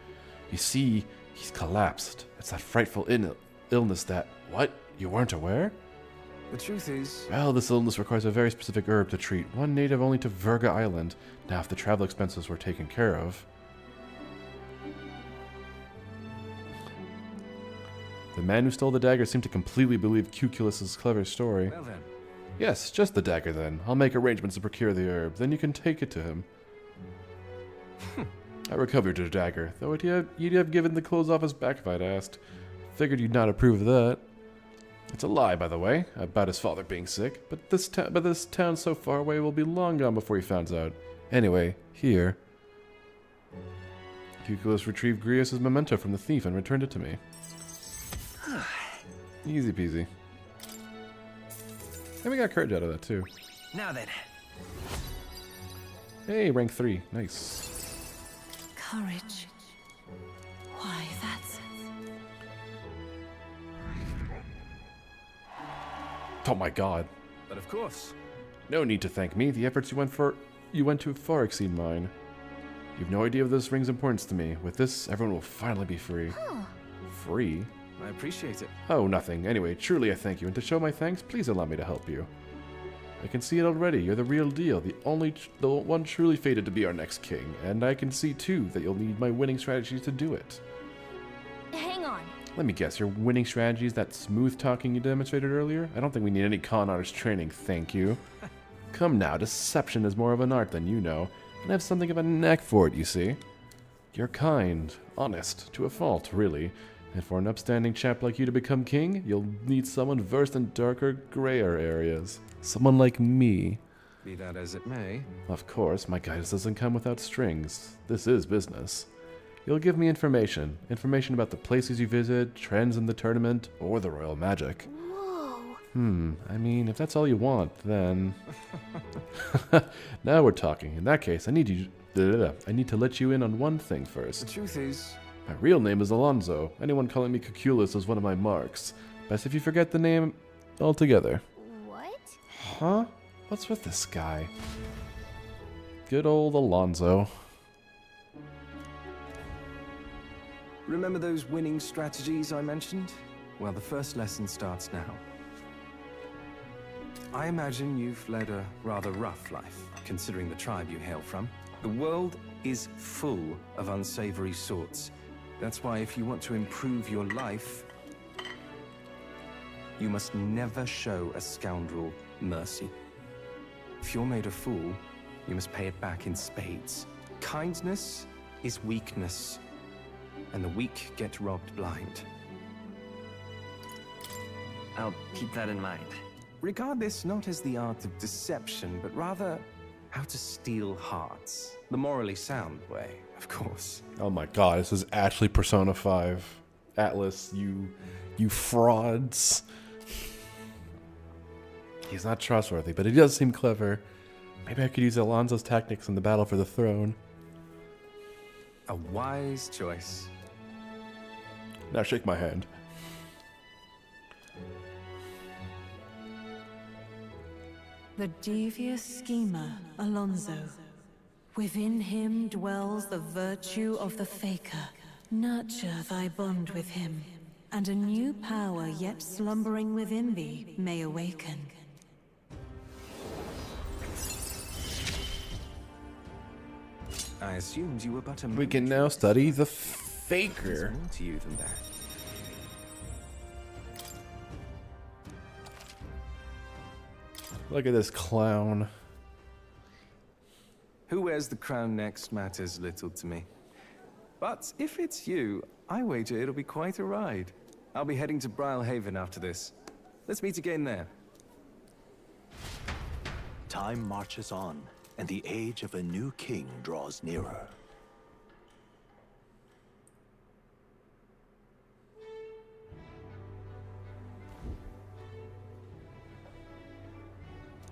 You see, he's collapsed. It's that frightful illness that... What? You weren't aware? The truth is... Well, this illness requires a very specific herb to treat, one native only to Verga Island. Now, if the travel expenses were taken care of... The man who stole the dagger seemed to completely believe Cuculus's clever story. Well then. Yes, just the dagger then. I'll make arrangements to procure the herb, then you can take it to him. I recovered your dagger, though you'd have given the clothes off his back if I'd asked. Figured you'd not approve of that. It's a lie, by the way, about his father being sick, but this town so far away will be long gone before he finds out. Anyway, here. Cuculus retrieved Grius' memento from the thief and returned it to me. Easy peasy. And we got courage out of that, too. Now then. Hey, rank 3. Nice. Courage. Why, that's... Oh my god. But of course. No need to thank me. The efforts you went to far exceed mine. You've no idea of this ring's importance to me. With this, everyone will finally be free. Free? I appreciate it. Oh, nothing. Anyway, truly I thank you, and to show my thanks, please allow me to help you. I can see it already. You're the real deal, the one truly fated to be our next king, and I can see too that you'll need my winning strategies to do it. Hang on. Let me guess, your winning strategy is that smooth talking you demonstrated earlier? I don't think we need any con artist training, thank you. Come now, deception is more of an art than you know, and I have something of a knack for it, you see. You're kind, honest, to a fault, really. And for an upstanding chap like you to become king, you'll need someone versed in darker, grayer areas. Someone like me. Be that as it may. Of course, my guidance doesn't come without strings. This is business. You'll give me information. Information about the places you visit, trends in the tournament, or the royal magic. Whoa. I mean, if that's all you want, then... Now we're talking. In that case, I need to let you in on one thing first. The truth is... My real name is Alonzo. Anyone calling me Cuculus is one of my marks. Best if you forget the name altogether. What? Huh? What's with this guy? Good old Alonzo. Remember those winning strategies I mentioned? Well, the first lesson starts now. I imagine you've led a rather rough life, considering the tribe you hail from. The world is full of unsavory sorts, That's why if you want to improve your life, you must never show a scoundrel mercy. If you're made a fool, you must pay it back in spades. Kindness is weakness, and the weak get robbed blind. I'll keep that in mind. Regard this not as the art of deception, but rather how to steal hearts. The morally sound way, of course. Oh my god, this is actually Persona 5. Atlas, you frauds. He's not trustworthy, but he does seem clever. Maybe I could use Alonso's tactics in the battle for the throne. A wise choice. Now shake my hand. The devious schemer, Alonso. Within him dwells the virtue of the Faker. Nurture thy bond with him, and a new power yet slumbering within thee may awaken. I assumed you were but a We can now study the Faker. There's more to you than that. Look at this clown. Who wears the crown next matters little to me. But if it's you, I wager it'll be quite a ride. I'll be heading to Brilehaven after this. Let's meet again there. Time marches on, and the age of a new king draws nearer.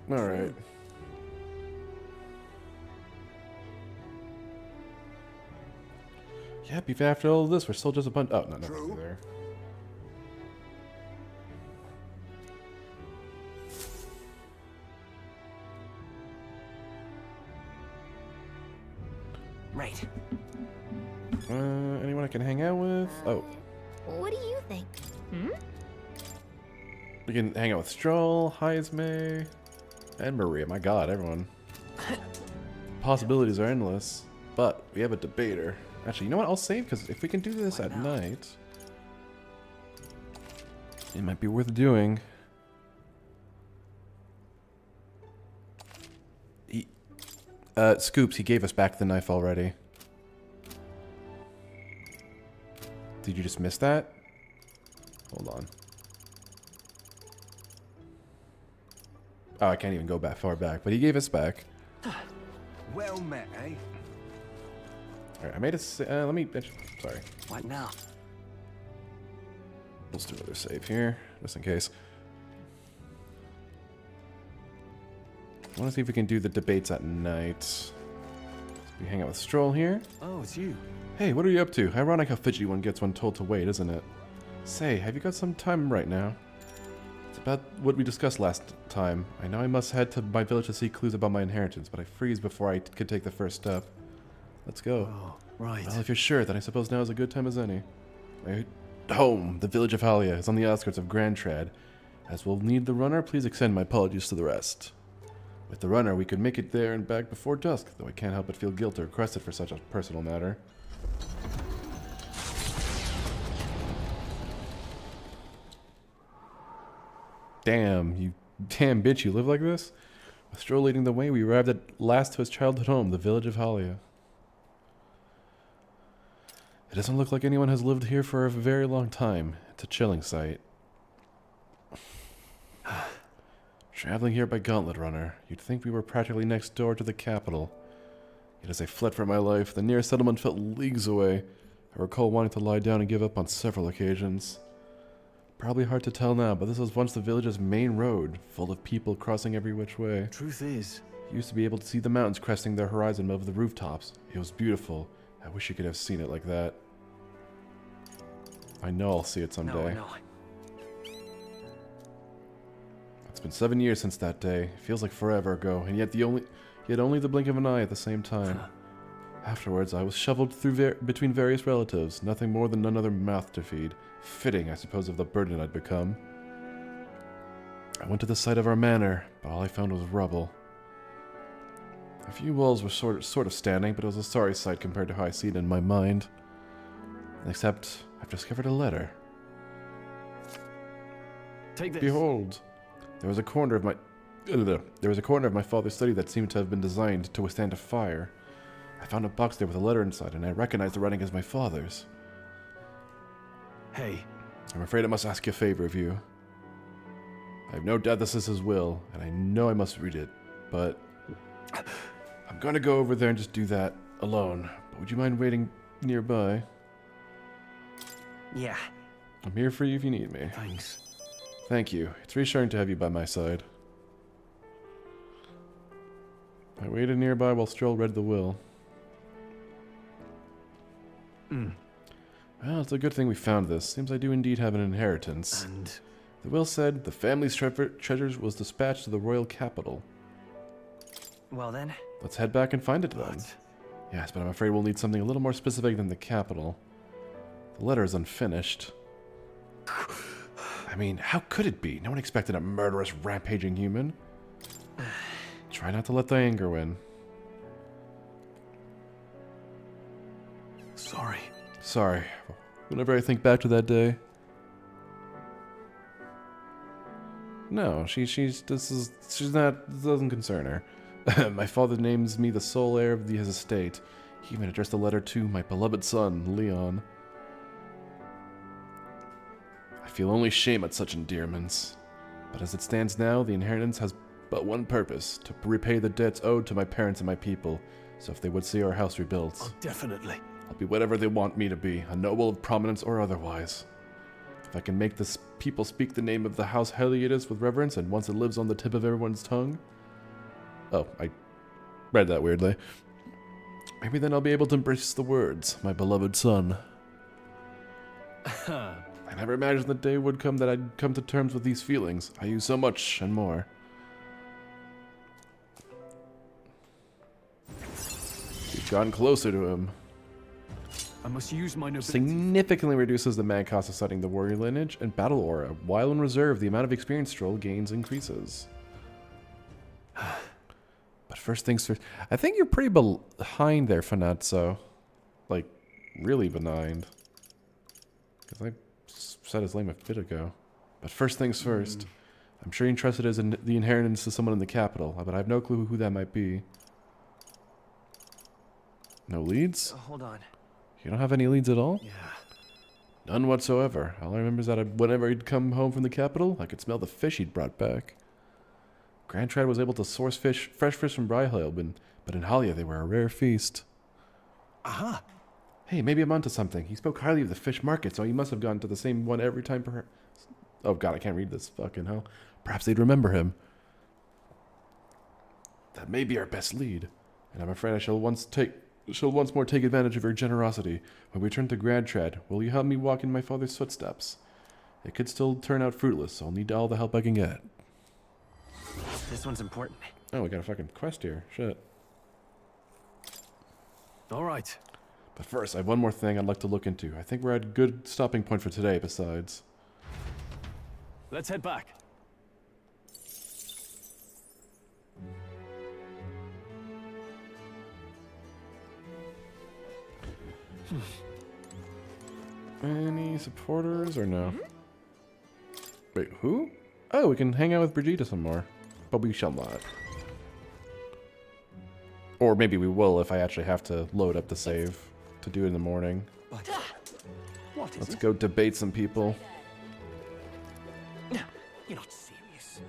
All right. Yep, even after all of this, we're still just a bunch. Oh, no, nothing there. Right. Anyone I can hang out with? Oh, What do you think? we can hang out with Stroll, Heisme, and Maria. My god, everyone. Possibilities are endless, but we have a debater. Actually, you know what? I'll save, because if we can do this at night, it might be worth doing. Scoops, he gave us back the knife already. Did you just miss that? Hold on. Oh, I can't even go back far back, but he gave us back. Well met, eh? Alright, I made a let me... Sorry. What now? Let's do another save here, just in case. I want to see if we can do the debates at night. We hang out with Stroll here. Oh, it's you. Hey, what are you up to? Ironic how fidgety one gets when told to wait, isn't it? Say, have you got some time right now? It's about what we discussed last time. I know I must head to my village to see clues about my inheritance, but I freeze before I could take the first step. Let's go. Oh, right. Well, if you're sure, then I suppose now is a good time as any. My home, the village of Halia, is on the outskirts of Grand Trad. As we'll need the runner, please extend my apologies to the rest. With the runner, we could make it there and back before dusk, though I can't help but feel guilt or requested for such a personal matter. Damn, you damn bitch, you live like this? With Stroll leading the way, we arrived at last to his childhood home, the village of Halia. It doesn't look like anyone has lived here for a very long time. It's a chilling sight. Traveling here by Gauntlet Runner, you'd think we were practically next door to the capital. Yet as I fled for my life, the nearest settlement felt leagues away. I recall wanting to lie down and give up on several occasions. Probably hard to tell now, but this was once the village's main road, full of people crossing every which way. Truth is, You used to be able to see the mountains cresting their horizon above the rooftops. It was beautiful. I wish you could have seen it like that. I know I'll see it someday. No. It's been 7 years since that day. It feels like forever ago, and yet only the blink of an eye at the same time. Afterwards, I was shoveled through between various relatives, nothing more than another mouth to feed. Fitting, I suppose, of the burden I'd become. I went to the site of our manor, but all I found was rubble. A few walls were sort of standing, but it was a sorry sight compared to how I see it in my mind. Except, I've discovered a letter. Take this. Behold, there was a corner of my father's study that seemed to have been designed to withstand a fire. I found a box there with a letter inside, and I recognized the writing as my father's. Hey. I'm afraid I must ask you a favor of you. I have no doubt this is his will, and I know I must read it, but I'm gonna go over there and just do that alone. But would you mind waiting nearby? Yeah. I'm here for you if you need me. Thanks. Thank you. It's reassuring to have you by my side. I waited nearby while Stroll read the will. Well, it's a good thing we found this. Seems I do indeed have an inheritance. And the will said the family's treasures was dispatched to the royal capital. Well then. Let's head back and find it then. Yes, but I'm afraid we'll need something a little more specific than the capital. The letter is unfinished. I mean, how could it be? No one expected a murderous, rampaging human. Try not to let the anger win. Sorry. Whenever I think back to that day. No, this doesn't concern her. My father names me the sole heir of his estate. He even addressed a letter to my beloved son, Leon. I feel only shame at such endearments. But as it stands now, the inheritance has but one purpose, to repay the debts owed to my parents and my people. So if they would see our house rebuilt... Oh, definitely. I'll be whatever they want me to be, a noble of prominence or otherwise. If I can make the people speak the name of the house hiatus with reverence, and once it lives on the tip of everyone's tongue... Oh, I read that weirdly. Maybe then I'll be able to embrace the words, my beloved son. I never imagined the day would come that I'd come to terms with these feelings. I use so much and more. We've gotten closer to him. I must use my nobility. Significantly reduces the mag cost of studying the warrior lineage and battle aura. While in reserve, the amount of experience Stroll gains increases. But first things first. I think you're pretty behind there, Fanazzo. Like, really behind. Because I said his name a bit ago. But first things first. I'm sure he entrusted the inheritance to someone in the capital, but I have no clue who that might be. No leads? Hold on. You don't have any leads at all? Yeah. None whatsoever. All I remember is that whenever he'd come home from the capital, I could smell the fish he'd brought back. Grand Trad was able to source fresh fish from Bryhill, but in Halia they were a rare feast. Aha! Hey, maybe I'm onto something. He spoke highly of the fish market, so he must have gone to the same one every time perhaps. Oh god, I can't read this. Fucking hell. Perhaps they'd remember him. That may be our best lead. And I'm afraid I shall once more take advantage of your generosity. When we return to Grand Trad, will you help me walk in my father's footsteps? It could still turn out fruitless, so I'll need all the help I can get. This one's important. Oh, we got a fucking quest here. Shit. Alright. But first, I have one more thing I'd like to look into. I think we're at a good stopping point for today, besides. Let's head back. Any supporters or no? Wait, who? Oh, we can hang out with Brigitte some more. But we shall not. Or maybe we will if I actually have to load up the save to do it in the morning. Let's go debate some people. You're not serious.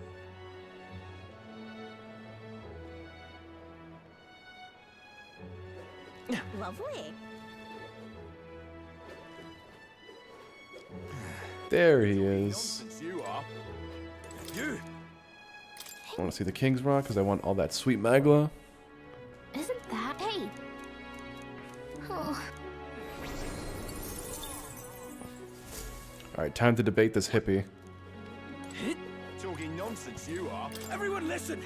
Lovely. There he is. You are. I want to see the King's Rock because I want all that sweet Magla. Isn't that... Hey! Oh. Alright, time to debate this hippie. Talking nonsense, you are. Everyone listen!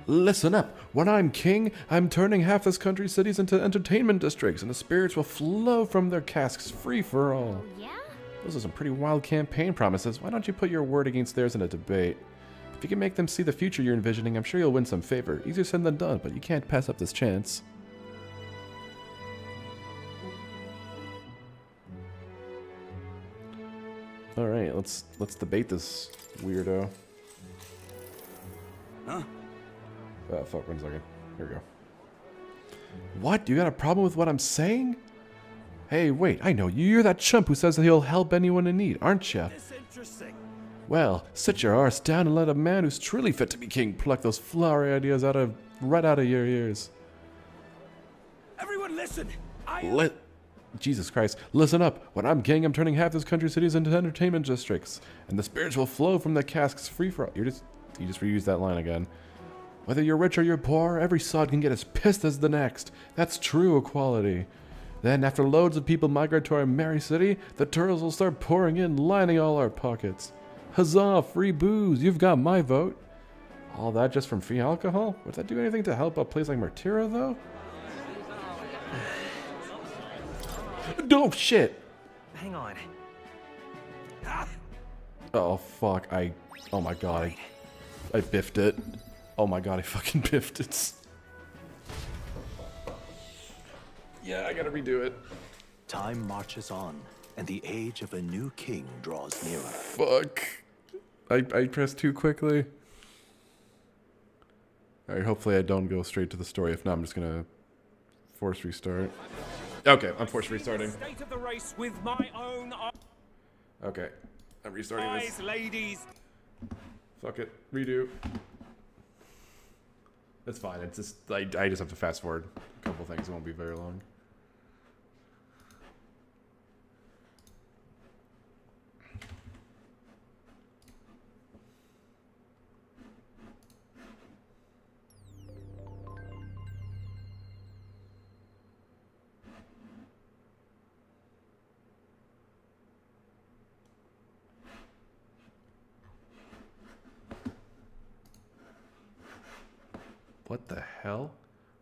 Listen up. When I'm king, I'm turning half this country's cities into entertainment districts, and the spirits will flow from their casks free for all. Yeah? Those are some pretty wild campaign promises. Why don't you put your word against theirs in a debate? If you can make them see the future you're envisioning, I'm sure you'll win some favor. Easier said than done, but you can't pass up this chance. right, let's debate this weirdo. Huh? Fuck, 1 second. Here we go. What? You got a problem with what I'm saying? Hey, wait, I know you. You're that chump who says that he'll help anyone in need, aren't you? Disinteresting. Well, sit your arse down and let a man who's truly fit to be king pluck those flowery ideas right out of your ears. Everyone listen! Jesus Christ, listen up. When I'm king, I'm turning half this country's cities into entertainment districts, and the spirits will flow from the casks free for all. You just reused that line again. Whether you're rich or you're poor, every sod can get as pissed as the next. That's true equality. Then, after loads of people migrate to our merry city, the tourists will start pouring in, lining all our pockets. Huzzah, free booze, you've got my vote. All that just from free alcohol? Would that do anything to help a place like Martira, though? No, shit! Hang on. Oh, fuck, oh my god, I biffed it. Oh my god, I fucking biffed it. Yeah, I gotta redo it. Time marches on, and the age of a new king draws nearer. Fuck. I pressed too quickly. Alright, hopefully I don't go straight to the story. If not, I'm just gonna force restart. Okay, I'm force restarting. State of the race with my own Okay, I'm restarting eyes, this. ladies. Fuck it, redo. That's fine. It's just I just have to fast forward a couple things. It won't be very long. What the hell?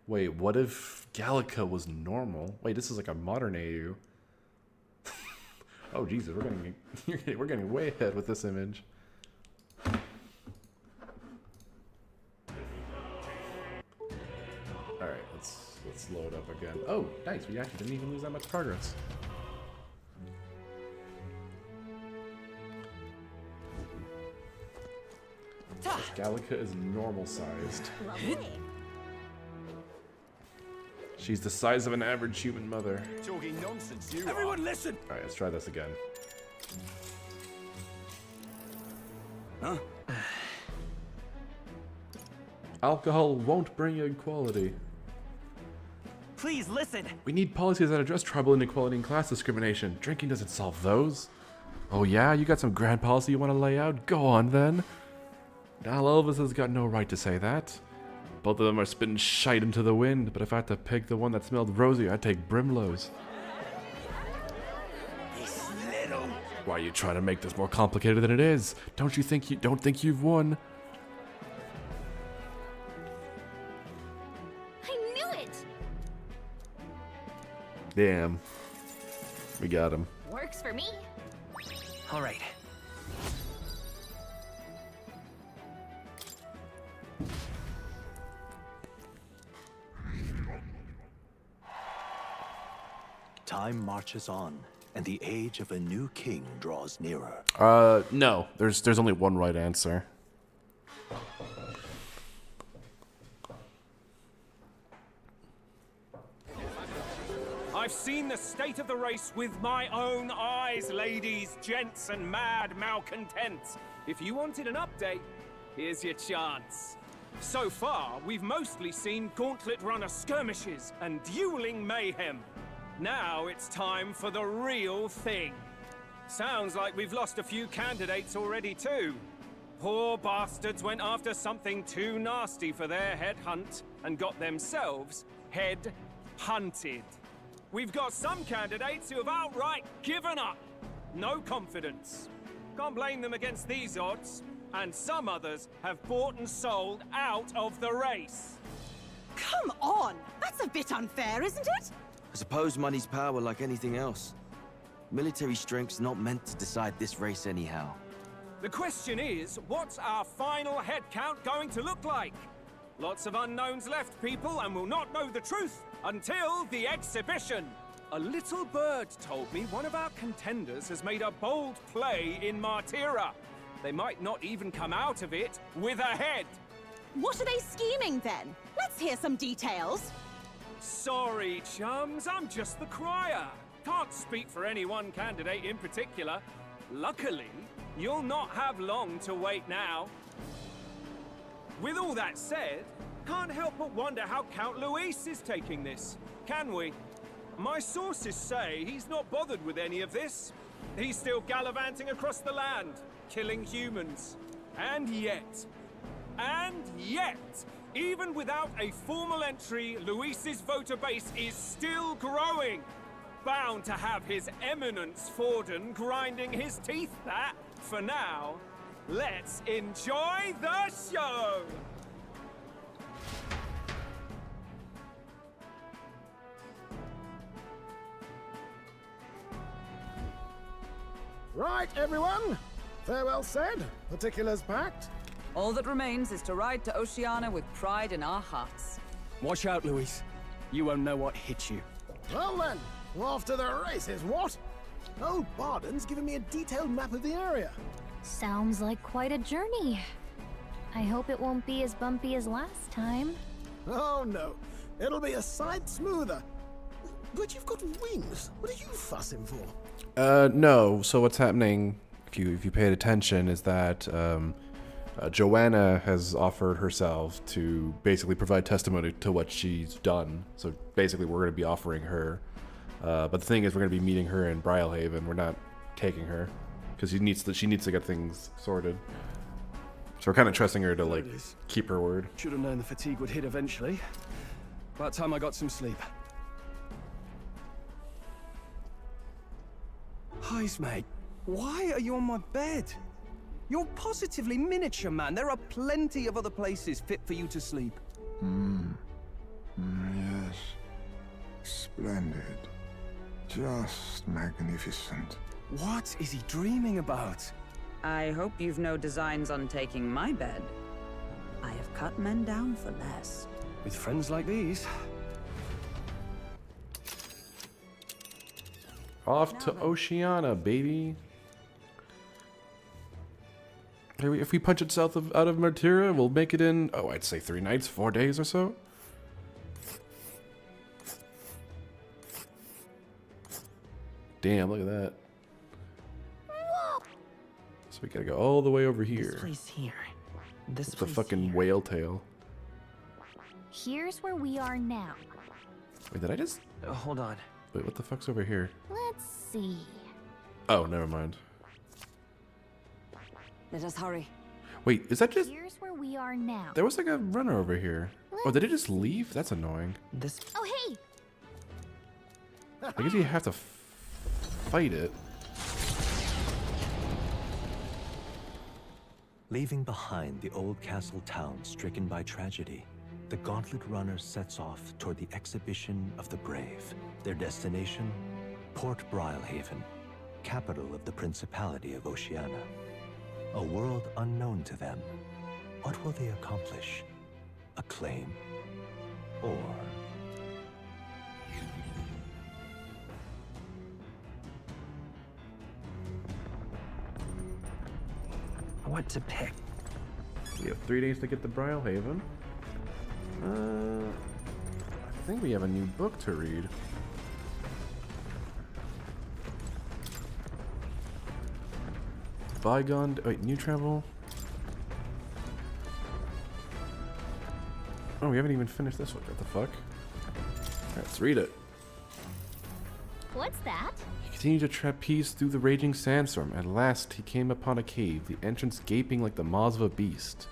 Wait, what if Gallica was normal? Wait, this is like a modern AU. Oh Jesus, we're getting way ahead with this image. All right, let's load up again. Oh, nice. We actually didn't even lose that much progress. Gallica is normal sized. She's the size of an average human mother. Talking nonsense, you Everyone listen! Alright, let's try this again. Huh? Alcohol won't bring equality. Please listen. We need policies that address tribal inequality and class discrimination. Drinking doesn't solve those. Oh yeah? You got some grand policy you want to lay out? Go on then. Now Elvis has got no right to say that. Both of them are spitting shite into the wind, but if I had to pick the one that smelled rosy, I'd take Brimlow's. Why are you trying to make this more complicated than it is? Don't think you've won? I knew it! Damn. We got him. Works for me. All right. Time marches on, and the age of a new king draws nearer. No. There's only one right answer. I've seen the state of the race with my own eyes, ladies, gents, and mad malcontents. If you wanted an update, here's your chance. So far, we've mostly seen gauntlet runner skirmishes and dueling mayhem. Now it's time for the real thing. Sounds like we've lost a few candidates already too. Poor bastards went after something too nasty for their head hunt and got themselves head hunted. We've got some candidates who have outright given up. No confidence. Can't blame them against these odds. And some others have bought and sold out of the race. Come on! That's a bit unfair, isn't it? I suppose money's power like anything else. Military strength's not meant to decide this race anyhow. The question is, what's our final head count going to look like? Lots of unknowns left, people, and we'll not know the truth until the exhibition. A little bird told me one of our contenders has made a bold play in Martira. They might not even come out of it with a head. What are they scheming then? Let's hear some details. Sorry, chums, I'm just the crier. Can't speak for any one candidate in particular. Luckily, you'll not have long to wait now. With all that said, can't help but wonder how Count Luis is taking this, can we? My sources say he's not bothered with any of this. He's still gallivanting across the land, killing humans. And yet, even without a formal entry, Luis's voter base is still growing. Bound to have His Eminence Forden grinding his teeth that, for now, let's enjoy the show! Right, everyone. Farewell said, particulars packed. All that remains is to ride to Oceania with pride in our hearts. Watch out, Luis. You won't know what hit you. Well then, off to the races, what? Old Barden's given me a detailed map of the area. Sounds like quite a journey. I hope it won't be as bumpy as last time. Oh no, it'll be a sight smoother. But you've got wings. What are you fussing for? No. So what's happening, if you paid attention, is that Joanna has offered herself to basically provide testimony to what she's done. So basically, we're going to be offering her. But the thing is, we're going to be meeting her in Brylehaven. We're not taking her because she needs to get things sorted. So we're kind of trusting her to like keep her word. Should have known the fatigue would hit eventually. About time I got some sleep. Heis, mate. Why are you on my bed? You're positively miniature, man. There are plenty of other places fit for you to sleep. Yes. Splendid. Just magnificent. What is he dreaming about? I hope you've no designs on taking my bed. I have cut men down for less. With friends like these. Off to Oceania, baby. If we punch it out of Martira, we'll make it in, I'd say 3 nights, 4 days or so. Damn, look at that. So we gotta go all the way over here. This place here. This It's the place fucking here. whale tail. Here's where we are now. Wait, did I just... hold on. Wait, what the fuck's over here? Let's see. Oh, never mind. Let us hurry. Wait, is that just... Here's where we are now. There was like a runner over here. Oh, did it just leave? That's annoying. Oh, hey! I guess you have to fight it. Leaving behind the old castle town stricken by tragedy, the Gauntlet Runner sets off toward the exhibition of the brave. Their destination, Port Brylehaven, capital of the Principality of Oceania. A world unknown to them. What will they accomplish? Acclaim? Or... What to pick? We have 3 days to get to Brylehaven. I think we have a new book to read. Bygone... Wait, new travel? Oh, we haven't even finished this one. What the fuck? Alright, let's read it. What's that? He continued to trapeze through the raging sandstorm. At last, he came upon a cave, the entrance gaping like the maws of a beast.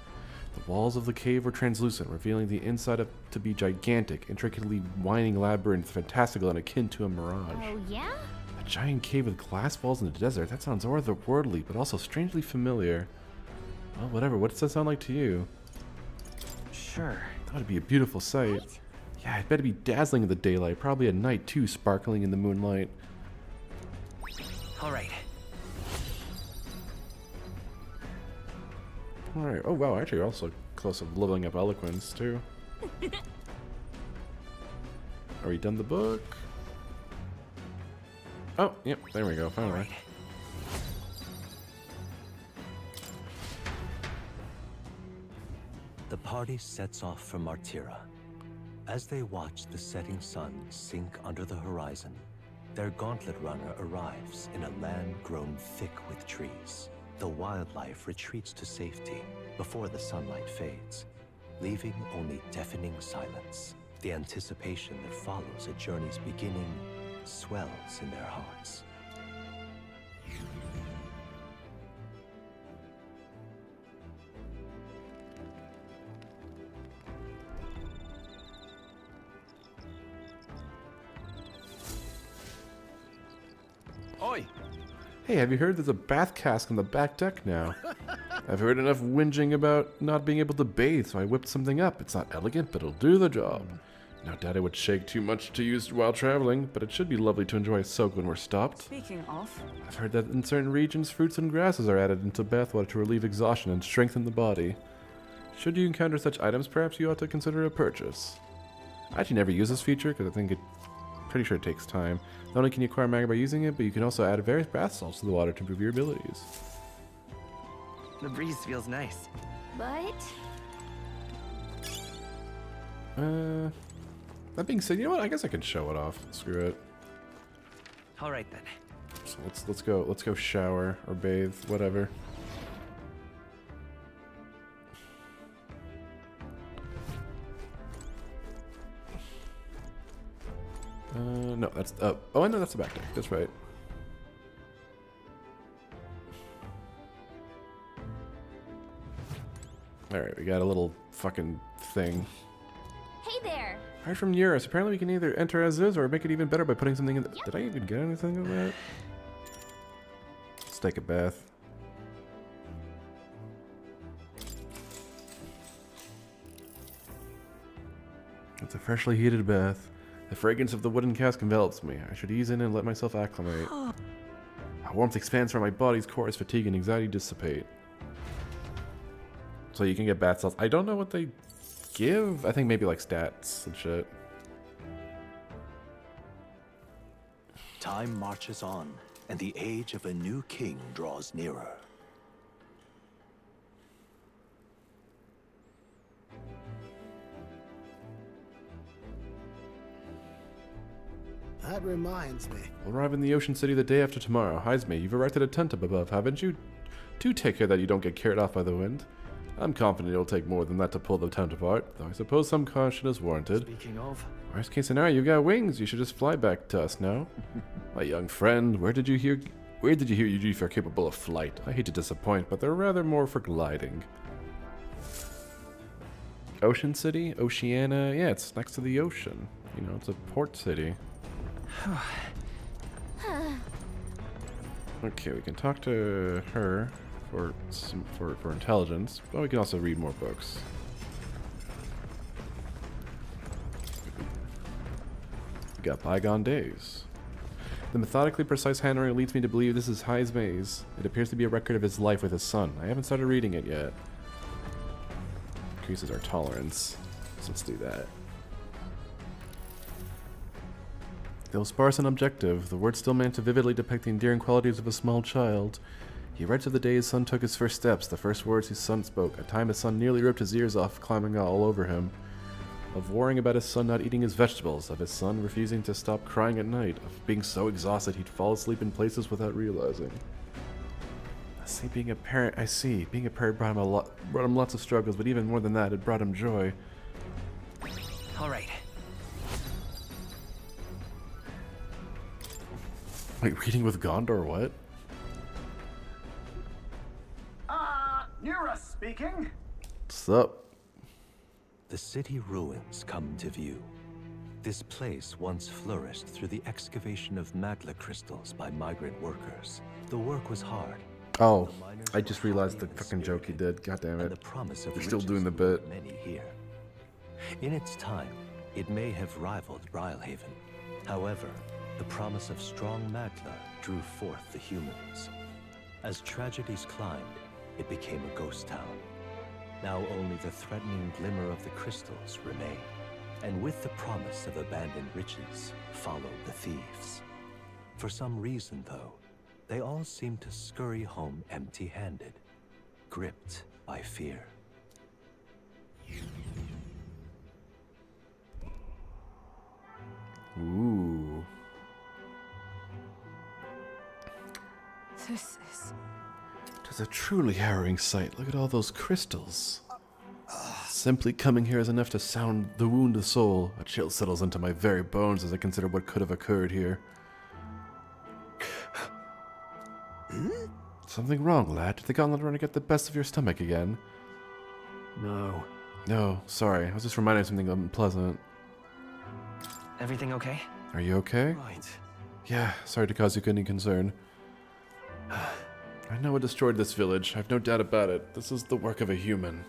The walls of the cave were translucent, revealing the inside to be gigantic, intricately winding labyrinth, fantastical and akin to a mirage. Oh, yeah? A giant cave with glass walls in the desert. That sounds otherworldly, but also strangely familiar. Well, whatever. What does that sound like to you? Sure. That would be a beautiful sight. Right? Yeah, it better be dazzling in the daylight. Probably at night, too, sparkling in the moonlight. All right. Alright. Oh, wow. Actually, you're also close to leveling up eloquence, too. Are we done the book? Oh, yep, there we go, finally. The party sets off for Martira. As they watch the setting sun sink under the horizon, their gauntlet runner arrives in a land grown thick with trees. The wildlife retreats to safety before the sunlight fades, leaving only deafening silence. The anticipation that follows a journey's beginning swells in their hearts. Oi! Hey, have you heard there's a bath cask on the back deck now? I've heard enough whinging about not being able to bathe, so I whipped something up. It's not elegant, but it'll do the job. No doubt it would shake too much to use while traveling, but it should be lovely to enjoy a soak when we're stopped. Speaking of, I've heard that in certain regions, fruits and grasses are added into bathwater to relieve exhaustion and strengthen the body. Should you encounter such items, perhaps you ought to consider a purchase. I actually never use this feature, because I think pretty sure it takes time. Not only can you acquire mana by using it, but you can also add various bath salts to the water to improve your abilities. The breeze feels nice. But That being said, you know what? I guess I can show it off. Screw it. All right then. So let's go shower or bathe, whatever. No, that's oh, I know that's the back deck. That's right. All right, we got a little fucking thing. hey there. Right from Eurus. Apparently, we can either enter as is or make it even better by putting something in. Did I even get anything of that? Let's take a bath. It's a freshly heated bath. The fragrance of the wooden cask envelops me. I should ease in and let myself acclimate. Warmth expands from my body's core as fatigue and anxiety dissipate. So you can get bath salts. I don't know what they give. I think maybe like stats and shit. Time marches on, and the age of a new king draws nearer. That reminds me. We'll arrive in the Ocean City the day after tomorrow. Heisme, you've erected a tent up above, haven't you? Do take care that you don't get carried off by the wind. I'm confident it'll take more than that to pull the tent apart, though I suppose some caution is warranted. Speaking of, Worst case scenario, you've got wings. You should just fly back to us now. My young friend, where did you hear you are capable of flight? I hate to disappoint, but they're rather more for gliding. Ocean City? Oceania? Yeah, it's next to the ocean. You know, it's a port city. Okay, we can talk to her for intelligence, but we can also read more books. We got Bygone Days. The methodically precise handwriting leads me to believe this is Heisme's. It appears to be a record of his life with his son. I haven't started reading it yet. Increases our tolerance. So let's do that. Though sparse and objective, the words still manage to vividly depict the endearing qualities of a small child. He writes of the day his son took his first steps, the first words his son spoke, a time his son nearly ripped his ears off climbing all over him, of worrying about his son not eating his vegetables, of his son refusing to stop crying at night, of being so exhausted he'd fall asleep in places without realizing. Being a parent brought him lots of struggles, but even more than that, it brought him joy. All right. Wait, reading with Gondor, what? Eurus speaking. What's up? The city ruins come to view. This place once flourished through the excavation of magla crystals by migrant workers. The work was hard. Oh, I just realized the fucking joke he did. God damn it. They're still doing the bit. Many here. In its time, it may have rivaled Brilhaven. However, the promise of strong magla drew forth the humans. As tragedies climbed, it became a ghost town. Now only the threatening glimmer of the crystals remain. And with the promise of abandoned riches, followed the thieves. For some reason, though, they all seem to scurry home empty-handed, gripped by fear. Ooh. This is... It's a truly harrowing sight. Look at all those crystals. Simply coming here is enough to sound the wound of soul. A chill settles into my very bones as I consider what could have occurred here. Something wrong, lad? Did the gauntlet runner get the best of your stomach again? No. No, sorry. I was just reminded of something unpleasant. Everything okay? Are you okay? Right. Yeah, sorry to cause you any concern. I know what destroyed this village. I've no doubt about it. This is the work of a human.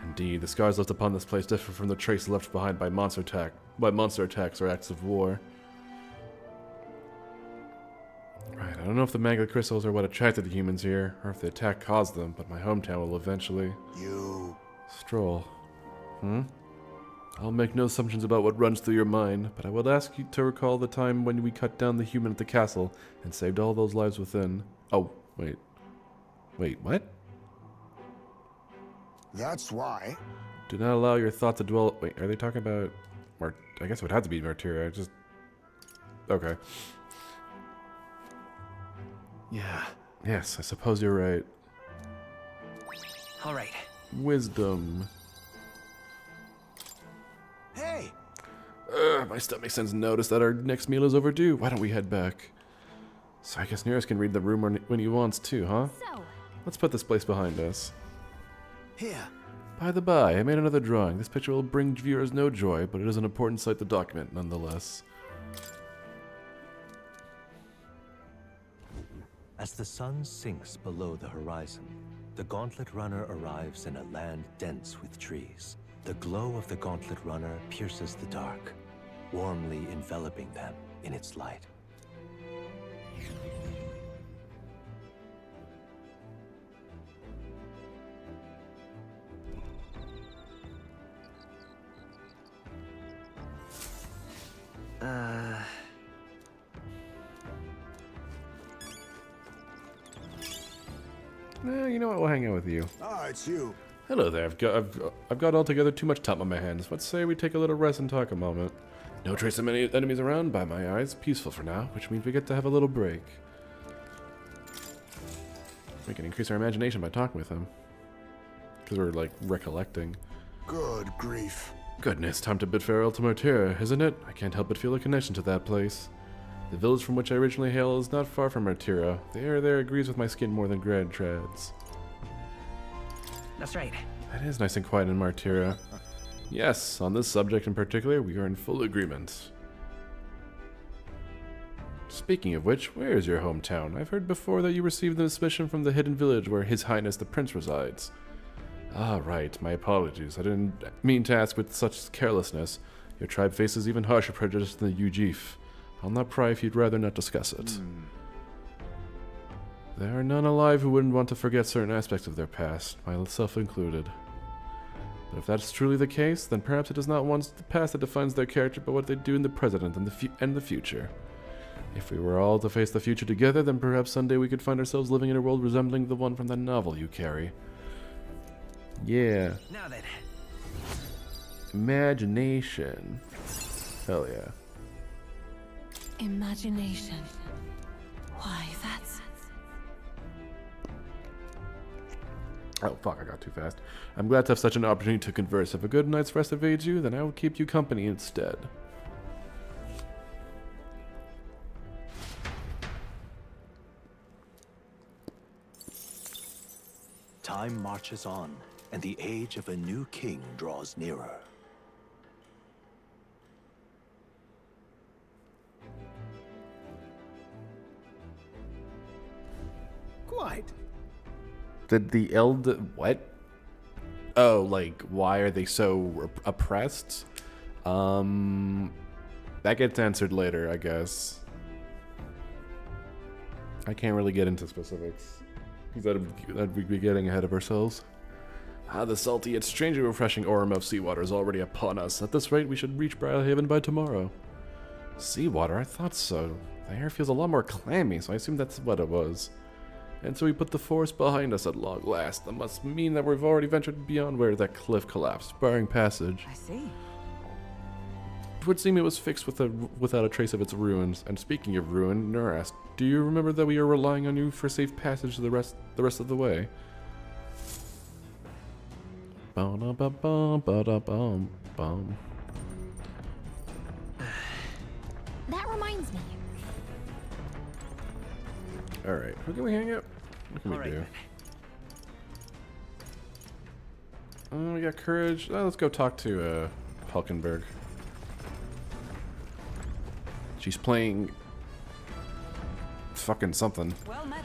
Indeed, the scars left upon this place differ from the traces left behind by monster attacks or acts of war. Right, I don't know if the magma crystals are what attracted the humans here, or if the attack caused them, but my hometown will eventually... Stroll. I'll make no assumptions about what runs through your mind, but I will ask you to recall the time when we cut down the human at the castle and saved all those lives within. Oh, wait. Wait, what? That's why. Do not allow your thought to dwell... Wait, are they talking about... I guess it would have to be Martyria. Just... Okay. Yeah. Yes, I suppose you're right. All right. Wisdom. Hey! My stomach sends notice that our next meal is overdue. Why don't we head back? So I guess Nearest can read the room when he wants to, huh? So, Let's put this place behind us. Here. By the by, I made another drawing. This picture will bring viewers no joy, but it is an important site to document nonetheless. As the sun sinks below the horizon, the Gauntlet Runner arrives in a land dense with trees. The glow of the Gauntlet Runner pierces the dark, warmly enveloping them in its light. You know what? We'll hang out with you. Ah, it's you. Hello there. I've got altogether too much time on my hands. Let's say we take a little rest and talk a moment. No trace of many enemies around by my eyes. Peaceful for now, which means we get to have a little break. We can increase our imagination by talking with him. Because we're, like, recollecting. Good grief. Goodness, time to bid farewell to Martyria, isn't it? I can't help but feel a connection to that place. The village from which I originally hail is not far from Martyria. The air there agrees with my skin more than Grand treads. That's right. It is nice and quiet in Martyria. Yes, on this subject in particular, we are in full agreement. Speaking of which, where is your hometown? I've heard before that you received the mission from the hidden village where His Highness the Prince resides. Ah, right. My apologies. I didn't mean to ask with such carelessness. Your tribe faces even harsher prejudice than the Ujif. I'll not pry if you'd rather not discuss it. There are none alive who wouldn't want to forget certain aspects of their past, myself included. But if that's truly the case, then perhaps it is not one's past that defines their character, but what they do in the present and the future. If we were all to face the future together, then perhaps someday we could find ourselves living in a world resembling the one from that novel you carry. Yeah. Now then. Imagination. Hell yeah. Imagination. Why, that's... Oh, fuck, I got too fast. I'm glad to have such an opportunity to converse. If a good night's rest evades you, then I will keep you company instead. Time marches on, and the age of a new king draws nearer. Quite. Did the what? Oh, like, why are they so oppressed? That gets answered later, I guess. I can't really get into specifics, because that'd be getting ahead of ourselves. Ah, the salty yet strangely refreshing aroma of seawater is already upon us. At this rate, we should reach Briarhaven by tomorrow. Seawater? I thought so. The air feels a lot more clammy, so I assume that's what it was. And so we put the forest behind us at long last. That must mean that we've already ventured beyond where that cliff collapsed, barring passage. I see. It would seem it was fixed without a trace of its ruins. And speaking of ruin, Nur asked, do you remember that we are relying on you for safe passage the rest of the way? Ba-da-ba-bum. That reminds me. Alright, who can we hang out? What can we do? We got courage. Let's go talk to Hulkenberg. She's playing fucking something. Well met.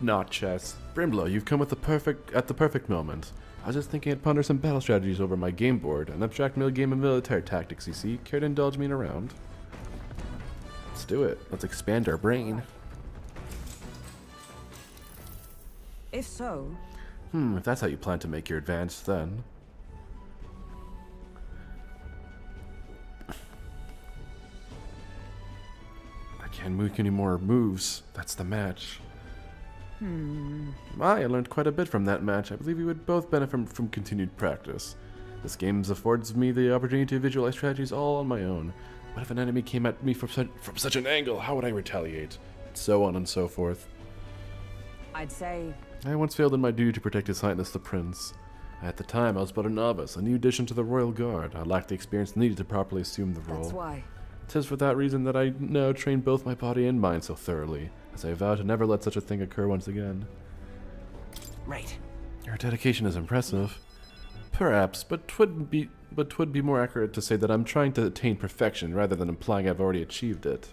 Not chess. Brimblow, you've come at the perfect moment. I was just thinking I'd ponder some battle strategies over my game board, an abstract game of military tactics, you see. Care to indulge me in a round? Let's do it. Let's expand our brain. If so... If that's how you plan to make your advance, then... I can't make any more moves. That's the match. I learned quite a bit from that match. I believe we would both benefit from continued practice. This game affords me the opportunity to visualize strategies all on my own. What if an enemy came at me from such an angle? How would I retaliate? So on and so forth. I'd say... I once failed in my duty to protect His Highness the Prince. At the time, I was but a novice, a new addition to the Royal Guard. I lacked the experience needed to properly assume the role. That's why. 'Tis for that reason that I now train both my body and mind so thoroughly, as I vow to never let such a thing occur once again. Right. Your dedication is impressive. Perhaps, but 'twould be more accurate to say that I'm trying to attain perfection rather than implying I've already achieved it.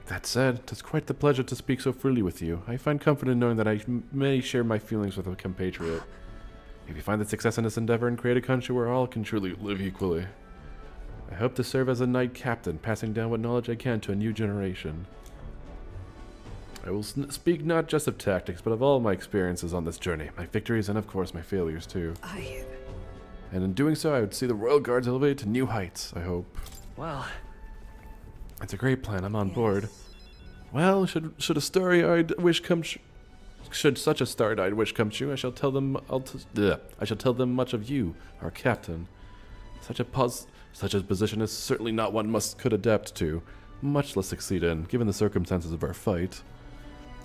That said, 'tis quite the pleasure to speak so freely with you. I find comfort in knowing that I may share my feelings with a compatriot. If you find that success in this endeavor and create a country where all can truly live equally. I hope to serve as a knight captain, passing down what knowledge I can to a new generation. I will speak not just of tactics, but of all my experiences on this journey, my victories and of course my failures too. And in doing so, I would see the Royal Guards elevated to new heights, I hope. Well... It's a great plan, I'm on board. Well, should such a starry-eyed wish come true, I shall tell them much of you, our captain. Such a position is certainly not one could adapt to, much less succeed in, given the circumstances of our fight.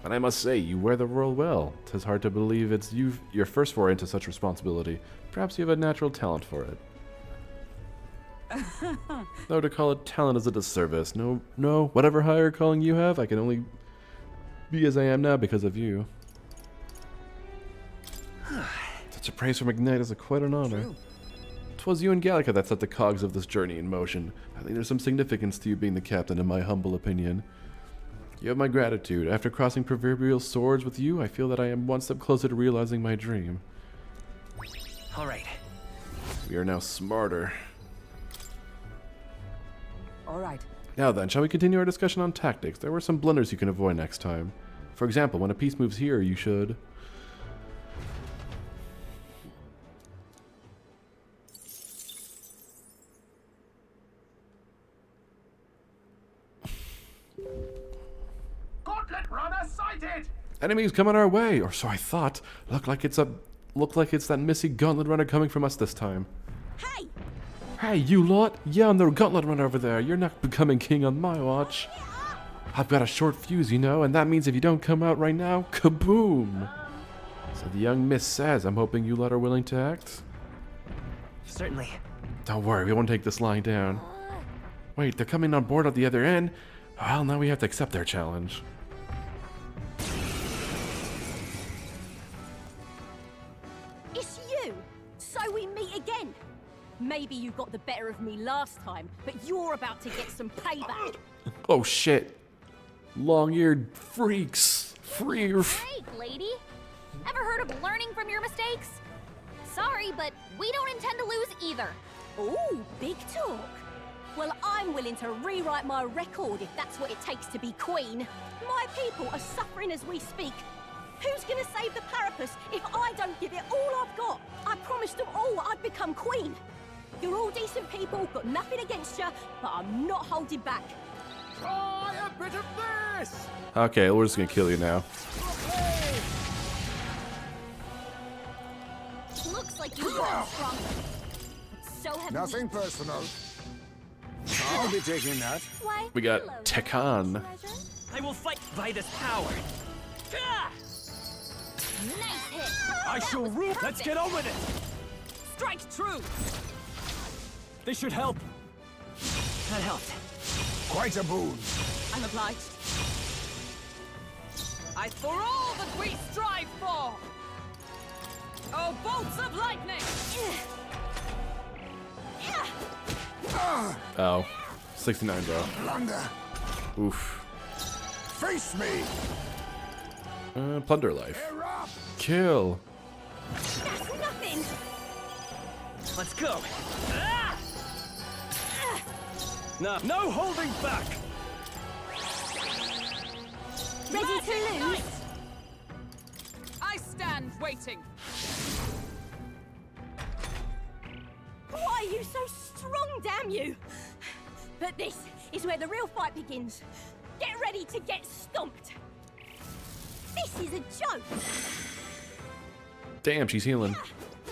And I must say, you wear the role well. 'Tis hard to believe it's your first foray into such responsibility. Perhaps you have a natural talent for it. Though to call it talent is a disservice. No, whatever higher calling you have, I can only be as I am now because of you. Such a praise from Ignite is quite an honor. 'Twas you and Gallica that set the cogs of this journey in motion. I think there's some significance to you being the captain, in my humble opinion. You have my gratitude. After crossing proverbial swords with you, I feel that I am one step closer to realizing my dream. All right. We are now smarter. All right. Now then, shall we continue our discussion on tactics? There were some blunders you can avoid next time. For example, when a piece moves here, you should... Gauntlet runner sighted! Enemies coming our way, or so I thought. Look like it's that missy gauntlet runner coming from us this time. Hey! Hey, you lot! Yeah, I'm the gauntlet runner over there. You're not becoming king on my watch. I've got a short fuse, you know, and that means if you don't come out right now, kaboom! So the young miss says, I'm hoping you lot are willing to act? Certainly. Don't worry, we won't take this lying down. Wait, they're coming on board at the other end? Well, now we have to accept their challenge. It's you! So we meet again! Maybe you got the better of me last time, but you're about to get some payback! Oh shit. Long-eared freaks. Hey, lady! Ever heard of learning from your mistakes? Sorry, but we don't intend to lose either. Ooh, big talk! Well, I'm willing to rewrite my record if that's what it takes to be queen. My people are suffering as we speak. Who's gonna save the Parapus if I don't give it all I've got? I promised them all I'd become queen. You're all decent people, got nothing against you, but I'm not holding back. Try a bit of this! Okay, we're just gonna kill you now. Looks like you've gotten stronger. So have Nothing you. personal. I'll be taking that. Why, We got hello, Tekan. I will fight by this power. Ah! Nice hit. I shall rule. Let's get on with it. Strike true! This should help. That helped. Quite a boon. I'm obliged. I for all that we strive for! Oh, bolts of lightning! Oh, 69 though. Blunder. Oof. Face me. Plunder life. Kill. That's nothing. Let's go. Ah! No holding back. Ready to lose? I stand waiting. Why are you so strong, damn you? But this is where the real fight begins. Get ready to get stomped. This is a joke. Damn, she's healing.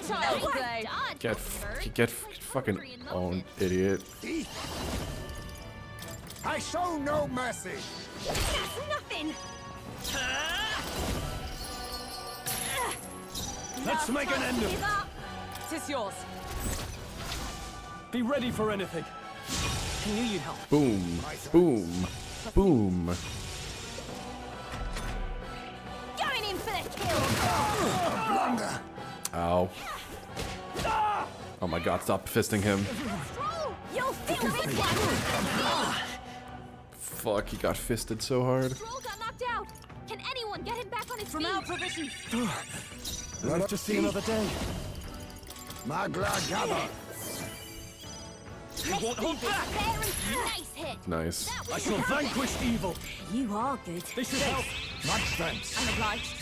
Child play. Get fucking owned, idiot. I show no mercy. That's nothing. Let's make an end of Give it. up. Tis yours. Be ready for anything. I knew you'd help. Boom. Boom. Boom. Going in for the kill. Blunder. Ow. Oh my god, stop fisting him. You'll feel this one. Fuck, he got fisted so hard. Stroll got knocked out. Can anyone get him back on his feet? From our provisions. Live to see another day. Magla gather. You won't hold back. Nice hit. Nice. I shall vanquish evil. You are good. This should help. Much thanks. I'm obliged.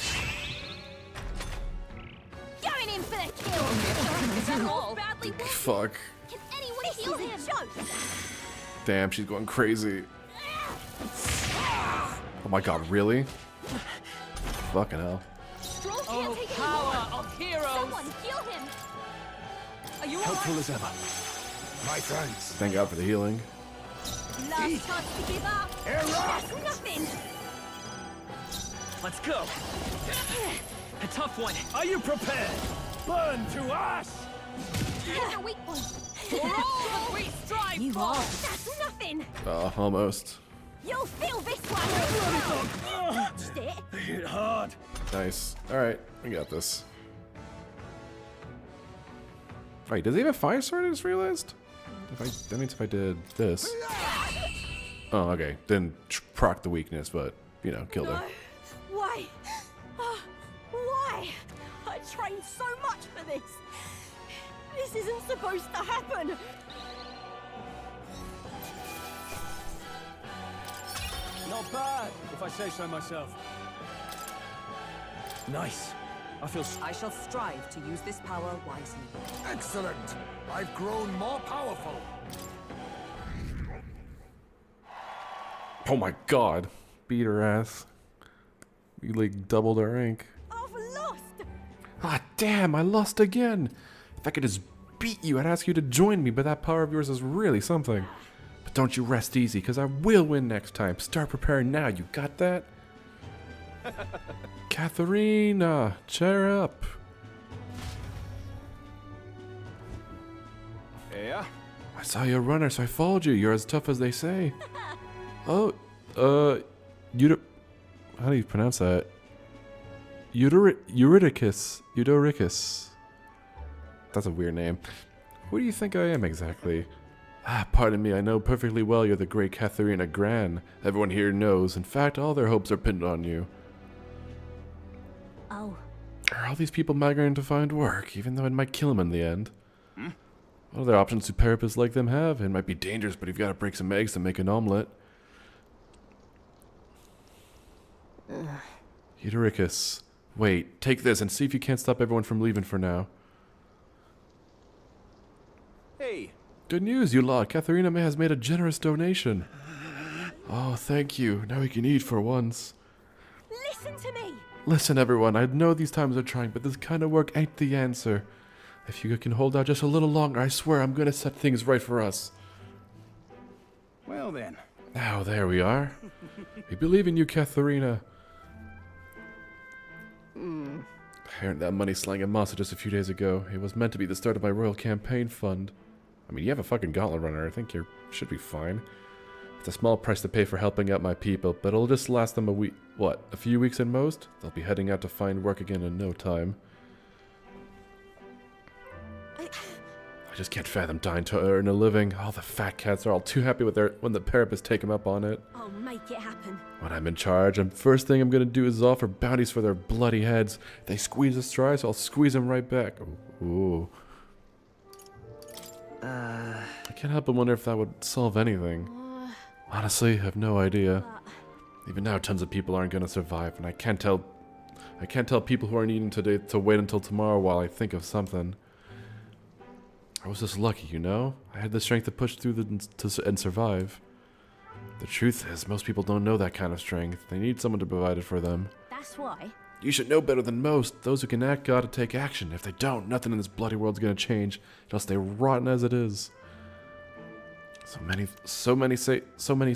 Going in for the kill. Is that all? Badly wounded. Fuck. Can anyone heal him? Joke. Damn, she's going crazy. Oh my god, really? Fucking hell. Stroll can't take it power of heroes. Someone heal him. Are you Helpful alright? as ever. My thanks. Thank god for the healing. Last chance to give up. That's nothing. Let's go. A tough one. Are you prepared? Burn to ash. Here's your weak point. For all that we strive You for. are. That's nothing. Almost. You'll feel this one. Touched it. They hit hard. Nice. Alright, we got this. Wait, does he have a fire sword? I just realized? That means if I did this. Oh, okay. Didn't proc the weakness, but, you know, killed her. Why? Why? I trained so much for this. This isn't supposed to happen. Not bad, if I say so myself. Nice. I shall strive to use this power wisely. Excellent. I've grown more powerful. Oh my god. Beat her ass. We like doubled our rank. I've lost. Ah, damn, I lost again. If I could just beat you, I'd ask you to join me, but that power of yours is really something. But don't you rest easy, because I will win next time. Start preparing now, you got that? Katharina, cheer up. Yeah? I saw you a runner, so I followed you. You're as tough as they say. Oh, how do you pronounce that? Euryticus. That's a weird name. Who do you think I am exactly? Ah, pardon me, I know perfectly well you're the great Katharina Gran. Everyone here knows. In fact, all their hopes are pinned on you. Oh. Are all these people migrating to find work, even though it might kill them in the end? What other options do Peripists like them have? It might be dangerous, but you've got to break some eggs to make an omelet. Euryticus. Wait, take this and see if you can't stop everyone from leaving for now. Hey, Good news, you lot. Katharina May has made a generous donation. Oh, thank you. Now we can eat for once. Listen to me! Listen, everyone. I know these times are trying, but this kind of work ain't the answer. If you can hold out just a little longer, I swear I'm gonna set things right for us. Well then. Now, there we are. We believe in you, Katharina. I earned that money slanging Massa just a few days ago. It was meant to be the start of my royal campaign fund. I mean, you have a fucking gauntlet runner. I think you should be fine. It's a small price to pay for helping out my people, but it'll just last them a few weeks at most? They'll be heading out to find work again in no time. I just can't fathom dying to earn a living. All the fat cats are all too happy with when the Parapets take them up on it. I'll make it happen. When I'm in charge, and first thing I'm gonna do is offer bounties for their bloody heads. They squeeze us dry, so I'll squeeze them right back. Ooh. I can't help but wonder if that would solve anything. Honestly, I have no idea. Even now, tons of people aren't gonna survive, and I can't tell people who aren't eating today to wait until tomorrow while I think of something. I was just lucky, you know? I had the strength to push through and survive. The truth is, most people don't know that kind of strength. They need someone to provide it for them. That's why. You should know better than most. Those who can act gotta take action. If they don't, nothing in this bloody world's gonna change. It'll stay rotten as it is. So many say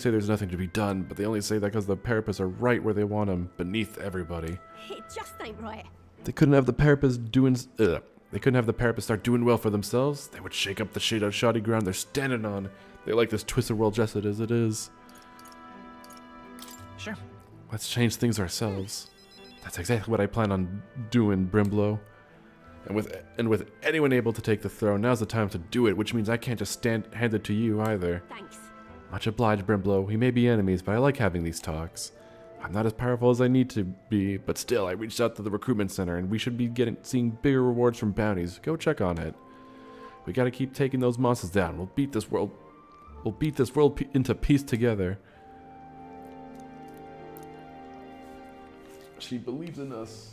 there's nothing to be done, but they only say that because the Parapets are right where they want them, beneath everybody. It just ain't right. They couldn't have the Parapets start doing well for themselves. They would shake up the shoddy ground they're standing on. They like this twisted world just as it is. Sure. Let's change things ourselves. That's exactly what I plan on doing, Brimblow. And with anyone able to take the throne, now's the time to do it, which means I can't just hand it to you either. Thanks. Much obliged, Brimblow. We may be enemies, but I like having these talks. I'm not as powerful as I need to be, but still, I reached out to the recruitment center, and we should be seeing bigger rewards from bounties. Go check on it. We gotta keep taking those monsters down. We'll beat this world into peace together. She believes in us.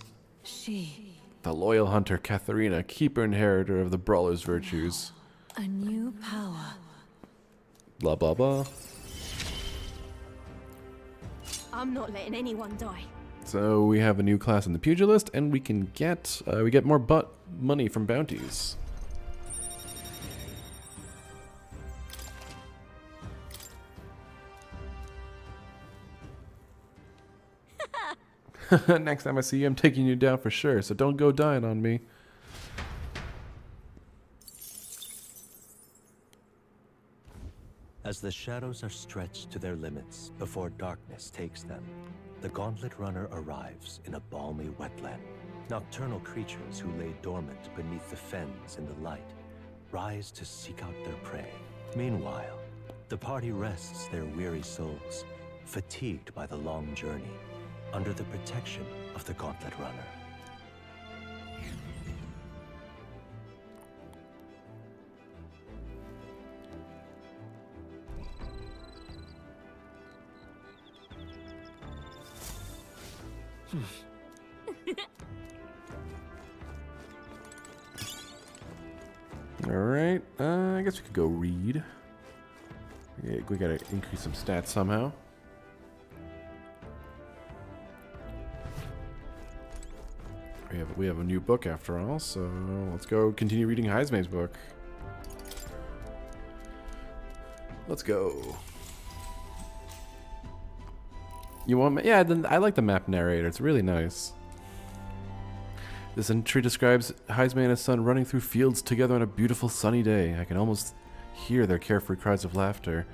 The loyal hunter, Katharina, keeper and inheritor of the brawler's virtues. A new power. Blah, blah, blah. I'm not letting anyone die. So we have a new class in the pugilist, and we can get more money from bounties. Next time I see you, I'm taking you down for sure, so don't go dying on me. As the shadows are stretched to their limits before darkness takes them, the Gauntlet Runner arrives in a balmy wetland. Nocturnal creatures who lay dormant beneath the fens in the light rise to seek out their prey. Meanwhile, the party rests their weary souls, fatigued by the long journey, under the protection of the Gauntlet Runner. Alright, I guess we could go read. Yeah, we gotta increase some stats somehow. We have a new book after all, so let's go continue reading Heismay's book. Let's go. You want? Yeah, I like the map narrator. It's really nice. This entry describes Heismay and his son running through fields together on a beautiful sunny day. I can almost hear their carefree cries of laughter.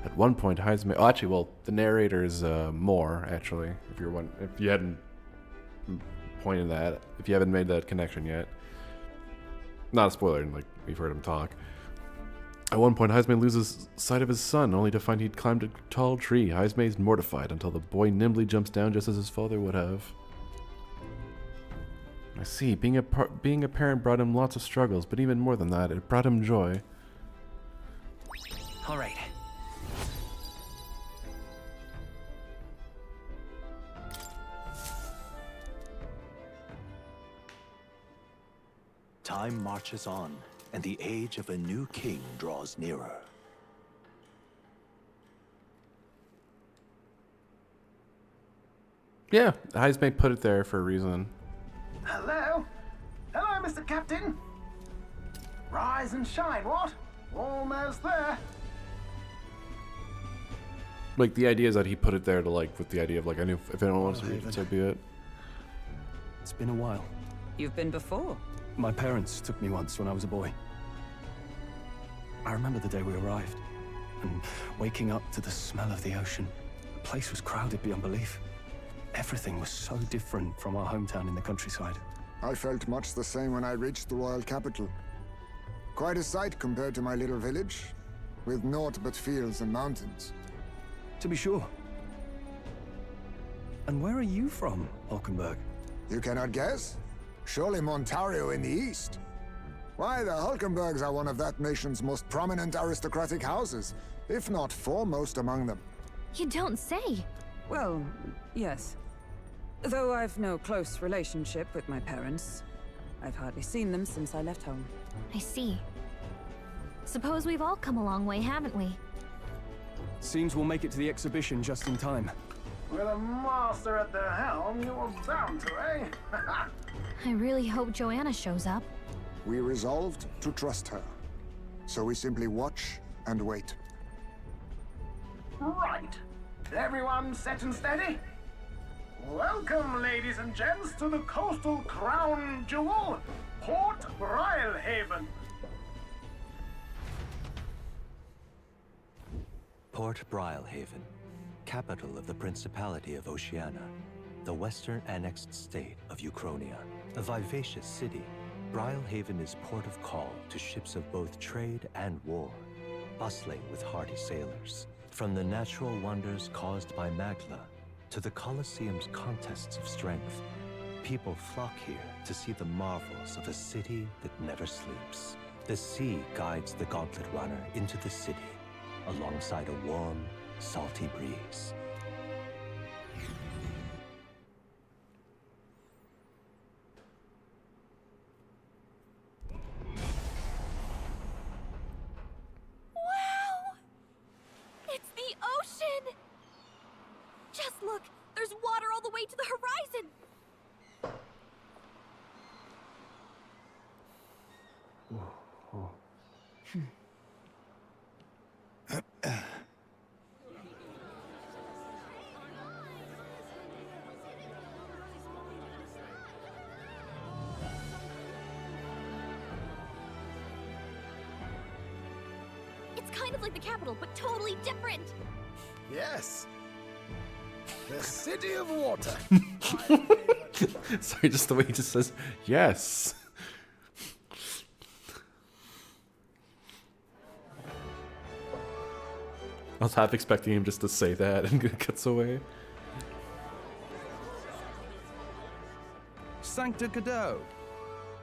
At one point, Heismay... Oh, actually, well, the narrator is Moore, actually. If you hadn't pointed that, if you haven't made that connection yet. Not a spoiler, like, we've heard him talk. At one point, Heismay loses sight of his son, only to find he'd climbed a tall tree. Heismay's mortified until the boy nimbly jumps down just as his father would have. I see. Being a parent brought him lots of struggles, but even more than that, it brought him joy. All right. Time marches on, and the age of a new king draws nearer. Yeah, Heise may put it there for a reason. Hello? Hello, Mr. Captain. Rise and shine, what? Almost there. Like, the idea is that he put it there to, like, with the idea of, like, I knew if anyone wants to read it, so be it. It's been a while. You've been before? My parents took me once when I was a boy. I remember the day we arrived, and waking up to the smell of the ocean. The place was crowded beyond belief. Everything was so different from our hometown in the countryside. I felt much the same when I reached the royal capital. Quite a sight compared to my little village, with naught but fields and mountains. To be sure. And where are you from, Hulkenberg? You cannot guess? Surely Montario in the east. Why, the Hulkenbergs are one of that nation's most prominent aristocratic houses, if not foremost among them. You don't say. Well, yes. Though I've no close relationship with my parents. I've hardly seen them since I left home. I see. Suppose we've all come a long way, haven't we? Seems we'll make it to the exhibition just in time. With a master at the helm, you were bound to, eh? I really hope Joanna shows up. We resolved to trust her. So we simply watch and wait. Right. Everyone set and steady? Welcome, ladies and gents, to the coastal crown jewel, Port Brilehaven. Port Brilehaven, capital of the Principality of Oceania, the western annexed state of Uchronia. A vivacious city, Brilehaven is port of call to ships of both trade and war, bustling with hardy sailors. From the natural wonders caused by Magla to the Colosseum's contests of strength, people flock here to see the marvels of a city that never sleeps. The sea guides the Gauntlet Runner into the city, alongside a warm, salty breeze. Wow! It's the ocean! Just look, there's water all the way to the horizon! It's kind of like the capital, but totally different! Yes. The city of water. Sorry, just the way he just says, yes. I was half expecting him just to say that and it cuts away. Sancta Cadeau,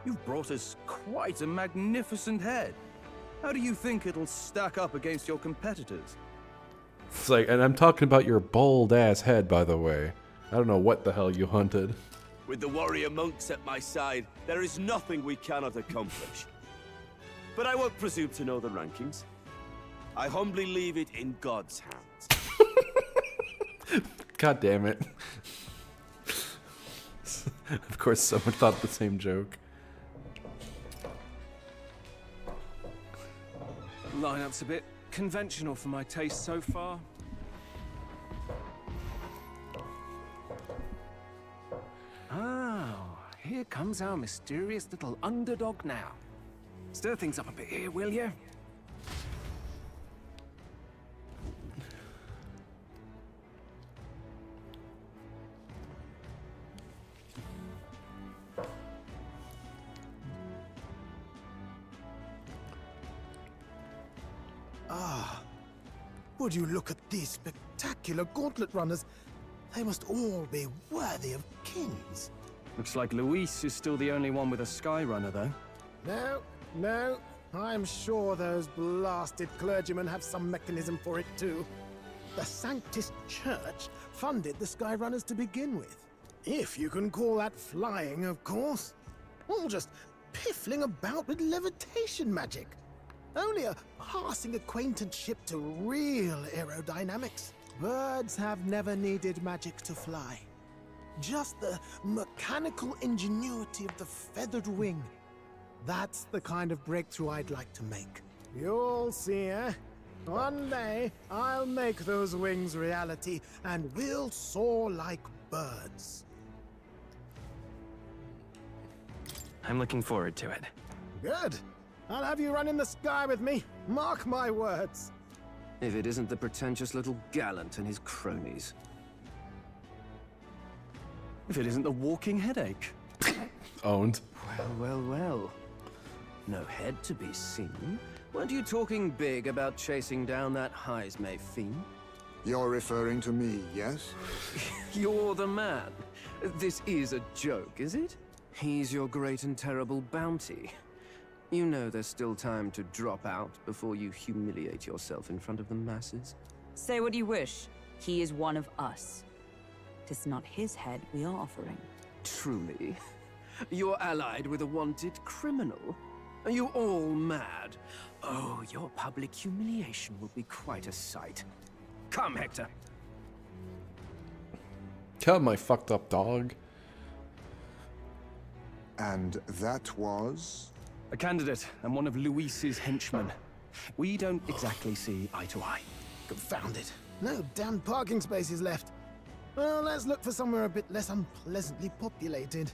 you've brought us quite a magnificent head. How do you think it'll stack up against your competitors? It's like, and I'm talking about your bold ass head, by the way. I don't know what the hell you hunted. With the warrior monks at my side, there is nothing we cannot accomplish. But I won't presume to know the rankings. I humbly leave it in God's hands. God damn it. Of course someone thought the same joke. Lineup's a bit conventional for my taste so far. Oh, here comes our mysterious little underdog now. Stir things up a bit here, will you? Ah, would you look at these spectacular gauntlet runners? They must all be worthy of kings. Looks like Luis is still the only one with a Skyrunner, though. No, no, I'm sure those blasted clergymen have some mechanism for it too. The Sanctist Church funded the Skyrunners to begin with. If you can call that flying, of course. All just piffling about with levitation magic. Only a passing acquaintanceship to real aerodynamics. Birds have never needed magic to fly. Just the mechanical ingenuity of the feathered wing. That's the kind of breakthrough I'd like to make. You'll see, eh? One day, I'll make those wings reality, and we'll soar like birds. I'm looking forward to it. Good. I'll have you run in the sky with me. Mark my words. If it isn't the pretentious little gallant and his cronies. If it isn't the walking headache. Owned. Well. No head to be seen. Weren't you talking big about chasing down that Heismay fiend? You're referring to me, yes? You're the man. This is a joke, is it? He's your great and terrible bounty. You know there's still time to drop out before you humiliate yourself in front of the masses. Say what you wish. He is one of us. 'Tis not his head we are offering. Truly? You're allied with a wanted criminal? Are you all mad? Oh, your public humiliation will be quite a sight. Come, Hector. Come, my fucked up dog. And that was? A candidate and one of Luis's henchmen. We don't exactly see eye to eye. Confound it. No damn parking spaces left. Well, let's look for somewhere a bit less unpleasantly populated.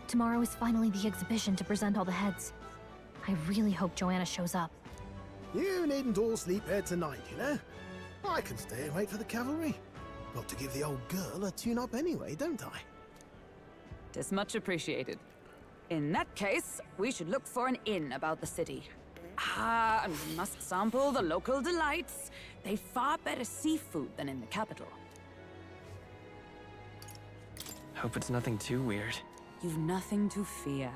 Tomorrow is finally the exhibition to present all the heads. I really hope Joanna shows up. You needn't all sleep here tonight, you know? I can stay and wait for the cavalry. Got to give the old girl a tune-up anyway, don't I? 'Tis much appreciated. In that case, we should look for an inn about the city. And we must sample the local delights. They've far better seafood than in the capital. Hope it's nothing too weird. You've nothing to fear.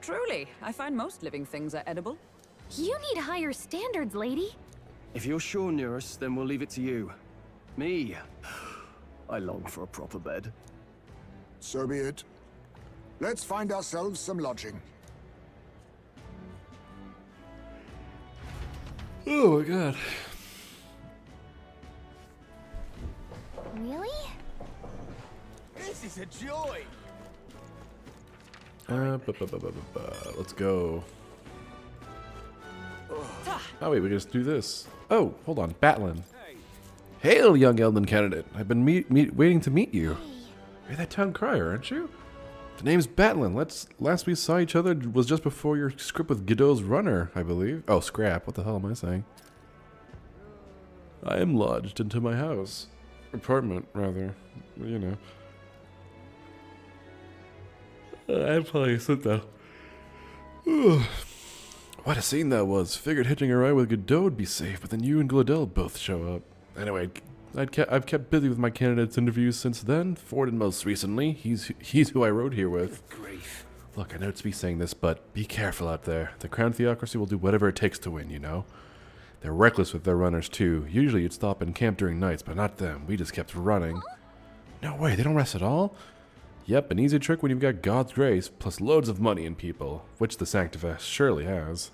Truly, I find most living things are edible. You need higher standards, lady. If you're sure, Nurse, then we'll leave it to you. Me, I long for a proper bed. So be it. Let's find ourselves some lodging. Oh my god. Really? This is a joy. Let's go. Oh wait, we can just do this. Oh, hold on, Batlin. Hail, young Elden candidate. I've been waiting to meet you. You're that town crier, aren't you? The name's Batlin. Last we saw each other was just before your script with Godot's runner, I believe. Oh, scrap. What the hell am I saying? I am lodged into my house. Apartment, rather. You know. I'd probably sit down. What a scene that was. Figured hitching a ride with Godot would be safe, but then you and Glodell both show up. Anyway, I've kept busy with my candidates interviews since then. Ford and most recently, he's who I rode here with. Grief. Look, I know to be saying this, but be careful out there. The Crown Theocracy will do whatever it takes to win, you know? They're reckless with their runners, too. Usually you'd stop and camp during nights, but not them. We just kept running. No way, they don't rest at all? Yep, an easy trick when you've got God's grace, plus loads of money and people, which the Sanctifest surely has.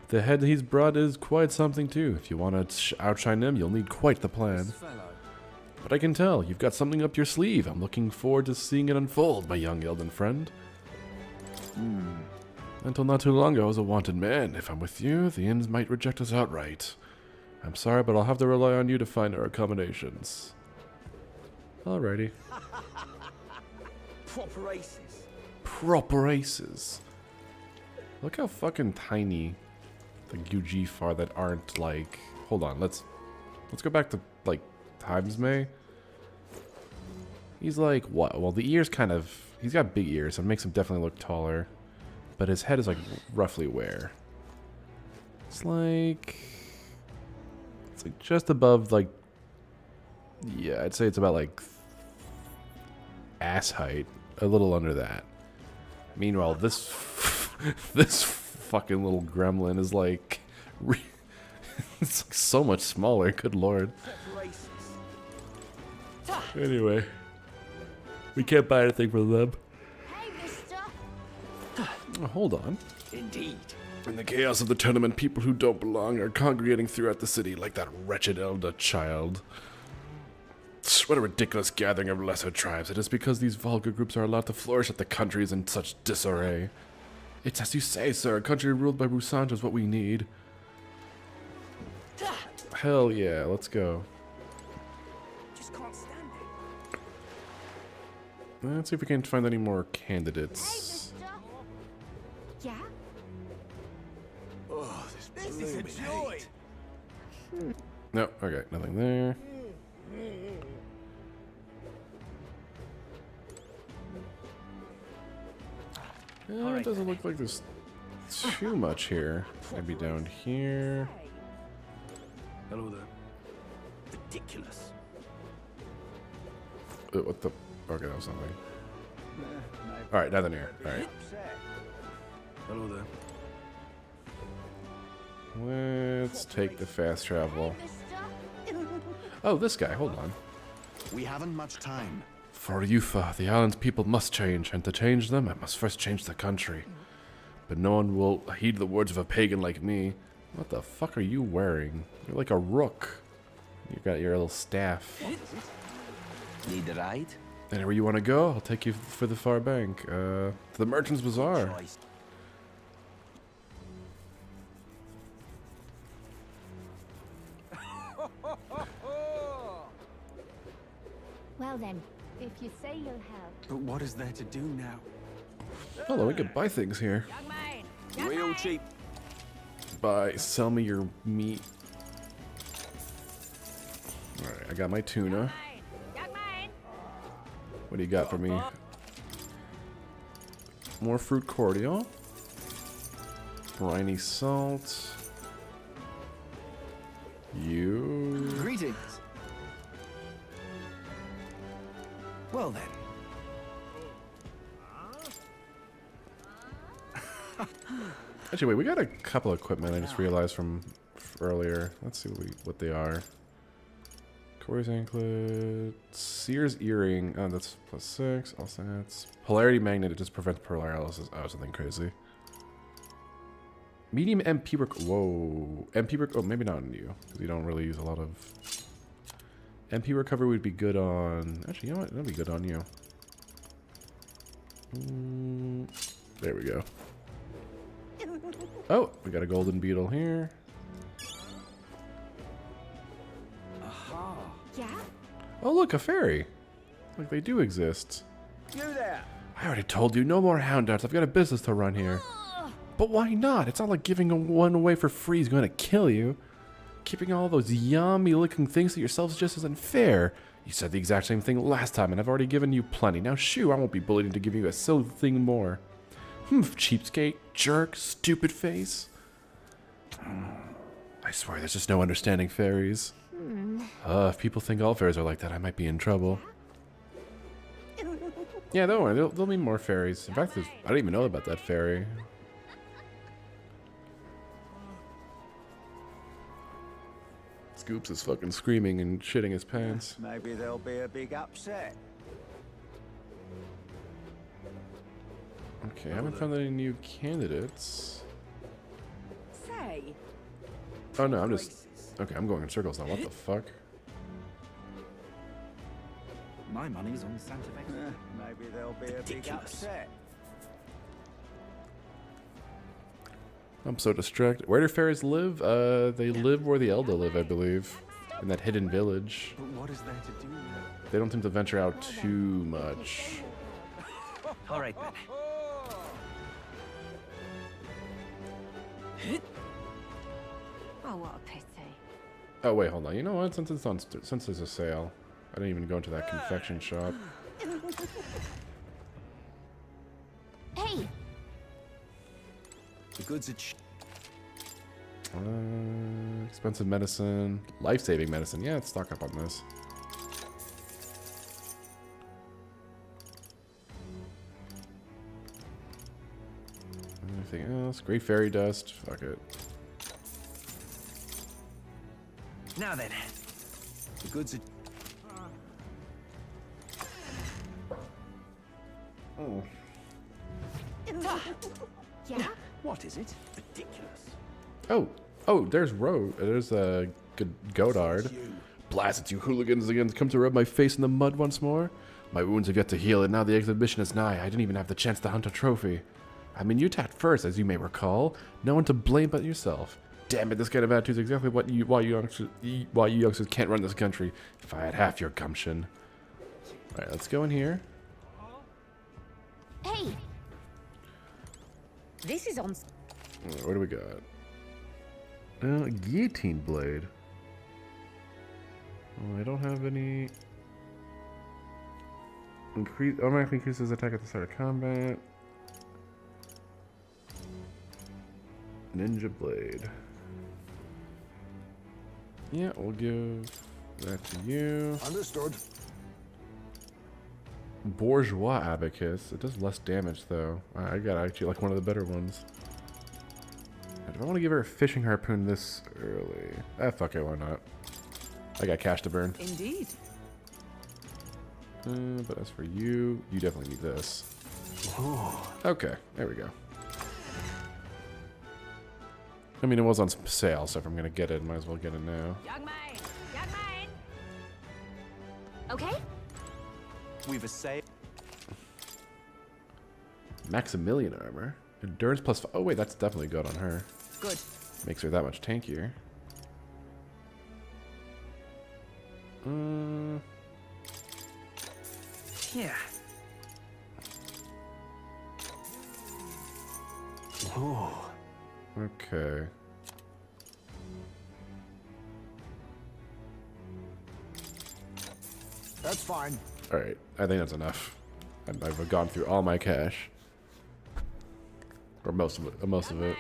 The head he's brought is quite something, too. If you want to outshine him, you'll need quite the plan. But I can tell, you've got something up your sleeve. I'm looking forward to seeing it unfold, my young Elden friend. Until not too long ago, I was a wanted man. If I'm with you, the inns might reject us outright. I'm sorry, but I'll have to rely on you to find our accommodations. Alrighty. Proper aces. Proper aces. Look how fucking tiny the UG far that aren't like. Hold on, let's go back to like Heismay. He's like what? Well, the ears kind of. He's got big ears, so it makes him definitely look taller. But his head is like roughly where? It's like just above like. Yeah, I'd say it's about like ass height. A little under that. Meanwhile, this fucking little gremlin is like it's like so much smaller. Good lord. Anyway, we can't buy anything from them. Hey, mister. Oh, hold on. Indeed. In the chaos of the tournament, people who don't belong are congregating throughout the city like that wretched elder child. What a ridiculous gathering of lesser tribes. It is because these vulgar groups are allowed to flourish that the country is in such disarray. It's as you say, sir. A country ruled by Busanjo is what we need. Hell yeah, let's go. Just can't stand it. Let's see if we can find any more candidates. Yeah? Oh, This is a joy. No, okay, nothing there. It doesn't look like there's too much here. Maybe down here. Hello there. Ridiculous. What the? Okay, that was something. Alright, nothing here. Alright. Hello there. Let's take the fast travel. Oh, this guy. Hold on. We haven't much time. For Yufa, the island's people must change, and to change them, I must first change the country. But no one will heed the words of a pagan like me. What the fuck are you wearing? You're like a rook. You got your little staff. Need a ride? Anywhere you want to go, I'll take you for the far bank. To the Merchant's Bazaar. Well then, if you say you'll help. But what is there to do now? Hello, we can buy things here. Real cheap. Buy, sell me your meat. Alright, I got my tuna. What do you got for me? More fruit cordial. Briny salt. You. Greetings. Well then. Actually, wait, we got a couple of equipment I just realized from earlier. Let's see what they are. Corey's anklet. Seer's earring. Oh, that's +6. Also, that's polarity magnet. It just prevents paralysis. Oh, something crazy. Medium MP work. Whoa. MP work. Oh, maybe not on you, because you don't really use a lot of. MP recovery would be good on. Actually, you know what? That'd be good on you. There we go. Oh, we got a golden beetle here. Aha. Yeah? Oh, look, a fairy. Like they do exist. You there. I already told you, no more hound darts. I've got a business to run here. But why not? It's not like giving one away for free is going to kill you. Keeping all those yummy looking things to yourselves just isn't fair. You said the exact same thing last time, and I've already given you plenty. Now shoo, I won't be bullied into giving you a silly thing more. Cheapskate, jerk, stupid face. I swear there's just no understanding fairies. If people think all fairies are like that, I might be in trouble. Yeah, don't worry, there'll be more fairies. In fact, I didn't even know about that fairy. Scoops is fucking screaming and shitting his pants. Maybe there'll be a big upset. Okay, I haven't found any new candidates. Say. Oh no, I'm just... Okay, I'm going in circles now. What the fuck? My money's on Santa Fe. Maybe there'll be a big upset. I'm so distracted. Where do fairies live? They live where the Elder live, I believe. In that hidden village. But what is there to do now? They don't seem to venture out too much. All right, then. Oh, what a pity. Oh wait, hold on. You know what? Since there's a sale, I didn't even go into that confection shop. Hey! The goods are Expensive medicine, life-saving medicine. Yeah, let's stock up on this. Anything else? Great fairy dust. Fuck it. Now then. The goods are Oh. Yeah? What is it? Ridiculous. Oh, there's Godard. Blast it, you hooligans again! Come to rub my face in the mud once more? My wounds have yet to heal, and now the exhibition is nigh. I didn't even have the chance to hunt a trophy. I mean, you attacked first, as you may recall. No one to blame but yourself. Damn it, this kind of attitude is exactly why you youngsters can't run this country. If I had half your gumption. Alright, let's go in here. Hey! This is on... What do we got? Guillotine blade. Oh, I don't have any... Automatically increases attack at the start of combat. Ninja blade. Yeah, we'll give that to you. Understood. Bourgeois abacus. It does less damage though. I got actually like one of the better ones. Do I want to give her a fishing harpoon this early? Ah, fuck it, why not? I got cash to burn. Indeed. But as for you, you definitely need this. Okay, there we go. I mean, it was on sale, so if I'm gonna get it, might as well get it now. Young man! Young man! Okay? We've essayed. Maximilian armor. Endurance plus. Oh wait, that's definitely good on her. Good. Makes her that much tankier. Yeah. Oh. Okay. That's fine. All right, I think that's enough. I've gone through all my cash, or most of it. Most of it.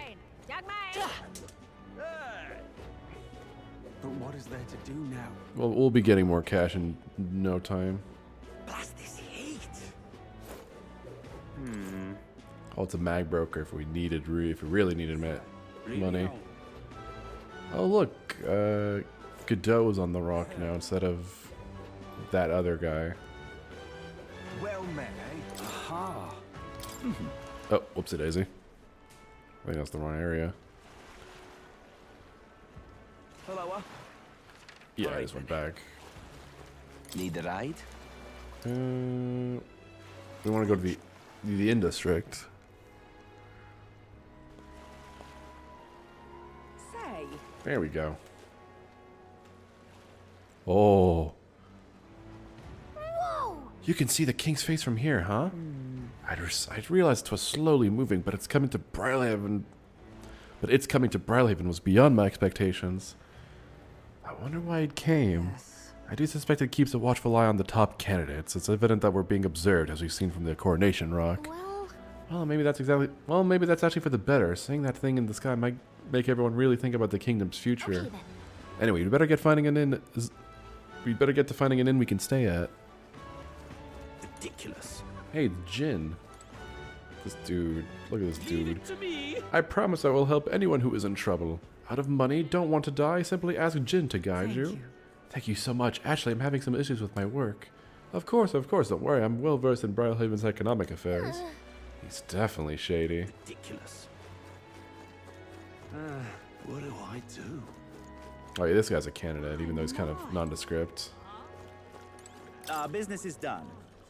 But what is there to do now? Well, we'll be getting more cash in no time. Blast this heat. Oh, it's a mag broker if we needed, if we really needed money. Oh look, Godot is on the rock now instead of that other guy. Well met, eh? Aha. Oh, whoopsie daisy. I think that's the wrong area. Hello. Yeah, I just went back. Need a ride? We want to go to the Inn District. Say. There we go. Oh. Whoa! You can see the king's face from here, huh? I'd realized it was slowly moving, but it's coming to Briarhaven. But its coming to Briarhaven was beyond my expectations. I wonder why it came. Yes. I do suspect it keeps a watchful eye on the top candidates. It's evident that we're being observed, as we've seen from the Coronation Rock. Well, maybe that's actually for the better. Seeing that thing in the sky might make everyone really think about the kingdom's future. Okay, anyway, we better get finding an inn. We better get to finding an inn we can stay at. Ridiculous. Hey, Jin. This dude. Look at this dude. I promise I will help anyone who is in trouble. Out of money, don't want to die, simply ask Jin to guide you. Thank you so much. Actually, I'm having some issues with my work. Of course, don't worry. I'm well versed in Briarhaven's economic affairs. He's definitely shady. Ridiculous. What do I do? Oh yeah, this guy's a candidate, even though he's kind of nondescript. Our business is done.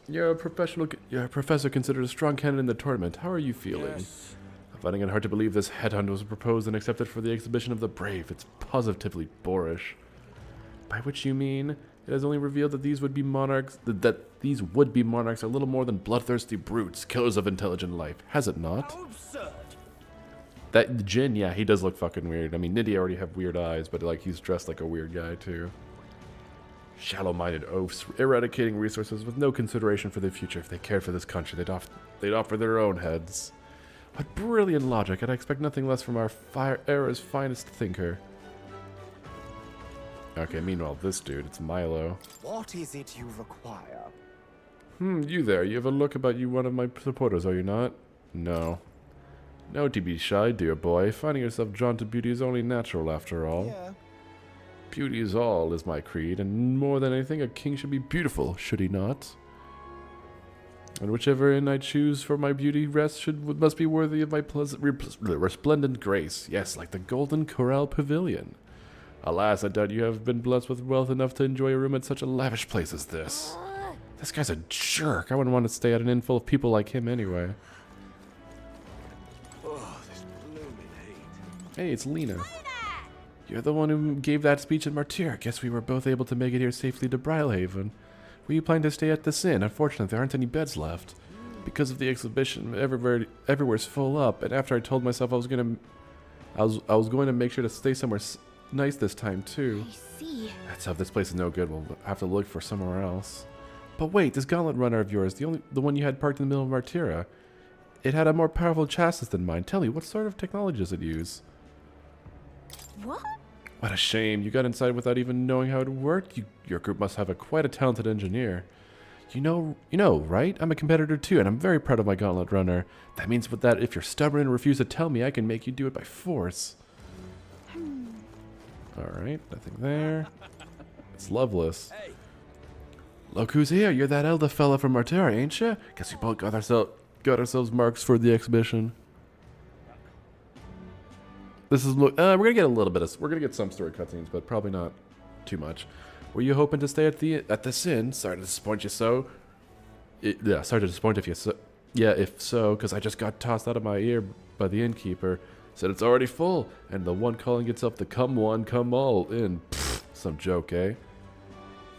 You're a professor considered a strong candidate in the tournament. How are you feeling? Yes. I'm finding it hard to believe this headhunt was proposed and accepted for the exhibition of the brave. It's positively boorish. By which you mean it has only revealed that these would-be monarchs are little more than bloodthirsty brutes, killers of intelligent life. Has it not? How absurd. That Jin, yeah, he does look fucking weird. I mean, Nidhi already have weird eyes, but like he's dressed like a weird guy too. Shallow-minded oafs, eradicating resources with no consideration for the future. If they cared for this country, they'd offer their own heads. What brilliant logic! I'd expect nothing less from our era's finest thinker. Okay, meanwhile, this dude, it's Milo. What is it you require? You there. You have a look about you one of my supporters, are you not? No. No, to be shy, dear boy. Finding yourself drawn to beauty is only natural, after all. Yeah. Beauty is all, is my creed, and more than anything, a king should be beautiful, should he not? And whichever inn I choose for my beauty rest must be worthy of my resplendent grace. Yes, like the Golden Corral Pavilion. Alas, I doubt you have been blessed with wealth enough to enjoy a room at such a lavish place as this. This guy's a jerk. I wouldn't want to stay at an inn full of people like him anyway. Oh, this blooming heat. Hey, it's Lena. You're the one who gave that speech in Martyr. Guess we were both able to make it here safely to Brylehaven. Were you planning to stay at this inn? Unfortunately, there aren't any beds left. Because of the exhibition, everywhere's full up, and after I told myself I was going to make sure to stay somewhere nice this time too. I see. That's how this place is no good. We'll have to look for somewhere else. But wait, this gauntlet runner of yours, the one you had parked in the middle of Martyra, it had a more powerful chassis than mine. Tell me, what sort of technology does it use? What? What a shame. You got inside without even knowing how it worked. Your group must have quite a talented engineer. You know, right? I'm a competitor too, and I'm very proud of my gauntlet runner. That means that if you're stubborn and refuse to tell me, I can make you do it by force. Alright, nothing there. It's Loveless. Look who's here. You're that elder fella from Martyra, ain't you? Guess we both got ourselves marks for the exhibition. This is we're gonna get a little bit of we're gonna get some story cutscenes, but probably not too much. Were you hoping to stay at this inn? Sorry to disappoint you so. Yeah, sorry to disappoint if so, because I just got tossed out of my ear by the innkeeper. Said it's already full, and the one calling itself the come one, come all inn. Pfft, some joke, eh?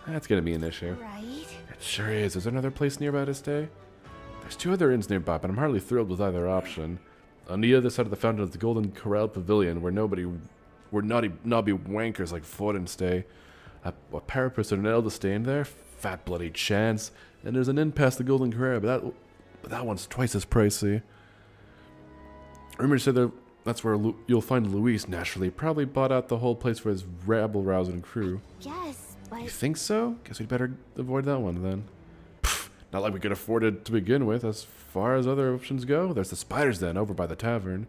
That's gonna be an issue. Right. It sure is. Is there another place nearby to stay? There's 2 other inns nearby, but I'm hardly thrilled with either option. On the other side of the fountain of the Golden Corral Pavilion, where naughty wankers like Forden stay. A parapet and an elder staying there? Fat bloody chance. And there's an inn past the Golden Corral, but that one's twice as pricey. Rumors say that's where you'll find Luis, naturally. Probably bought out the whole place for his rabble-rousing crew. Yes, but... You think so? Guess we'd better avoid that one, then. Pfft, not like we could afford it to begin with. As far as other options go, there's the Spider's Den over by the tavern.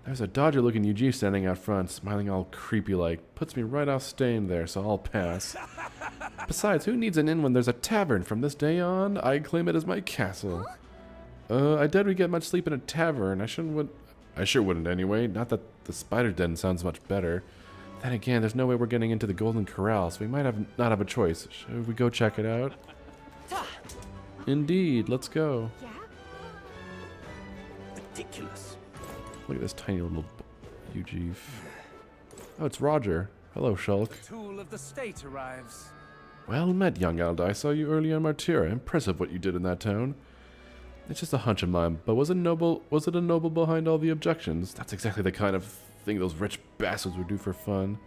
There's a dodgy-looking Eugene standing out front, smiling all creepy-like. Puts me right off staying there, so I'll pass. Besides, who needs an inn when there's a tavern? From this day on, I claim it as my castle. I doubt we get much sleep in a tavern. I sure wouldn't anyway. Not that the Spider's Den sounds much better. Then again, there's no way we're getting into the Golden Corral, so we might not have a choice. Should we go check it out? Indeed, let's go. Yeah? Ridiculous. Look at this tiny little UG. Oh, it's Roger. Hello, Shulk. Tool of the state arrives. Well met, young Alda. I saw you earlier in Martyra. Impressive what you did in that town. It's just a hunch of mine, but was it a noble behind all the objections? That's exactly the kind of thing those rich bastards would do for fun.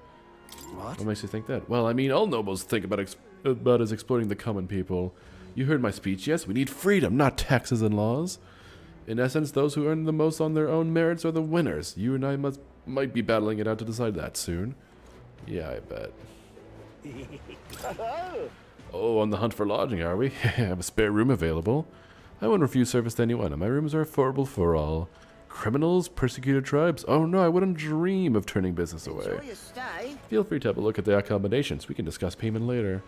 What makes you think that? Well, I mean, all nobles think about is exploiting the common people. You heard my speech, yes? We need freedom, not taxes and laws. In essence, those who earn the most on their own merits are the winners. You and I might be battling it out to decide that soon. Yeah, I bet. Oh, on the hunt for lodging, are we? Have a spare room available. I won't refuse service to anyone, and my rooms are affordable for all. Criminals? Persecuted tribes? Oh no, I wouldn't dream of turning business away. Enjoy your stay. Feel free to have a look at the accommodations. We can discuss payment later.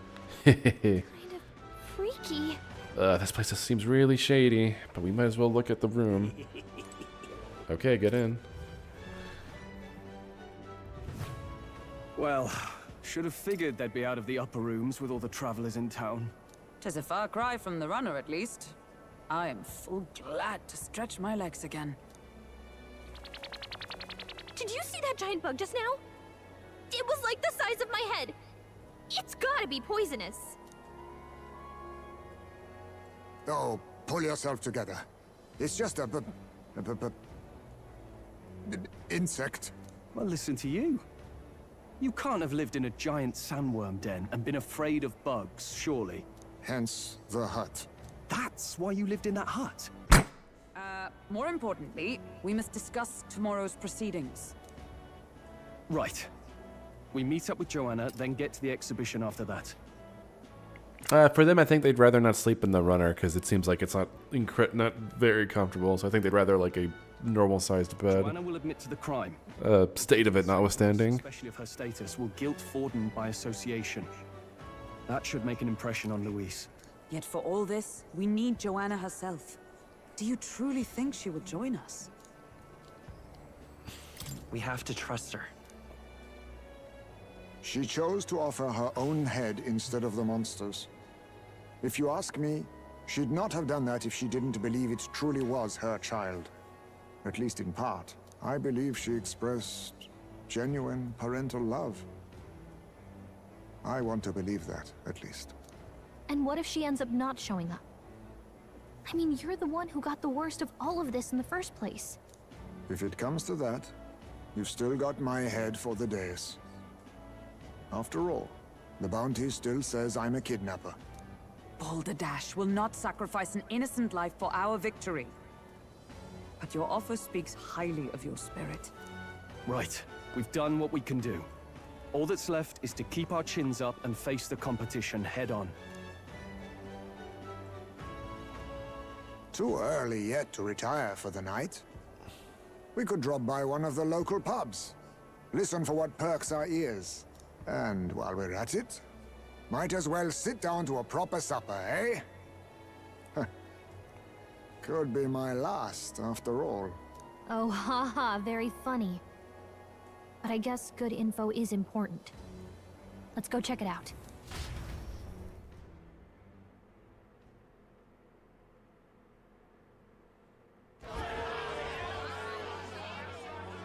Freaky. This place just seems really shady, but we might as well look at the room. Okay, get in. Well, should have figured they'd be out of the upper rooms with all the travelers in town. 'Tis a far cry from the runner, at least. I am full glad to stretch my legs again. Did you see that giant bug just now? It was like the size of my head. It's gotta be poisonous. Oh, pull yourself together. It's just a insect. Well, listen to you. You can't have lived in a giant sandworm den and been afraid of bugs, surely. Hence the hut. That's why you lived in that hut? More importantly, we must discuss tomorrow's proceedings. Right. We meet up with Joanna, then get to the exhibition after that. For them, I think they'd rather not sleep in the runner because it seems like it's not very comfortable. So I think they'd rather like a normal-sized bed. Joanna will admit to the crime. State of it notwithstanding. Especially of her status, will guilt Forden by association. That should make an impression on Luis. Yet for all this, we need Joanna herself. Do you truly think she will join us? We have to trust her. She chose to offer her own head instead of the monster's. If you ask me, she'd not have done that if she didn't believe it truly was her child. At least in part. I believe she expressed genuine parental love. I want to believe that, at least. And what if she ends up not showing up? I mean, you're the one who got the worst of all of this in the first place. If it comes to that, you've still got my head for the days. After all, the bounty still says I'm a kidnapper. Balderdash will not sacrifice an innocent life for our victory. But your offer speaks highly of your spirit. Right, we've done what we can do. All that's left is to keep our chins up and face the competition head on. Too early yet to retire for the night. We could drop by one of the local pubs. Listen for what perks our ears. And while we're at it, might as well sit down to a proper supper, eh? Could be my last, after all. Oh, haha, very funny. But I guess good info is important. Let's go check it out.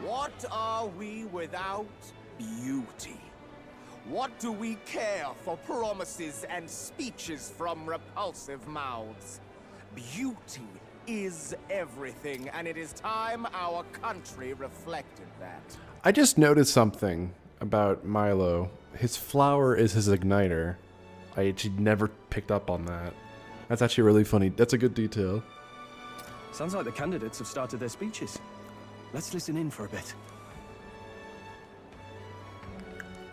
What are we without beauty? What do we care for promises and speeches from repulsive mouths? Beauty is everything, and it is time our country reflected that. I just noticed something about Milo. His flower is his igniter. I actually never picked up on that. That's actually really funny. That's a good detail. Sounds like the candidates have started their speeches. Let's listen in for a bit.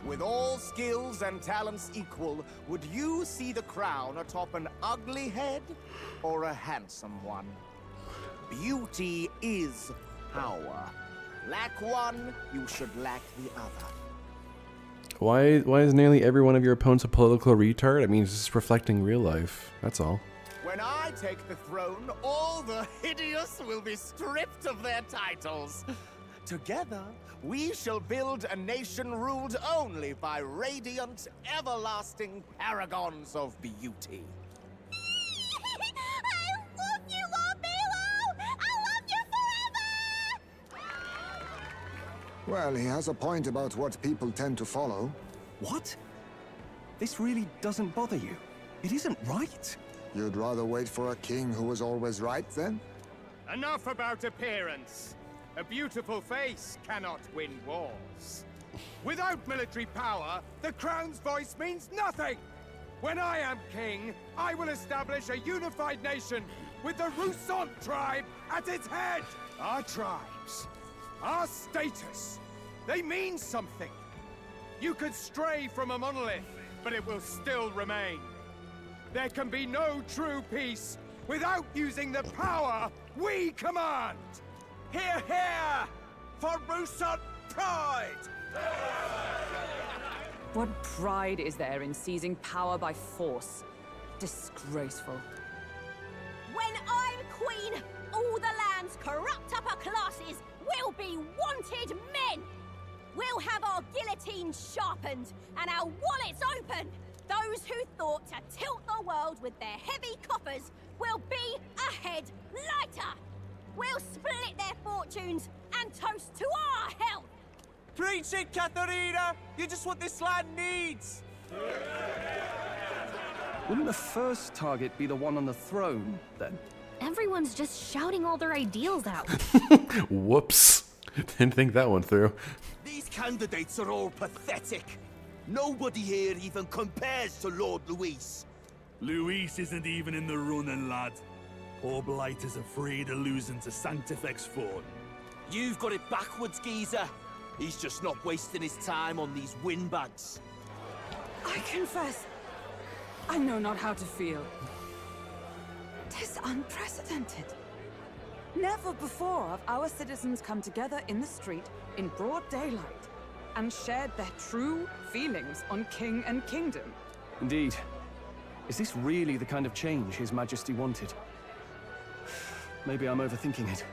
With all skills and talents equal, would you see the crown atop an ugly head or a handsome one? Beauty is power. Lack one, you should lack the other. Why is nearly every one of your opponents a political retard? I mean, it's just reflecting real life. That's all. When I take the throne, all the hideous will be stripped of their titles. Together, we shall build a nation ruled only by radiant, everlasting paragons of beauty. I love you, Lord Milo! I love you forever! Well, he has a point about what people tend to follow. What? This really doesn't bother you? It isn't right. You'd rather wait for a king who was always right, then? Enough about appearance. A beautiful face cannot win wars. Without military power, the crown's voice means nothing. When I am king, I will establish a unified nation with the Rousant tribe at its head. Our tribes, our status, they mean something. You could stray from a monolith, but it will still remain. There can be no true peace without using the power we command. Hear, hear! For Rousant pride! What pride is there in seizing power by force? Disgraceful. When I'm queen, all the land's corrupt upper classes will be wanted men. We'll have our guillotines sharpened and our wallets open. Those who thought to tilt the world with their heavy coffers will be a head lighter. We'll split their fortunes and toast to our health. Preach it, Katharina! You're just what this land needs! Wouldn't the first target be the one on the throne, then? Everyone's just shouting all their ideals out. Whoops. Didn't think that one through. These candidates are all pathetic. Nobody here even compares to Lord Luis. Luis isn't even in the running, lad. Poor Blight is afraid of losing to Sanctifex Ford. You've got it backwards, geezer. He's just not wasting his time on these windbags. I confess, I know not how to feel. 'Tis unprecedented. Never before have our citizens come together in the street in broad daylight and shared their true feelings on king and kingdom. Indeed. Is this really the kind of change His Majesty wanted? Maybe I'm overthinking it.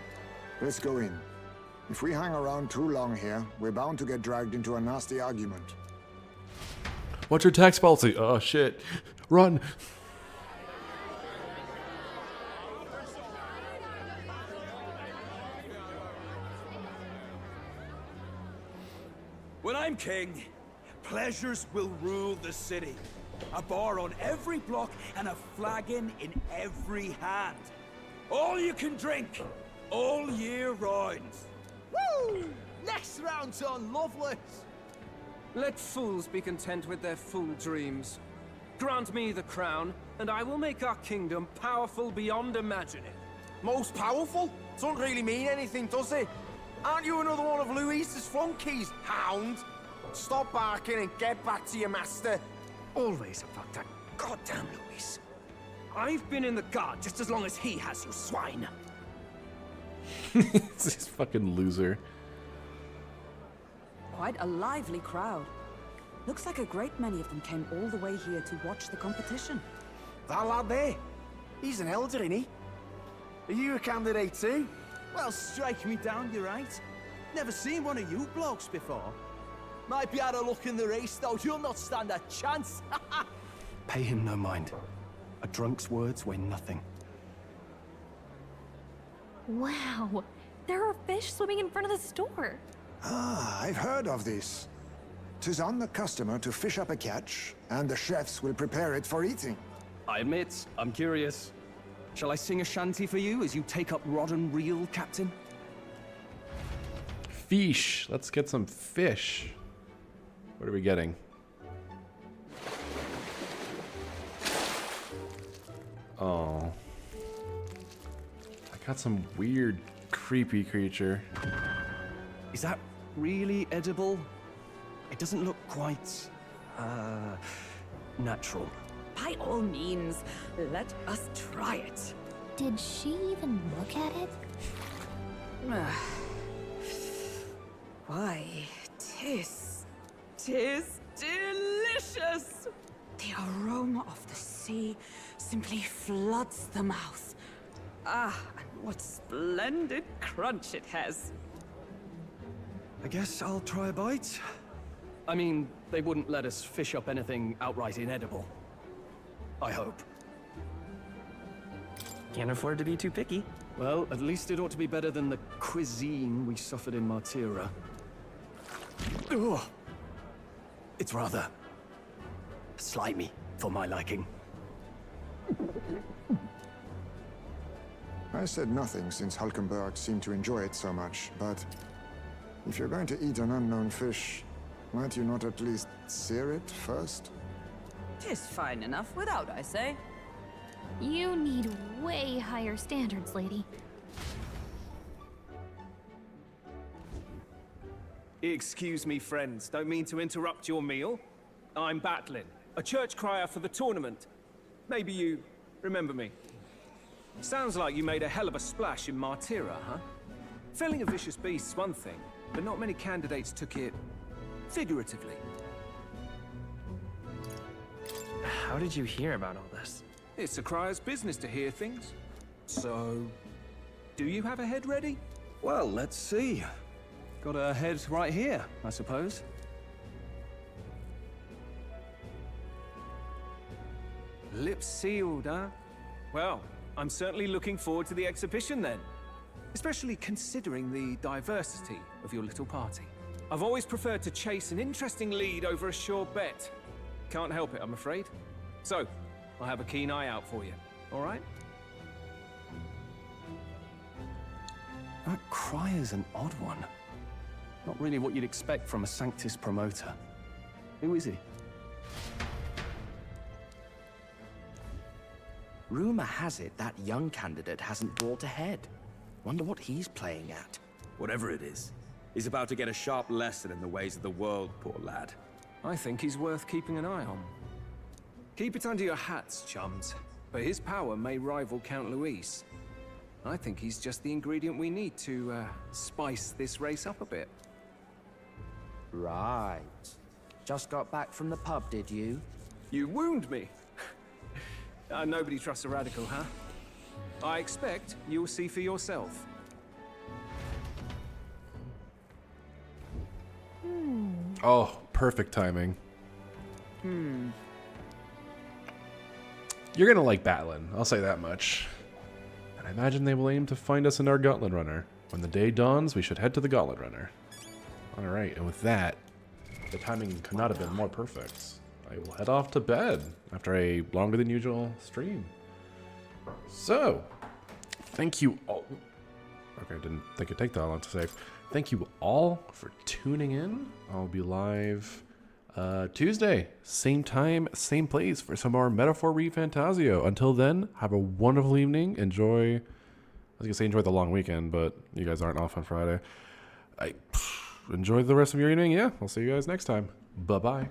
Let's go in. If we hang around too long here, we're bound to get dragged into a nasty argument. What's your tax policy? Oh shit. Run. When I'm king, pleasures will rule the city. A bar on every block and a flagon in every hand. All you can drink, all year round. Woo! Next round's on Lovelace. Let fools be content with their fool dreams. Grant me the crown, and I will make our kingdom powerful beyond imagining. Most powerful? Doesn't really mean anything, does it? Aren't you another one of Louise's flunkies, hound? Stop barking and get back to your master. Always about that goddamn Louise. I've been in the guard just as long as he has, you swine. This fucking loser. Quite a lively crowd. Looks like a great many of them came all the way here to watch the competition. That lad there, he's an elder, isn't he? Are you a candidate too? Well, strike me down, you're right. Never seen one of you blokes before. Might be out of luck in the race, though. You'll not stand a chance. Pay him no mind. A drunk's words weigh nothing. Wow, there are fish swimming in front of the store. Ah, I've heard of this. 'Tis on the customer to fish up a catch, and the chefs will prepare it for eating. I admit, I'm curious. Shall I sing a shanty for you as you take up rod and reel, Captain? Fish. Let's get some fish. What are we getting? Oh. I got some weird, creepy creature. Is that really edible? It doesn't look quite, natural. By all means, let us try it. Did she even look at it? Why, tis delicious! The aroma of the sea simply floods the mouth. Ah, and what splendid crunch it has. I guess I'll try a bite. I mean, they wouldn't let us fish up anything outright inedible. I hope. Can't afford to be too picky. Well, at least it ought to be better than the cuisine we suffered in Martira. Ugh. It's rather slimy for my liking. I said nothing since Hulkenberg seemed to enjoy it so much, but if you're going to eat an unknown fish, might you not at least sear it first? 'Tis fine enough without, I say. You need way higher standards, lady. Excuse me, friends. Don't mean to interrupt your meal. I'm Batlin, a church crier for the tournament. Maybe you remember me. Sounds like you made a hell of a splash in Martira, huh? Felling a vicious beast's one thing, but not many candidates took it figuratively. How did you hear about all this? It's a crier's business to hear things. So, do you have a head ready? Well, let's see. Got a head right here, I suppose. Lips sealed, huh? Well, I'm certainly looking forward to the exhibition then. Especially considering the diversity of your little party. I've always preferred to chase an interesting lead over a sure bet. Can't help it, I'm afraid. So, I'll have a keen eye out for you, all right? That crier's an odd one. Not really what you'd expect from a Sanctus promoter. Who is he? Rumor has it that young candidate hasn't brought ahead. Wonder what he's playing at. Whatever it is, he's about to get a sharp lesson in the ways of the world, poor lad. I think he's worth keeping an eye on. Keep it under your hats, chums. But his power may rival Count Luis. I think he's just the ingredient we need to, spice this race up a bit. Right. Just got back from the pub, did you? You wound me. Nobody trusts a radical, huh? I expect you'll see for yourself. Oh, perfect timing. You're gonna like battling, I'll say that much. And I imagine they will aim to find us in our Gauntlet Runner. When the day dawns, we should head to the Gauntlet Runner. Alright, and with that, the timing could not have been more perfect. I will head off to bed after a longer than usual stream. So, thank you all. Okay, didn't think it'd take that long to save. Thank you all for tuning in. I'll be live Tuesday, same time, same place for some more Metaphor ReFantazio. Until then, have a wonderful evening. Enjoy. I was gonna say enjoy the long weekend, but you guys aren't off on Friday. Enjoy the rest of your evening. Yeah, I'll see you guys next time. Bye bye.